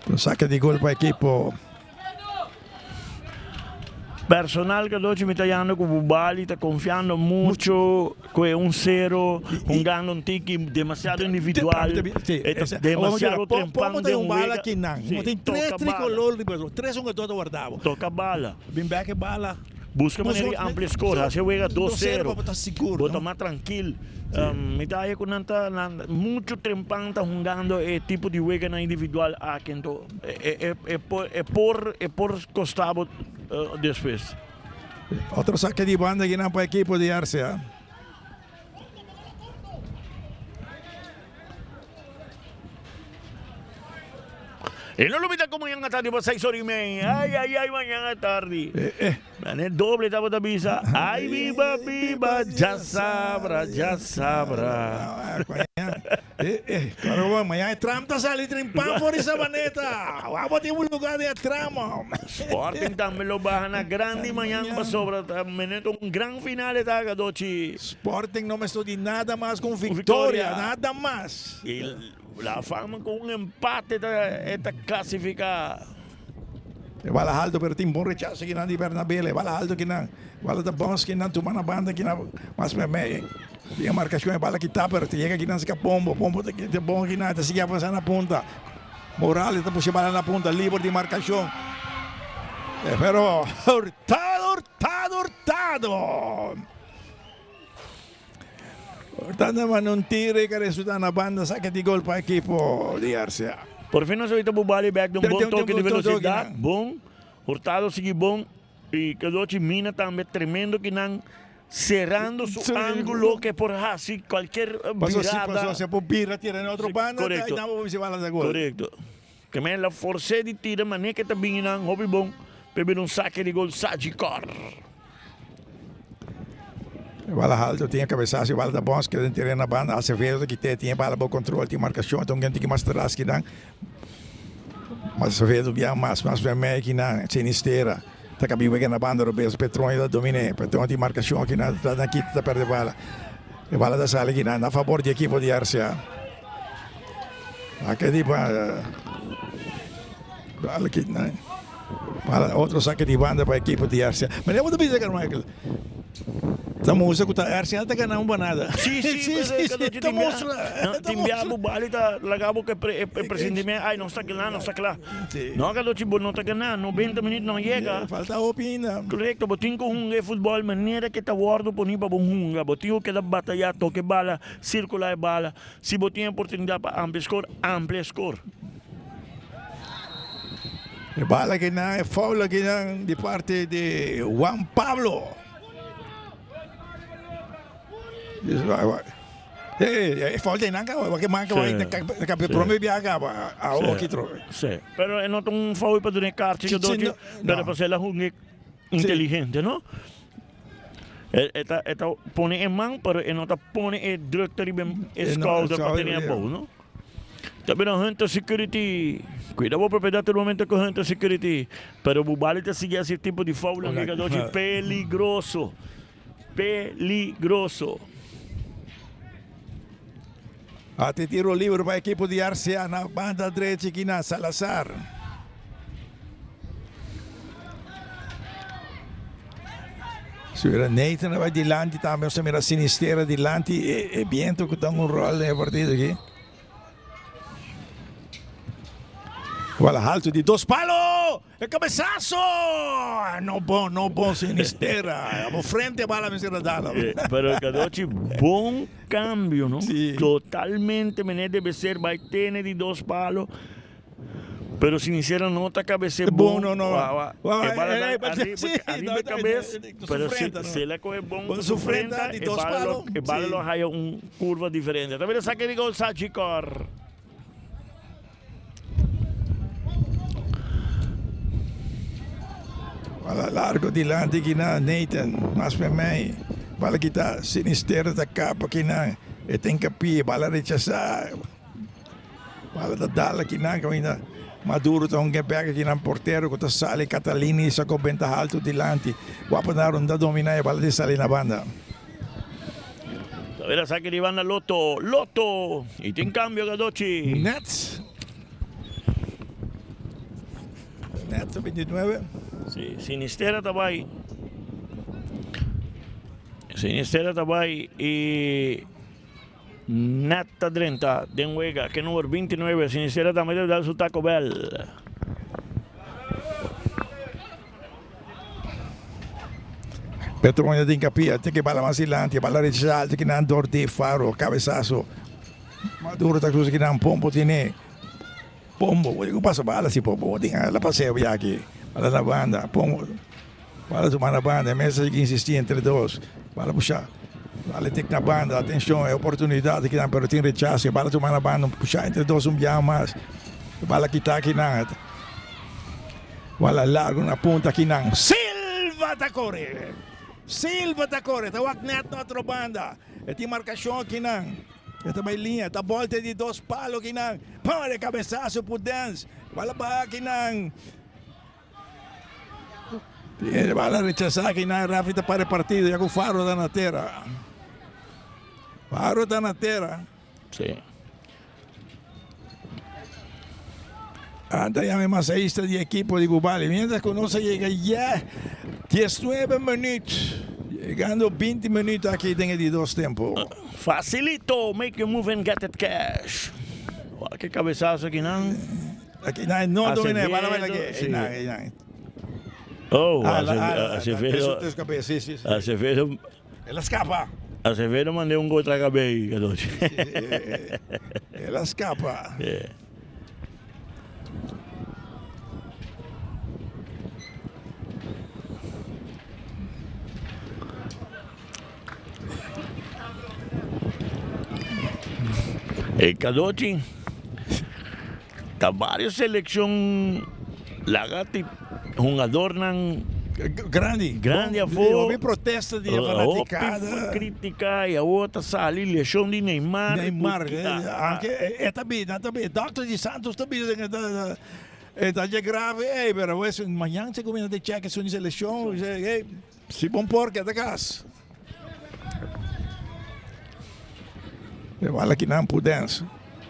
Então, saca de gol para a equipe personal que doce me está llamando con Bubali, está confiando mucho, con un cero, jugando un tiki demasiado individual, demasiado Vamos de ter un bala aqui não. Tem três tricolores, três que todo guardado. Toca bala. Vem back bala. Busca maneira ampla score, você juega 2-0, para estar seguro. bota mais tranquilo. Me dá aí com muito trempão tá jogando tipo de juego na individual aqui, então por costado depois. Outro saque de banda aqui para o equipo de RCA. Y no lo olvides como mañana tarde por 6:30. Ay, mañana tarde. Mané doble estamos de visa. Ay, viva, ya sabrá. Claro, amanhã é tramo, tá saindo trimpando por essa maneta. Vamos ter um lugar de tramo. Sporting também lo baja na grande manhã para sobra. Meneto um grande final de taga doce. Sporting não me estou de nada mais com vitória, nada mais. La fama con un empate está clasificada. Bala alto, pero tem bom rechazo aqui na de Bernabéu. Bala alto aqui na. Bala da bons aqui na Tumana Banda aqui na. Mas bem, tem a marcação é bala que tá, pero chega aqui na Pombo. Pombo tá bom aqui na. Tá seguindo avançando na ponta. Morales tá puxando bala na ponta, livre de marcação. Pero Hurtado. Portanto, mas não tira que resulta na banda, saca de gol para a equipe de RCA. Por fim, nós vamos Bubali back de um bom toque de velocidade, bom. Hurtado sigue bom e que Mina também tremendo que não cerrando su ângulo que por assim qualquer virada. Passou se por birra tira na outra banda, correcto. E não se bala de gol. Correto. Que me la força de tira, mas nem que tá bem não, hobby bom, pegar um saque de gol Sagicor. Bala alto, tinha cabeçaço, bala da bons, que tem na banda, Acevedo que tinha bala bom controle, tinha marcação, então tem que mais atrás que não. Mas Acevedo via mais vermelho que não, sinisteira. Tá cabendo na banda, Roberto Petrone da domine, Petrone tem marcação que não, tá aqui, tá perde bala. E bala da sala que não, a favor de equipe de RCA. Aqui tipo, bala que não. Outro saque de banda para a equipe de RCA. Mas eu vou te dizer, Michael. Estamos usando a RCA está ganhando nada. Sim, timbiamo bali tá lagabo que prescindimento, ai não está lá. Não que tipo não está ganhando, 90 minutos não chega. Falta opina. Correto, botinho com futebol maneira que tá guardo por nível bom hunga, botinho que dá batalha, toque bala, circular bala, se botinho oportunidade para amplo score. Bala que não é foul aqui de parte de Juan Pablo. Falta nada, porque manca vai na prome viaja a outro. Sim, pero não tem foul para dar carta que doce, para fazer a junga inteligente, não? Esta pone em mão, pero não tá pone druk bem escolda para ter a bola, não? Também a Hunter Security, cuidado a propriedade no momento com a Hunter Security, pero Bubali te sigue esse tipo de foul, é peligroso. Até tiro livre para a equipe de RCA na banda direita aqui na Salazar. Sura Nathan vai dilante também, se mira sinisteira dilante e Biento que dá rol no partido aqui. Bola alto de 2 palos! É cabeçaço! Não bom, sinisteira. A frente, bala, me será dada. Pero Cadochi, bom cambio, não? Sí. Totalmente, deve ser, vai ter de 2 palos. Pero sinisteira não está cabeceira bom. Não. Arriba cabeça, pero se ela corre bom com sua frente, e bala lo raia curva diferente. Também saque de gol, Sagicor. Bala largo dilante aqui na Nathan, mas para mim, bala que está sinisteira da capa aqui na, e tem capi, bala rechazar, bala da dala aqui na, ainda Maduro está que pega aqui na porteiro, que está sale Catalini, sacou bem alto dilante, guapa na ronda dominar e bala de salir na banda. A ver, saque de banda Loto, e tem cambio Gadochi. Nets 29. Sí, Sinistera também. Sinistera também e Nata 30 de Huega, que número 29. Sinistera também deve dar su Taco Bell. Petronha de Incapia, tem que bala Masilante, bala Rizal, tem que não Dorte, Faro, Cabeçaço. Maduro tá cruz que não pombo tiene. Pombo, eu passo bala se pombo, tem ela passeio aqui. Bala na banda, pombo. Bala tomar na banda, mesa que insistir entre dois. Bala puxar. Bala tem que na banda, atenção, é oportunidade que não, pero tem rechaço, bala tomar na banda, puxar entre dois bião mais. Bala que tá aqui não. Bala largo na ponta aqui não. Silva tá correndo. Silva tá correndo, tá net na outra banda. E tem marcação aqui não. Esta may linha, ta volta de dois palos aqui não. Pare cabeçaço por dentro. Bala ba aqui não. Bala rechazar aqui não, rápido para partido, já com o Faro da na terra. Faro da na terra. Sim. Anda ya me masaísta de equipo de Gubali. Mientras que no se llega ya 19 minutos. Llegando 20 minutos aquí en el dos tiempos. Facilito, make your move and get that cash. Que cabeçazo aqui não. Aqui não domina, para ver aqui. Oh, Acevedo. Acevedo. Ela escapa. Acevedo mandou gol outra cabeça. Ela escapa. Yeah. Kadochi, tá várias seleções lagati jogador não grande a fora. Houve protesta de fanaticada. Crítica e a outra sali lesão de Neymar. Neymar, é também, Dr. de Santos também está grave, pero amanhã se começa a checar sua seleção, se bom porque da casa. Bala que não Pudense.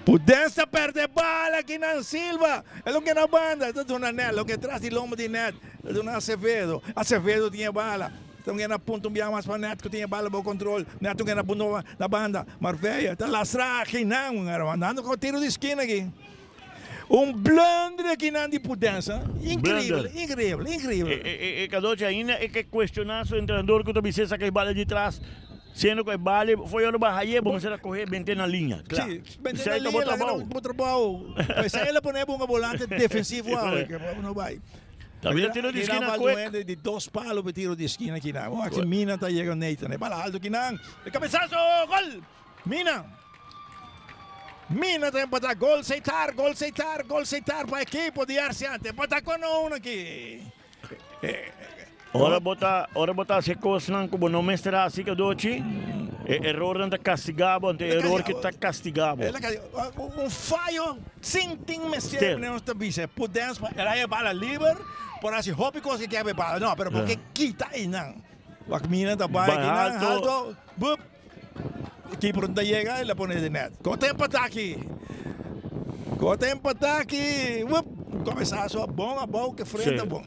Pudense perde bala que não Silva. É o que na banda. É do Nanel. O que traz de lombo de net. É do Acevedo. Acevedo tinha bala. Então na ponta mais para Neto que tinha bala para o controle. Neto que na ponta da banda. Marveia. Está lastra aqui não. Andando com tiro de esquina aqui. Blunder que não de Pudense. Incrível. E Kadochi ainda é que questionar seu treinador que o Vicente saca a bala de trás. Sendo que o Bale foi o Bahia, vamos a correr bem na linha. Claro. Sim, bem na linha, bom trabalho. Mas aí ele põe um volante defensivo, não vai. Também tiro de esquina cueca. De dois palos para tiro de esquina aqui não. Aqui Mina está chegando Nathan, bala alto aqui não. De cabeçaço, gol! Mina tem que botar gol, aceitar para a equipe de Arciante. Botar com um aqui. Ora botar se coisa como não mestra assim que doce. Error não está castigado, ante error que está castigado. Fallo sem mestre não está bem. Podemos, ela é bala livre, por assim hobby coisa que é bala. Não, pero porque quita aí não. O mina está bem aqui não, alto, bup. Aqui por onde chega, ela põe de net. Com tempo está aqui. Bup. Começaço bom, que frente bom.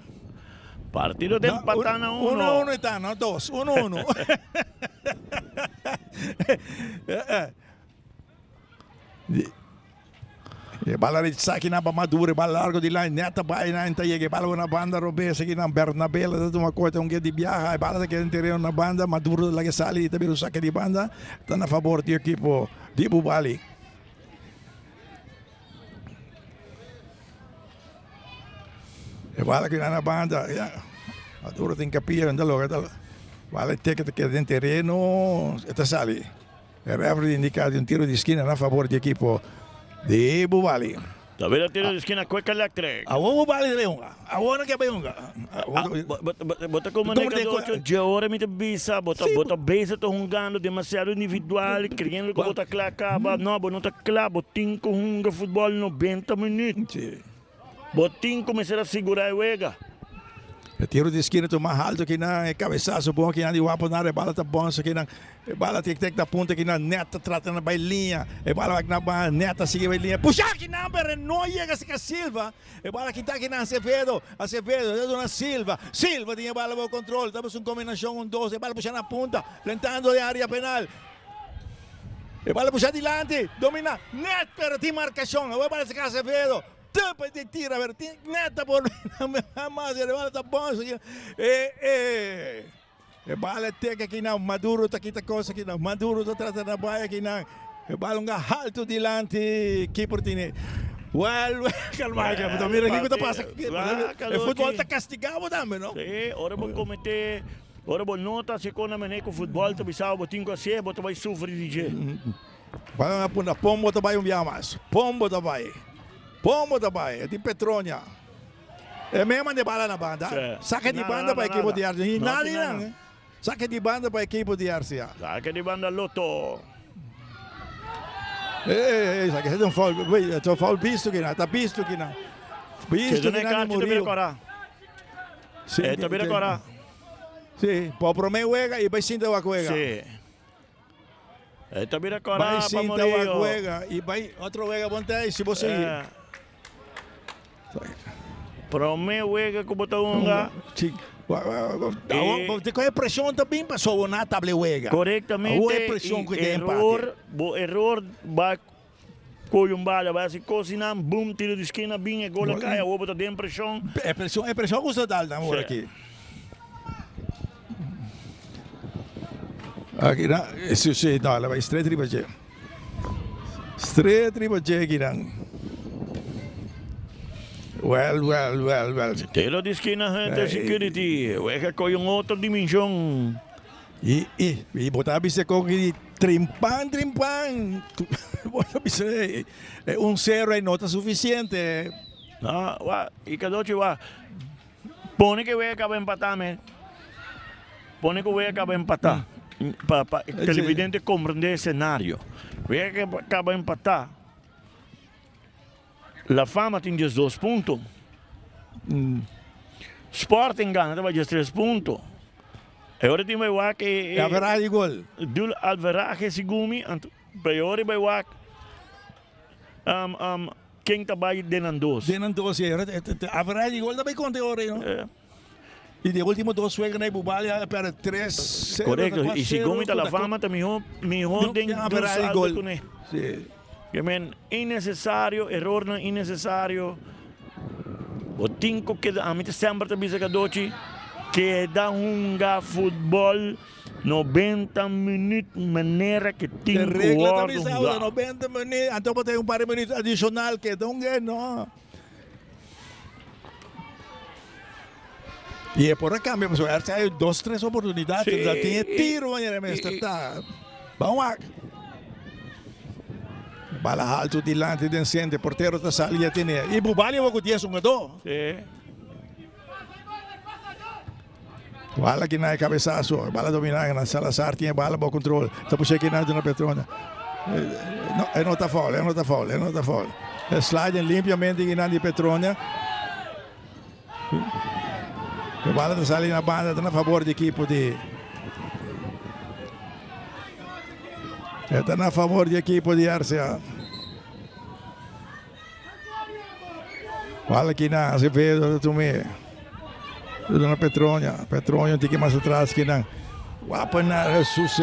Partido de empatar na 1. 1-1 está, não 2. 1-1. Bala de saque na Madura, bala largo de lá, neta, vai na entrega, bala na banda, Robes, aqui na Bernabela, uma coisa, guia de viagem, bala que interior na banda, Maduro, lá que sali, também o saque de banda, está na favor do equipo de Bubali. Bala que na banda, Maduro tem capia, vale ticket que dentro terreno, está sali. O referee indica um tiro de esquina a favor do equipo de Bubali. Também tiro de esquina cueca elétrica. A Bubali de Beunga, a Bona que é Beunga. Bota como negócio de hora me bisa, bota base tô jogando demasiado individual, querendo que bota clacaba, não tá claro, botinho com futebol 90 minutos. Botinho começar a segurar o Ega. O tiro de esquina está mais alto que na cabeçaço bom que na de guapo na bola tá bom aqui na bola tem da ponta aqui na neta trata na bailinha bola na neta sigue bailinha puxa aqui na pero não chega a Silva bola que tá aqui na Acevedo na Silva tinha bola por controle estamos uma combinação dois bola puxa na ponta tentando de área penal bola puxa adiante domina net pero tem marcação bola se Acevedo depois de tira, ver, neta por mais, ele vai tá bom isso aqui. Bala tega aqui não, Maduro tá aqui tá coisa aqui não, Maduro tá tratando na baia aqui não. Bala alto dilante, que por tine. Calma, que mira aqui que tá passa. O futebol tá castigado também, não? Sim, ora vou cometer, ora vou nota se com a maneira que o futebol tá bisao, vou 5-6, vou vai sofrer DJ. Vai na ponta, pombo tá vai mais. Pombo tá vai. Pombo também, é de Petrônia. É mesmo de bala na banda. Saca de banda para a equipe de Arcia. Nada, não. Saca de banda para a equipe de Arcia. Saca de banda Lotto. Saca de um foul. Estou foul visto que não. Está visto que não. Visto que não morreu. Sim, está bem agora. Sim, para o primeiro juega e vai sim da juega. Sim. Está bem agora. Vai sim da juega e vai outro juega vontade se você Para o meu juega como está unga. Tem que pressão também para sonar table juega. Corretamente. A pressão que tem empate. Error vai com um bala, vai se cocinar, boom, tiro de esquina, bem, gol cai, a outra tem pressão. É pressão que você dá agora aqui. Aqui não, não, ela vai straight riba aqui não. Well. Tiro de esquina, gente, security. Juega com outra dimensão. E botar a bicicleta com aquele trimpan. Um zero aí não está suficiente. Não, e cada vez põe que vai acabar empatar, põe que vai acabar empatar. Para o televidente compreender o cenário. Vai acabar empatar. La Fama tem 2 pontos. Sporting ganha, vai 3 pontos. Agora tem vai que average gol. Dul average segumi, pior vai quem tá vai denandos. Denandos, average gol também conta agora, não? E de último 2 juegos na Bubalia para 3-0. Correto. E segumi tá La Fama também melhor tem average gol. Sim. Innecessário, error não innecessário. O 5 que a mim sempre te diz que dá futebol 90 minutos maneira que tem que regla também está 90 minutos, então pode ter par de minutos adicional que não. E é por acá mesmo, hay 2-3 oportunidades, já tem tiro maneira mesmo, tá. Vamos lá. Bala alto dilante densente, porteiro está salia tiene. E Bubalia vai com 10 1-2. Sim. Bala que na cabeçaço, bala dominada na Salazar, tinha bala bom controle. Está puxando aqui na Petrona. Não está foul. Slide limpiamente aqui na de Petrona. A bala está saindo na banda, está a favor da equipe de está a favor da equipe de Arcia. Fala aqui na Acevedo, Tomé. Tudo na Petrônia tem que ir mais atrás que não. Guapa na Jesus.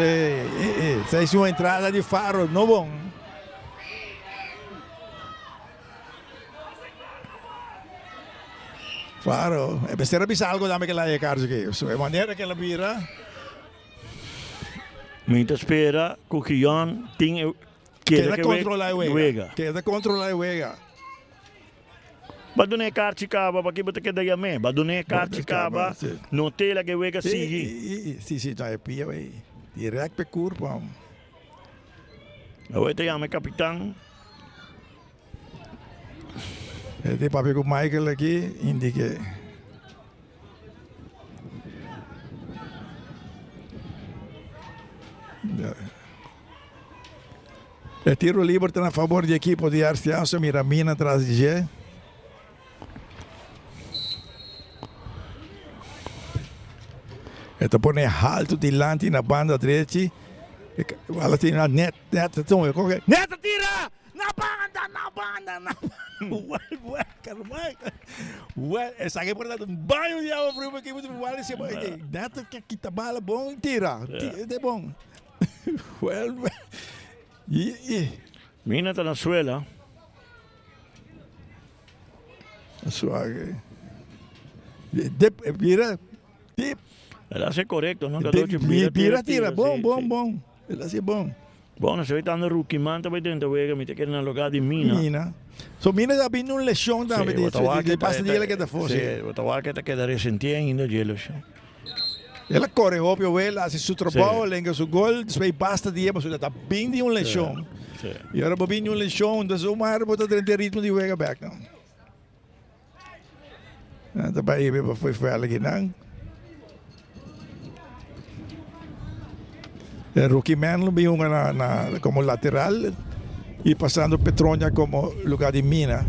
Fez uma entrada de Faro, não bom. Faro, precisa revisar algo também que lá é caro aqui. De maneira que ela vira. Minta espera que o Kion tem queda controlar o Juega. Queda controlar o Juega. Badune Carticaba, para que você quer dar a mim? Badune Carticaba, não tem lá que o Juega sigue. Sim, tá é pia, vai. Direto para curva. Eu te chamo capitão. Tem papel com o Michael aqui, indique. O tiro livre está a favor da equipe de Arcia, Miramina atrás de G. Ito pone alto dilante na banda direita. Wala tinha net, então eu coloquei. Net tira! Na banda. Ué, caramba. Ué, essa aqui é por um banho de água fria que muito vale se net que kita bala bom tira. É bom. Ué. Mina tá na suela. Suave. Vira. Ele hace correcto, ¿no? Tira. Bom. Ele hace bom. Bom, se está no rookie man também dentro, vega, me te quer na lugar de Mina. So Mina está vindo uma lesão também. De passa de ele que está fora. Sim, o tabaco está quedando resentindo de ele. Ela corre óbvio, ela faz seu trabalho, lenga seu gol, depois basta de ele, mas está bem de uma lesão. E agora bem de uma lesão, então o mar bota dentro do ritmo de vega back, não. Também foi fela aqui, não. El rookie man lo vio como lateral y pasando Petronia como lugar de Mina.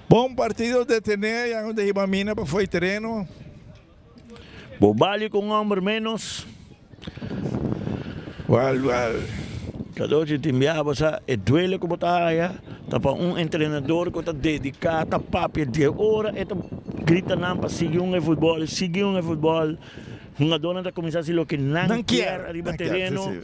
Bom partido de tener, donde iba Mina, pues fue terreno. Bobali con un hombre menos. Well. Cada vez que enviava, duele como está allá. Para um treinador que está dedicado a papel de hora, ele grita para seguir futebol. Uma dona está começando a dizer o que não quer arriba terreno.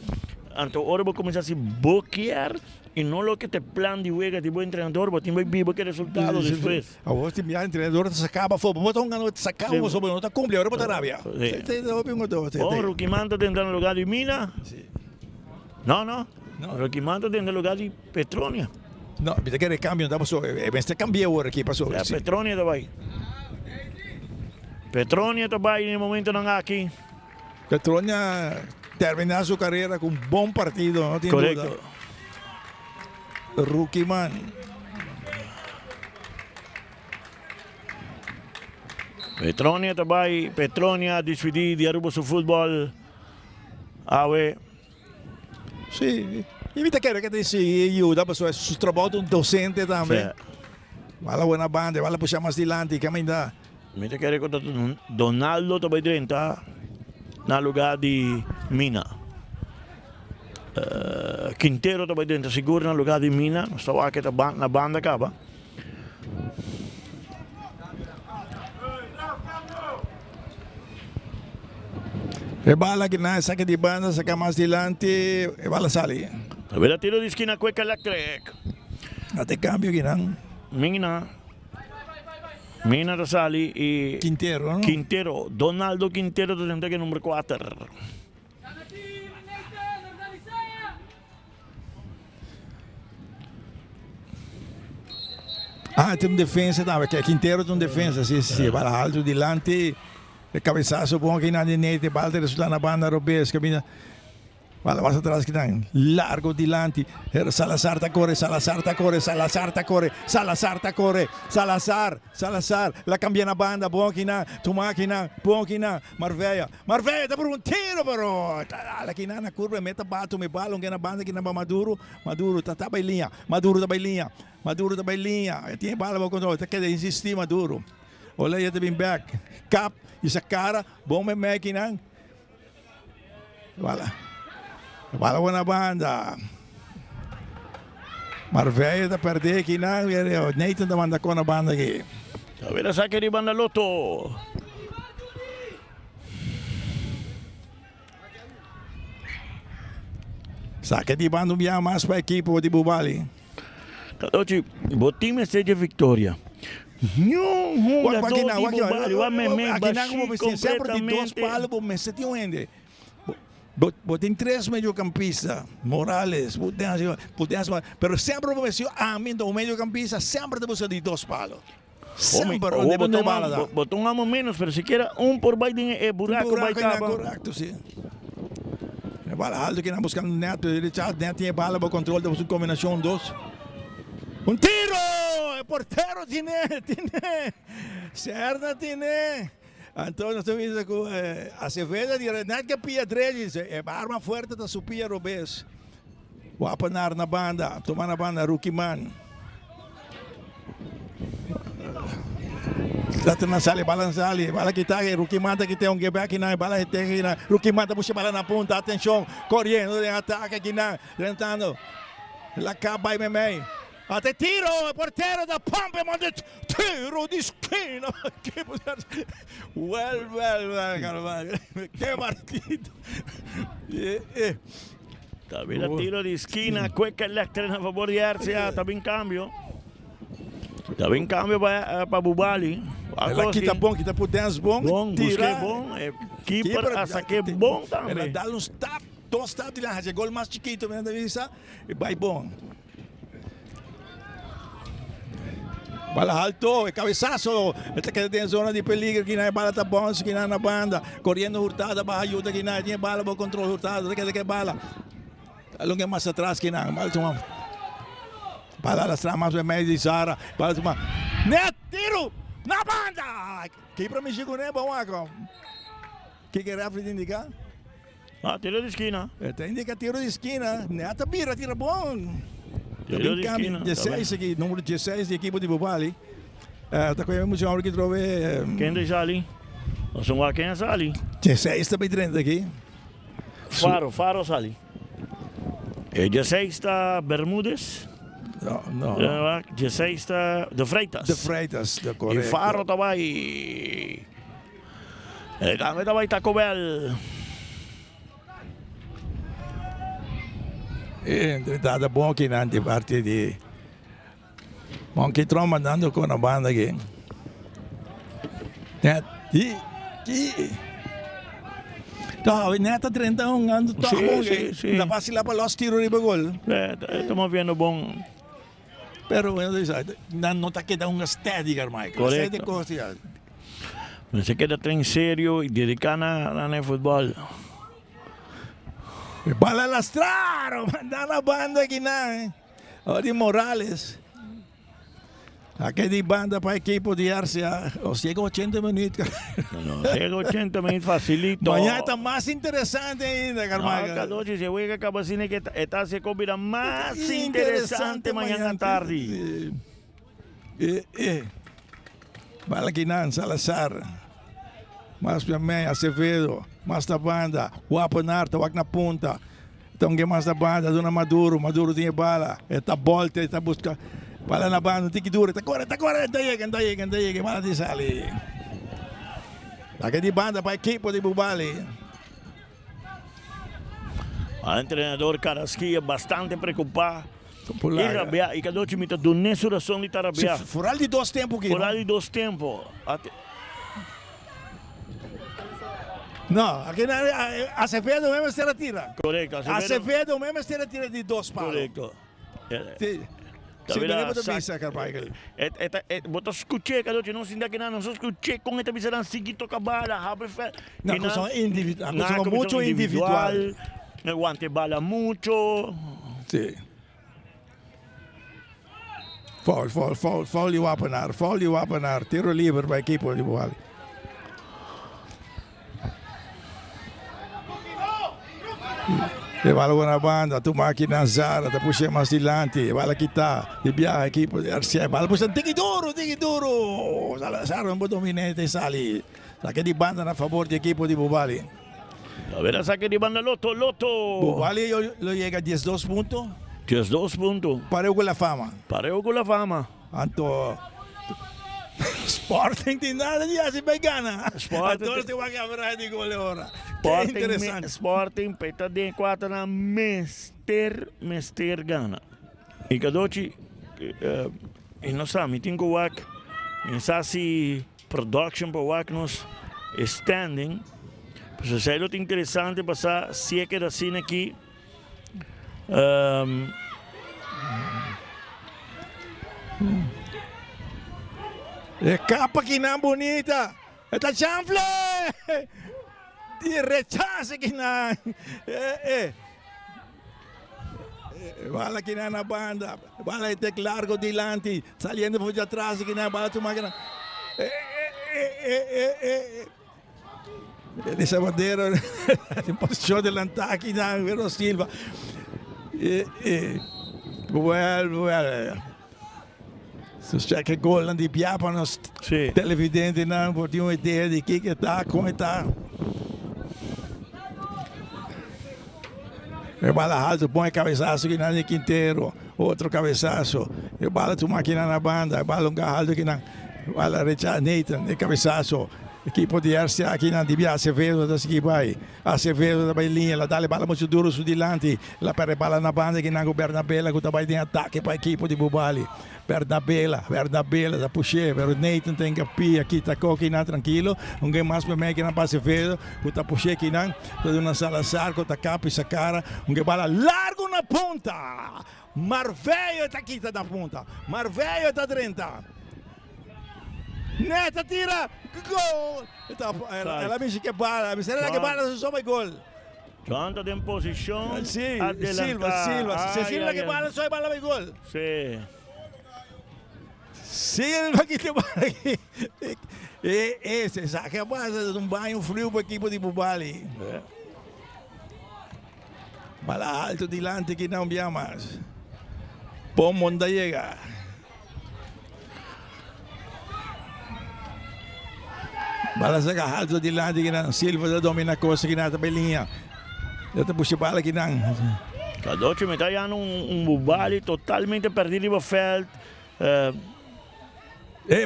Então, agora vou começar a bloquear e não o que te plan de juega de bom treinador, porque vai vivo que resultado depois. Agora, se o treinador sacava fogo, botar ganhador sacava o sobre não está cumpre, agora botar rabia. Bom, Rookie Man está dentro do lugar de Mina. Não. Rookie Man está dentro do lugar de Petronia. No, viste que recambio, este cambio ahora aquí pasó. Petronia está ahí. Petronia está ahí en el momento no aquí. Petronia termina su carrera con un buen partido, no tiene Correcto. duda. Rookie man. Petronia está ahí. Petronia decidió de Aruba su fútbol. A ver. Sí. E me quer que te ajuda, pessoal, o trabalho de docente também. Vai lá na banda, vai lá puxar mais adiante, que ainda. Me quer que Donaldo também dentro, na lugar de Mina. Quintero também dentro, seguro na lugar de Mina, não estava aqui na banda acaba. E bala que na saca de banda, saca mais adiante, e bala sali. A ver, tiro de esquina, Cueca Electric. Até cambio aqui, não? Mina Rosali y Quintero, ¿no? Quintero, Donaldo Quintero, tendrá que número 4. Tem um defesa também, que Quintero tem um defesa, sim, bala alto delante, cabeçaço bom aqui na dinete, bala de resultado na banda robês, caminha. Vale, vas atrás que están largo delante. Salazar corre. La cambia na banda, Boquina, tu máquina, Boquina, Marveia está por un tiro, pero aqui na curva meta bato me balão que na banda que na Maduro tá bailinha, Maduro tá bailinha. Tem bala para controle, tá querendo insistir Maduro. Olha aí, tá bem back. Cap, essa cara, bom me máquina. Voilà. Bala buena banda. Marveia está perder aqui, não. Nathan está mandando com a banda aqui. A ver, saque de banda Loto. Saque de banda mais para a equipe de Bubali. Cadoci, o time seja vitória. Aqui não, sempre de 2 palos, você tem um ende. Tem 3 mediocampistas, Morales, pero sempre o mediocampista sempre deve de 2 palos. Sempre deve de bala. Botamos menos, pero siquiera por Biden é buraco. Correto, sim. Bala alto que não buscando Neto, Neto tem bala para controle da combinação 2. Um tiro! O porteiro tiene. Certo, tiene. Então, nós estamos vendo com a Acevedo, não é que pia 3, é arma forte da supia Robes. Wapanar na banda. Tuma na banda, rookie man. Dati na sali, bala kita, rookie man, kita yung gebek, bala kita, rookie man, tapos siya bala na punta, atensyon, corriendo, yung atake, rentando, la capa y Memei. Até tiro, portero da Pompe, manda tiro di esquina. Well, Carvalho. Que partido. También el tiro de esquina, Cueca Electra a favor de Arcia, también cambio. También cambio para Bubali. Ela kita bom, kita potens bom, tira bom, keeper a saque bom também. Ela dá uns tap, dois taps de lá, gol mais chiquito, né, Davisa, e vai bom. Bala alto, cabezazo, esta que tem zona de peligro, que na bala tá bom, que na banda, correndo hurtada, para ajuda, que na tinha bala, para controle hurtada, que bala. Alonga mais atrás, que na, bala las tramas de meio de Sara, bala uma, net, tiro, na banda! Que para mim chegou, né, bom, que é refri indicar? Tiro de esquina. Tem indica tiro de esquina, neta bira, tira bom. Tiro de esquina. 16 aqui, número 16 da equipe de Bubali. Está com a emoção que trove. Quem deixa ali? Nós somos quem é ali? 16 também dentro aqui. Faro sali. E 16 está Bermudes. Não. 16 está De Freitas. De Freitas, de correto. E Faro estava aí. E kami estava aí Taco Bell. Entrada bom aqui na parte de Monkey Tron mandando com a banda aqui. Então, neta 31 anos, sim. Dá para se lá para os tiros de gol. Estamos vendo bom. Pero não está quedando uma estética, Michael. Correcto. Não se queda tão sério e dedicado no futebol. Bala lastraro, mandando a banda aqui na Ori Morales. Aqui de banda para a equipe de Arcia. Chega 80 minutos. Chega 80 minutos facilito. Amanhã está mais interessante ainda, Carvalho. Cada noite se juega com a vacina que está se combina mais interessante amanhã à tarde. Bala aqui na Salazar. Mas também Acevedo, mas da banda, Wapanar, tawag na punta. Então, que mais da banda, Dona Maduro tinha bala, está volta, está busca, bala na banda, tiki duro, está corre, anda, bala de sali. Aqui de banda para a equipe de Bubali. O treinador Carrasquilla bastante preocupado. E rabia, e cada noite me está dando nessa razão de rabia. Foral de 2 tempos aqui. Foral de 2 tempos. Não, aqui na Acevedo mesmo se retira. Correto. Acevedo mesmo se retira de 2 palos. Correto. Sim, me lembro da missa, Carvalho. Botou escutei, cada noite não se ainda que não só escutei com esta missa não segui toca bala, abre fé. Na coisa individual, muito individual. Guante bala muito. Sim. Foul e Wapanar, tiro livre para a equipe de Bubali. Bala buona banda, tu macchina Zara, te puxa mais dilante, bala kita, di biahe equipo di Arcia, bala puxa tiki duro, Salazar un po' dominante sali, saque di banda a favore di equipo di Bubali. A ver, saque di banda Lotto. Bubali lo llega a 12 puntos. 12 puntos. Pareo con la fama. Anto Sporting tem nada de assim vegana. Sporting tem uma quebra de gol ora. Sporting peta de 4 na Mester Gana. E cadoci e não sabe, tem que wak em sasi production para wak nos standing. Pues é muito interessante passar se é que da cena aqui. E capa que não bonita. Esta chanfle. De rechace que não. Bala que não na banda. Bala de largo dilante. Saliendo por atrás que não bala tu máquina. Essa bandeira em posição de ataque não Vero Silva. Well. Se c'è che gol non di piapano televidenti non portiamo idea di chi che sta, come sta. E bala alto, põe cabeçaço que não é Quinteiro, outro cabeçaço. E bala tu máquina na banda, e bala alto que não. Bala Richard Nathan, e cabeçaço. Equipo di RCA aqui na Dibia Acevedo da Sigibai, Acevedo da Bailinha, ela dá bala muito duro su dilanti, la perde bala na banda que não Bernabella que tá em ataque para a equipe de Bubali. Bernabella da puxê, pero Nathan tem que pia aqui tá aqui na tranquilo, ninguém mais para mim que não passa Acevedo, que tá puxê aqui não, tá uma Salazar que tá capa essa cara, ninguém bala largo na ponta. Marvello tá aqui tá na ponta. Marvello tá 30. Neta tira, gol! Ela me dice que bala, me será que bala só vai gol. Jonta em posição. Sim, Silva. Se Silva que bala só bala vai gol. Sim. Silva que te bala aqui. Esse saca a base de banho frio para a equipe de Bubali. Bala alto dilante que não via mais. Pomo onde chega. Bala sa alto di lado que não Silva da domina a coisa que não tá belinha. Eu te puxei bala que não. Cadoche me está dando Bubali totalmente perdido no veld.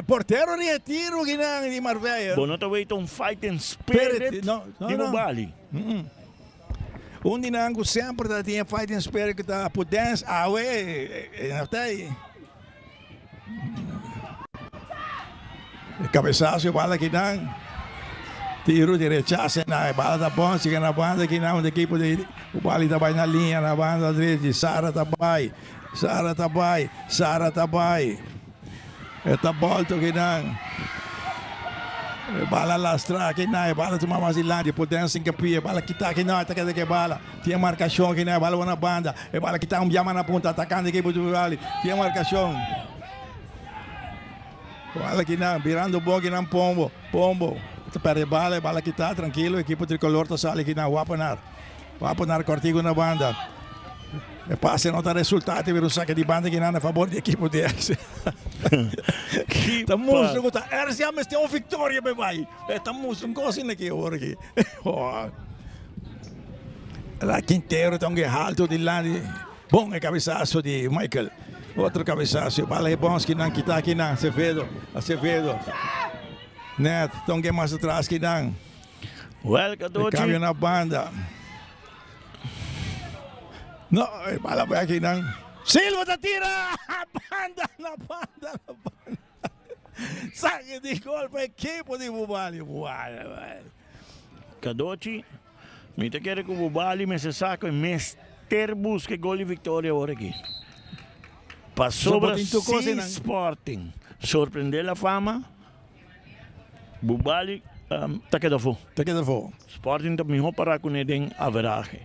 Porteiro retiro que não de Marvello. Bom, não te vejo fighting spirit de Bubali. Um dinango sempre tinha fighting spirit que tá por dance away. Não tá aí. Cabeçaço, bala que não. Tiro de rechace na bala da bom, chega na banda que não, da equipe de o Bali tá vai na linha, na banda direita, Sara Tabai. Eta volta que não. Bala lastra que não, bala tomar mais ilante, potência em capia, bala que tá que não, ataca que bala. Tinha marcação que não, bala na banda, bala que tá chama na ponta, atacando a equipe do Bali. Tinha marcação. Bala que não, virando o bom que não pombo. Perde bala que está tranquilo, equipo tricolor está sale que não, Wapanar cortigo na banda. E passe não está resultado, vira um saque de banda que não é a favor do equipo de RCA. Está mostrando que RCA mas tem uma vitória, meu pai. Está mostrando coisa aqui agora aqui. Lá Quinteiro tem alto de lá, bom cabeçaço de Michael. Outro cabeçaço, bala é bom que não quitar aqui não, Acevedo. Neto, estão mais atrás que não. Cambio na banda. Não, bala vai aqui não. Silva tá tira! Na banda. Saque de gol para a equipe de Bubali. Cadoci, me te quer que o Bubali me se saca e meter busca gol e vitória agora aqui. Passou para Sporting. Surpreender a fama. Bubali tá quedando fora. Sporting tá melhor para com ele em average.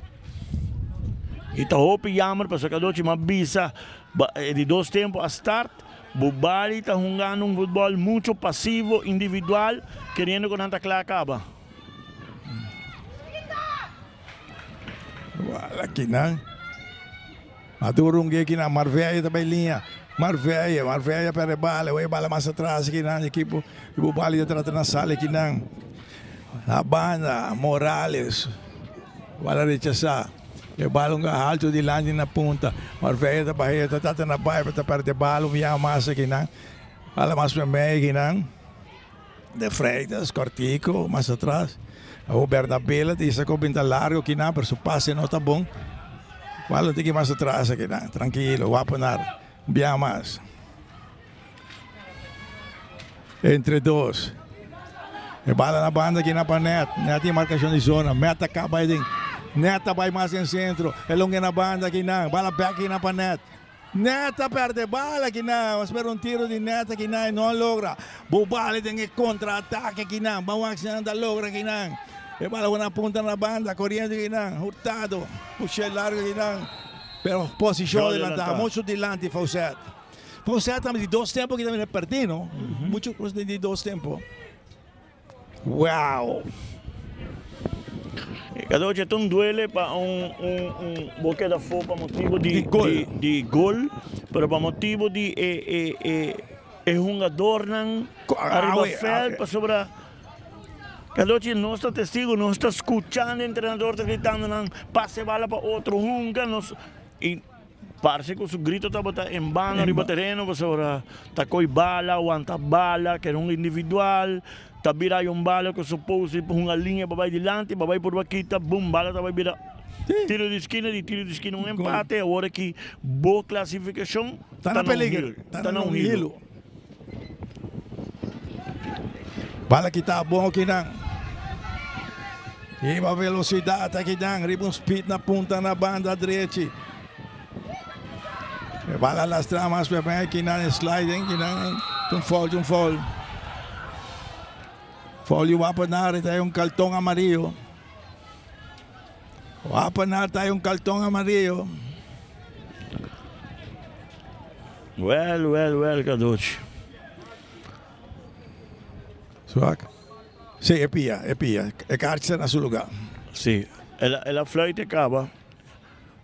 E tá hope jammer para sacar doce uma bisa de 2 tempos a start. Bubali tá jogando futebol muito passivo, individual, querendo que não tá claro acaba. Aqui não. Maduro aqui na Marvello também linha. Marvello para bala, o bala mais atrás aqui na equipe, o Bali atrás na sala aqui na banda Morales, bala rechazar, o bala alto de lande na ponta, Marvello da Bahia tá na baia para perder bala, via massa aqui na, bala mais para meio aqui na, de Freitas, Cortico, mais atrás, o Bernabella disse que o pinta largo aqui na, pero su passe não tá bom, bala tem que mais atrás aqui na, tranquilo, Wapanar. Via mais. Entre 2. E bala na banda aqui na Net. Net tem marcação de zona. Meta acaba aí. Neta vai mais em centro. É longe na banda aqui não. Bala back aqui na Net. Neta perde bala aqui não. Espera um tiro de Neta aqui não logra. Bubali tem que contra-ataque aqui não. Vamos a logra aqui não. E bala na ponta na banda. Correndo aqui não. Hurtado. Puxa largo aqui não. Pero posição adelantada, muito dilante Fawcett. Fawcett também de 2 tempos que também é perdido, não? Muito coisa de 2 tempos. Uau! Cada vez tão duele para boque da fora para motivo de gol, pero para motivo de um adornan arriba fel para sobra. Cada vez não está testigo, não está escutando o treinador gritando, não passe bala para outro, e parece que o grito está botando em banda arriba terreno, para sobra tá coi bala, aguanta bala, que é individual. Tabira yung bala que supose por uma linha para dilante, para por vaquita, boom, bala vai virar tiro de esquina, um empate. Agora que boa classificação, está na peligro, está na hilo. Bala que está bom aqui não. Iba velocidade aqui não, ribbon speed na punta na banda direita. Bala lastra mais para bem aqui não, sliding, que não, um fall. Folio Wapanar tayong kaltong amarillo. Wapanar tayong kaltong amarillo. Well, Kadochi. Suak. Sí, epia. Ecarse na su lugar. Sí, ela fluite acaba.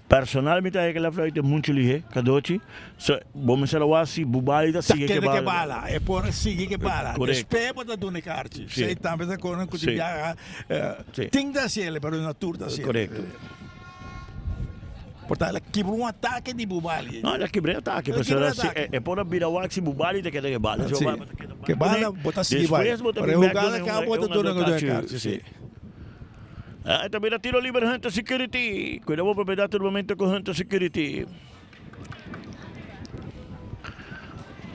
Personalmente é que ela fluite muito lige, Kadochi. So, vamos ser assim, bubali da sigue que bala. É por seguir que bala. Despepa da dune carci. Sei também da coisa que dia tem da cielo, pero na tour da cielo. Correto. Portanto, ela quebrou um ataque de bubali. Não, ela quebrou ataque, mas ela é por birawaxi bubali da que bala. Que bala bota seguir bala. Para jogar acaba bota dune carci. Também tiro livre Hunter Security. Cuidado para pegar todo momento com Hunter Security.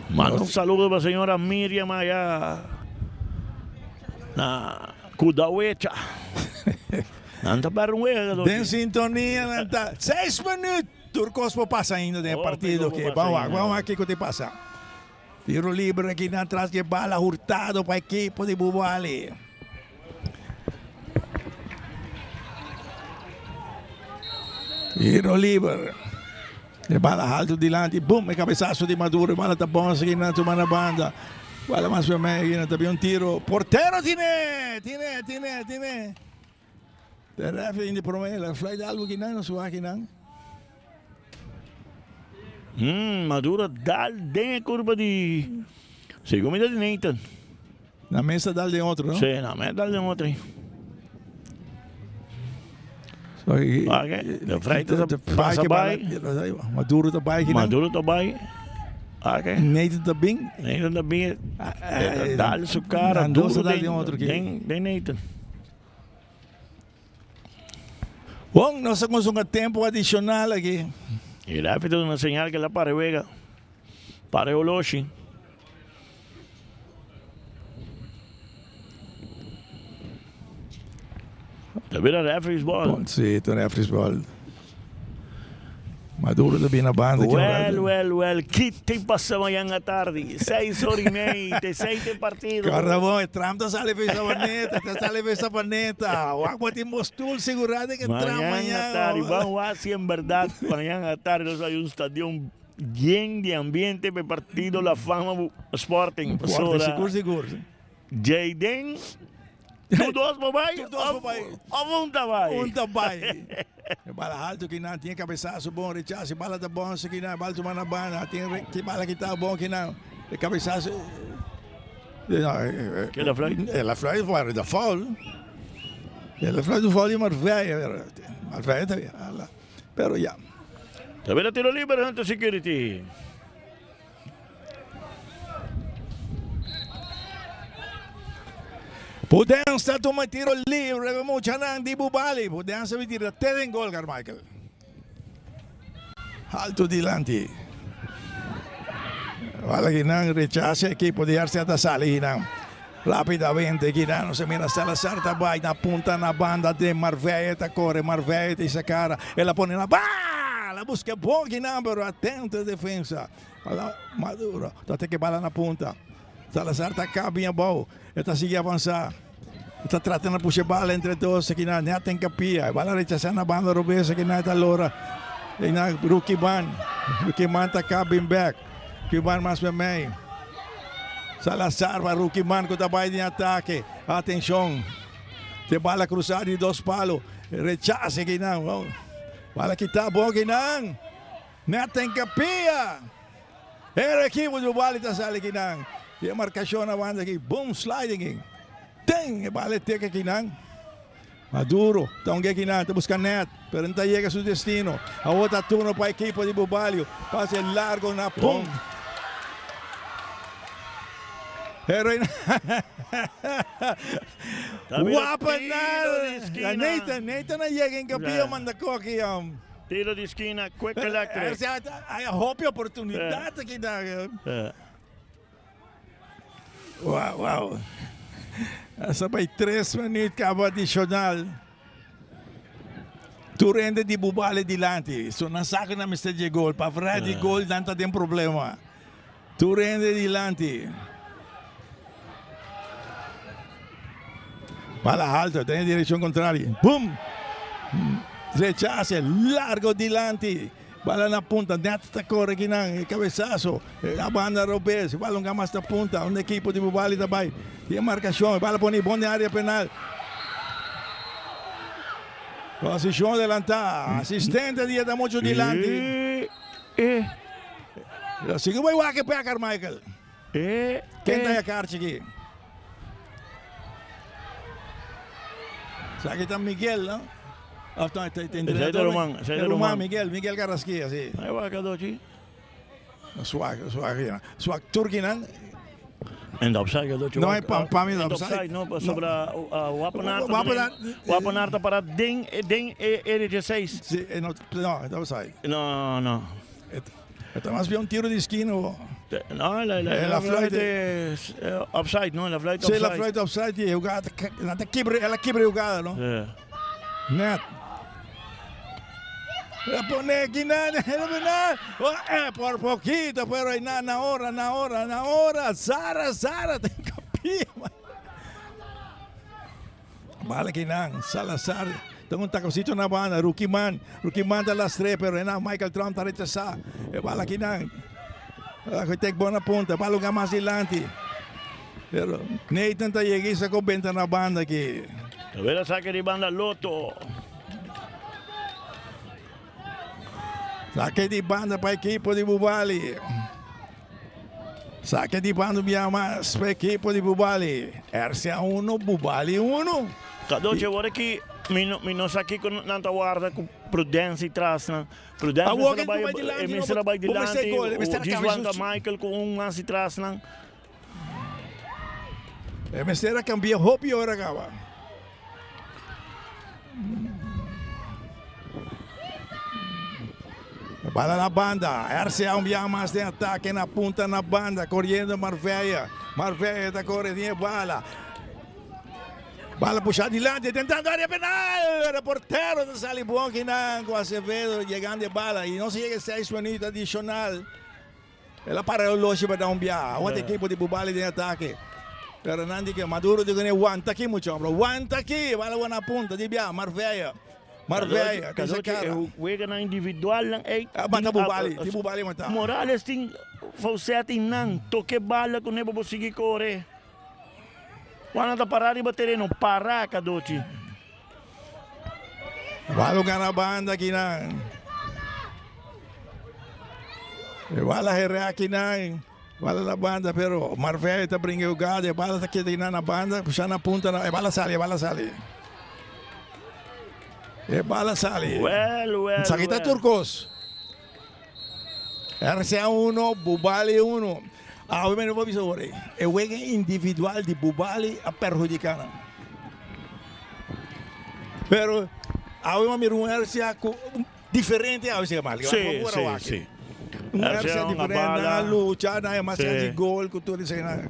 Manda saludo para a senhora Miriam allá na Kudawecha. Nanta para um erro. Tem sintonia, nanta. 6 minutos. Turcos por passa ainda do partido que vamos aqui que te passa. Tiro livre aqui na atrás que bala hurtado para a equipe de Bubali. Tiro livre. E bala alto dilante, boom, e cabeçaço de Maduro, bala tá bom, seguindo na banda. Bala mais para mim, também um tiro. Porteiro tiene. De ref in de promela, fly algo que não sua aqui não. Maduro dal de curva de segundo de Nathan. Na mesa dal de outro, não? Sim, na mesa dal de outro. De frente passa by. Maduro também. Okay. Nathan também. Dá-lhe seu cara. Duro de outro aqui. Nem Nathan. Bom, nós temos um tempo adicional aqui. E lá fez uma señal que ela parou. Parou o Loshi. Também a referee's ball. Sim, a referee's ball. Maduro também na banda. Well. Que tem passado amanhã à tarde? 6h30, 6 de partido. Cara bom, Trump tá sale essa paneta. O água tem mostul segurado que Trump amanhã. À tarde, vamos assim, em verdade, amanhã à tarde nós hay um estádio bien de ambiente para partido La Fama Sporting. Seguro. Jaden. Tu dois papai? Um tabai. Bala alto que não tinha cabeçaço bom, rechaço, bala da bom, que não, bala tomando a banda, tem que bala que tá bom que não, cabeçaço. Que ela fly? Ela fly fora da foul. Ela fly do foul de Marveia, tá. Pero já. Também tiro livre Hunter Security. Pudenza toma tiro libre, mucha nang di Bubali. Pudenza vi tira te en gol, Carmichael. Alto dilante. Vale que nang rechace equipo de Arce hasta salir. Rapidamente, Guirano se mira Salazar Tabay, na punta na banda de Marveta, corre Marveta e essa cara, ela põe na bala, busca bom Guirano, pero atento a defesa. Maduro, até que bala na punta. Salazar está cá, bem bom. Ele está seguindo avançar. Está tratando de puxar bala entre todos. Aqui não tem capia. Bala rechazando a banda robesa. Aqui não está Lora. E na Rukiban. Rukiban está cá, bem back. Rukiban mais para meio. Salazar para Rukiban que está bem em ataque. Atenção. Tem bala cruzada de 2 palos. Rechace Kinang. Wow. Bala kita po Kinang. Natin kapia. Era equipo de bala está sale Kinang. E a marcação na banda aqui. Boom, sliding. Tem, bala teca Kinang. Maduro, então que Kinang, está buscando net, pero não chega a seu destino. A outra turno para a equipe de Bubalio. Passe largo na pum. Heroína. Guapa na. Nathan na chega em capia, manda ko aqui. Tiro de esquina, quick electric. Hay hope oportunidade aqui da. Wow. Essa vai 3 minutos cabo adicional. Tu rende di Bubali dilante. So nasaka na Mr. J gol. Pa Freddy gol danta tem problema. Tu rende dilante. Bala alta, tem direção contrária. Boom! Rechace, largo dilante. Bala na punta, neta corre Kinang, cabeçaço. A banda Robes, bala nga mas na punta. Um equipo de Bubali também. E a marcação, bala põe bom na área penal. Posição adelantada, assistente dia da muito dilante. Sigue vai lá que pega Carmichael. Quem tá a carta aqui? Sabe que tá Miguel, não? Ese es Román. Miguel Carrasquilla, sí. Ahí va, Kadochi. Swag Turkinan. En de offside, Kadochi. No hay pam in de offside. No, sobra Wapenarta para ding RG 6. Sí, no, de offside. No. Esto más bien un tiro de esquina. No, la flight es offside, ¿no? La flight offside. Sí, la flight offside. Ela quebra jugada, ¿no? Net. La pone aquí nada, por poquito, pero hay na hora. Sara, tem capima. Vale que nan, Salazar. Tem um tacocito na banda, Rookie Man da las 3, pero na Michael Trump tá retrasado. Vale que nan. Tem boa ponta, vale lugar mais adiante. Pero Nathan tá chegando com venta na banda aqui. A ver, saque de banda Loto. Saque de banda para a equipe de Bubali. Saque de banda mais para a equipe de Bubali. RCA 1, Bubali 1. Kadochi, agora que não saque com nanta guarda com prudência e traz, né? Prudência vai dilante. O Giswanda Michael com mais e traz, né? Mestera cambia hopi ora acaba. Bala na banda, RCA mais de ataque na punta na banda, correndo Marveia está correndo bala. Bala puxada adiante, tentando área penal, reportero de Salibon Kinang, Acevedo, chegando de bala, e não se chega a 6 minutos adicional. Ela para o relógio para dar biá, outra equipe de Bubali de ataque. Pero nanti que Maduro dice que aguanta aquí mucho, aguanta aquí, vale na punta de biá, Marveia, juega na individual lang bata Bubali mata. Morales ting Fawcett nang toque bala com nebo bosigi corre. Quando tá parado e terreno para Kadochi. Vale na banda aqui na. Vale herrea aqui na. Vale na banda, pero Marveia está brincando jogada, bala está aqui na banda, puxando na punta, bala sale. Bala sale. Well. Sakita Turcos. RCA 1, Bubali 1. Hoy me lo voy a ver. El juego individual de Bubali a perjudicar. Pero hoy me miro un RCA diferente a ese mal. Sí. Un RCA diferente, na lucha, na massa de gol, cultura de cena.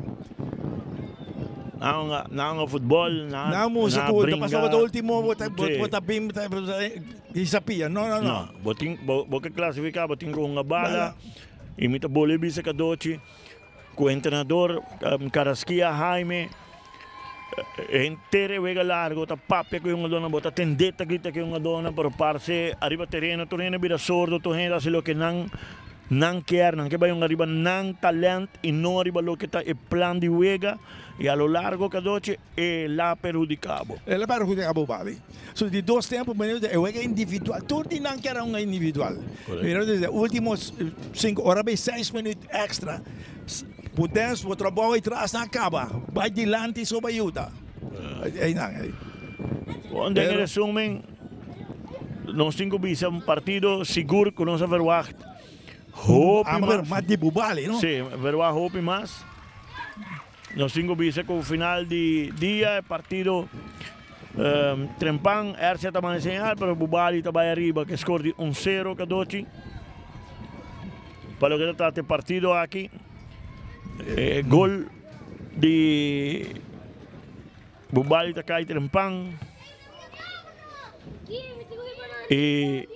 Não futebol, não música, passou do último, bota bim, isapia. Não. Boca classificar, botin com uma bala, imita Bolívia sa Kadochi, com o treinador Carrasquilla Jaime, entere vega largo, ta papia com uma dona, bota tendeta grita com uma dona, pero parce arriba terreno vira sordo, torreno se lo que não Não quer vai arriba não talento e não arriba lo que está o plano de juega e a lo largo que doce é lá perjudicado. É lá perjudicado vale. So de 2 tempos é juega individual. Tudo não quer individual. Pero desde últimos 5 horas 6 minutos extra. Podemos o trabalho atrás não acaba. Vai dilante e sob ajuda. Aí não. Onde em resumen nós temos visto um partido seguro que nós verwacht. Hope mas de Bubali, não? Sim, verwacht hope mais. Nós temos visto que o final de dia partido Trempan, RC também señal, pero Bubali também arriba que score 1-0 que doce. Para o que trata partido aqui, gol de Bubali está cai Trempan. E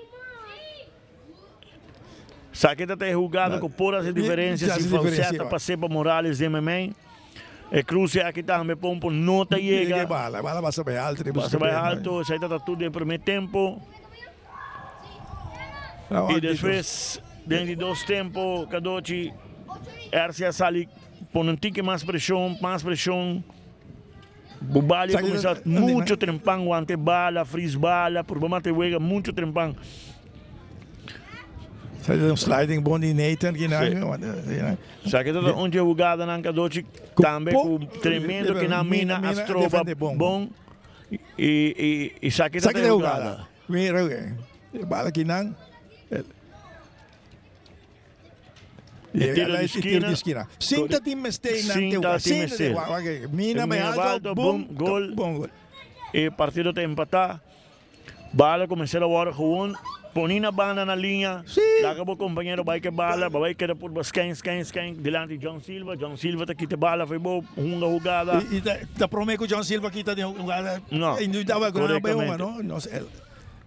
Saqueta tem jogado com puras diferenças e falseta para Seba Morales de MMA. E Cruz aqui também põe por nota chega. Bala vai subir alto. Vai alto, sai tá tudo em primeiro tempo. E depois, dentro de 2 tempos, Cadoci, RCA sali põe um tique mais pressão. Bubali começou muito trempang, guante bala, freeze bala, por bama te juega muito trempang. Sai sliding bom de Nathan que não. Sabe que onde é jogada na Cadoci também com tremendo que na mina as trova bom e sabe que é jogada. Mira, bala que não. Tiro de esquina. Sinta time stay na teu. Mina me alto, boom, gol. E o partido tem empatar. Bala começou agora gewoon. Ponina banda na linha. Acabou o companheiro vai que bala, vai que por scan, delante de John Silva tá quita bala, foi bom, uma jogada. E tá prometo que John Silva quita de jogada. Não. Não sei.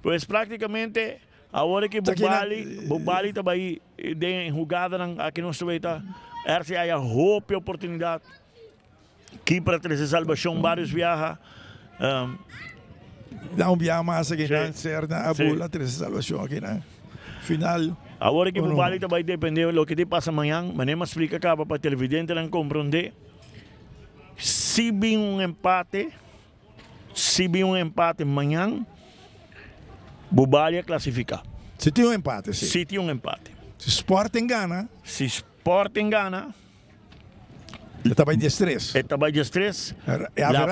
Pois praticamente agora que Bubali também tem jogada aqui no Sueta, RCA há hope oportunidade. Aqui para trazer salvação, vários viaja. Dá viaja mais aqui na certa a bola trazer salvação aqui na final. Agora que Bubali também depende do que passa amanhã, mas nem me explica acaba para televidente não compreender. Se vem um empate amanhã, Bubali classifica. Se tem um empate, sim. Se tem um empate. Se Sporting gana. Está bem de estresse. Está bem de estresse. A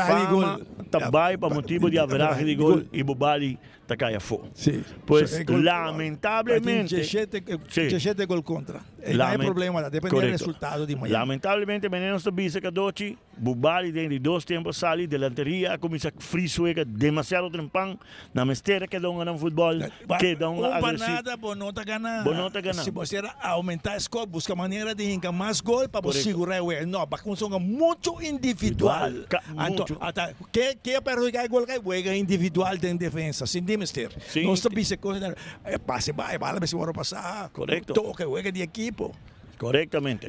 Fama está bem para motivo de averagem de gol e Bubali está caia fogo. Sim. Pois, lamentavelmente... 17 gol contra. Não é problema, depende do resultado de manhã. Lamentavelmente, meninos do Bisa Cadoci, Bubali dentro de 2 tempos sali, delanteria, começa a frisuega demasiado trempang, na mistéria que dão no futebol, que dão agressivo. Nada, bonota ganhar. Se você aumentar o score, busca maneira de encaixar mais gol para você segurar o não, para conseguir muito individual. Que perder gol que juega individual de defesa, sem mistério. Não está Bisa coisa, passe vai, bala, mas se bora passar. Correto. Toca, juega de equipe. Correctamente.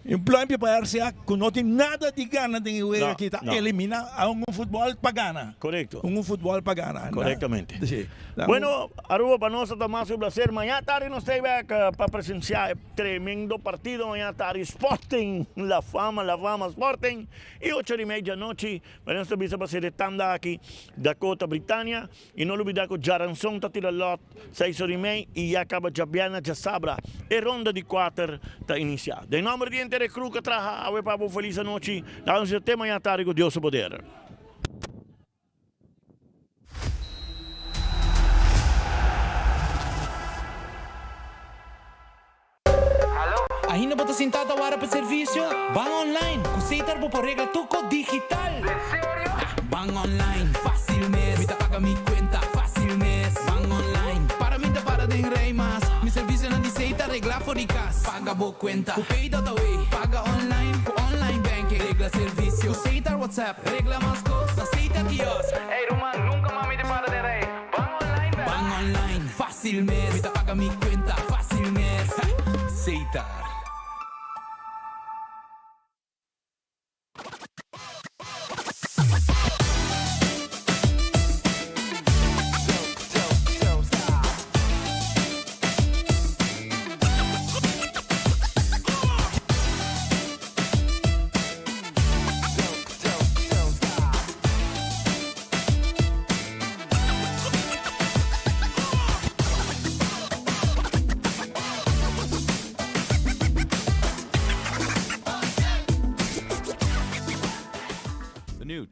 E o plano para RCA, que não tem nada de gana de jugar aqui, elimina um futebol para gana. Correto. Um futebol para gana. Correctamente. Bueno, Aruba, para nós está mais um prazer. Amanhã tarde nós temos para presenciar tremendo partido. Amanhã tarde Sporting, La Fama Sporting. E 8:30 da noite, para nós também para ser de tanda aqui da Cota Britânia. E não olvidar que o Jaranson está tirando lot 6:30 e acaba Jabiana Sabra. E ronda de 4 está iniciada. Em nome de Inter Cruz que traja, a Papo feliz noite. Dá-nos até amanhã tarde com Deus o poder. Ainda bota sentada a hora para serviço? Van online, com Seitar por regra tuco digital. Van online, fácil mes. Me paga mi cuenta, fácil mes. Van online, para mim para de rei mas. Mi serviço não dice regla fóricas. Paga bo cuenta, com pay.away. Paga online, com online banking. Regla serviço, com Seitar WhatsApp. Regla mais cosas, Seitar kiosco. Hey Roman, nunca mami de para de rei. Van online, fácil mes. Me paga mi cuenta, fácil mes. Seitar.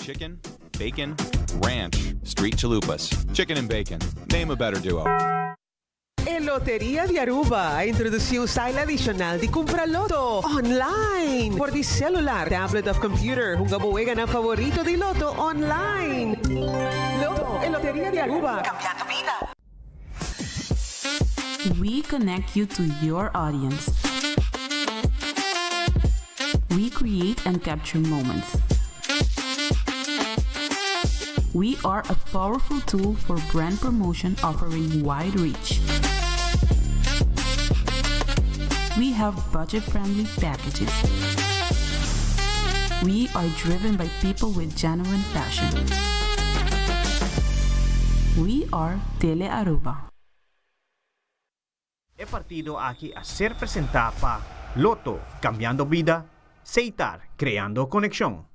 chicken, bacon, ranch, street chalupas. Chicken and bacon. Name a better duo. A Loteria de Aruba introduziu um style adicional de comprar loto online por de celular, tablet of computer. Um gaboega na favorito de loto online. Loto, a Loteria de Aruba. Cambiando vida. We connect you to your audience. We create and capture moments. We are a powerful tool for brand promotion offering wide reach. We have budget-friendly packages. We are driven by people with genuine passion. We are Tele Aruba. He partido aquí a ser presentada para Loto, cambiando vida, Seitar, creando conexión.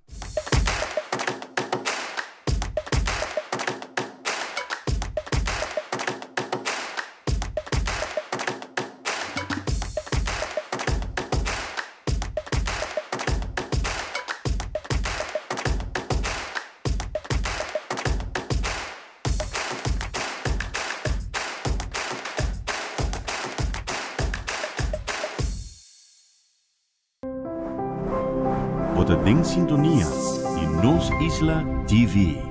Bota em sintonia e Nos Isla TV.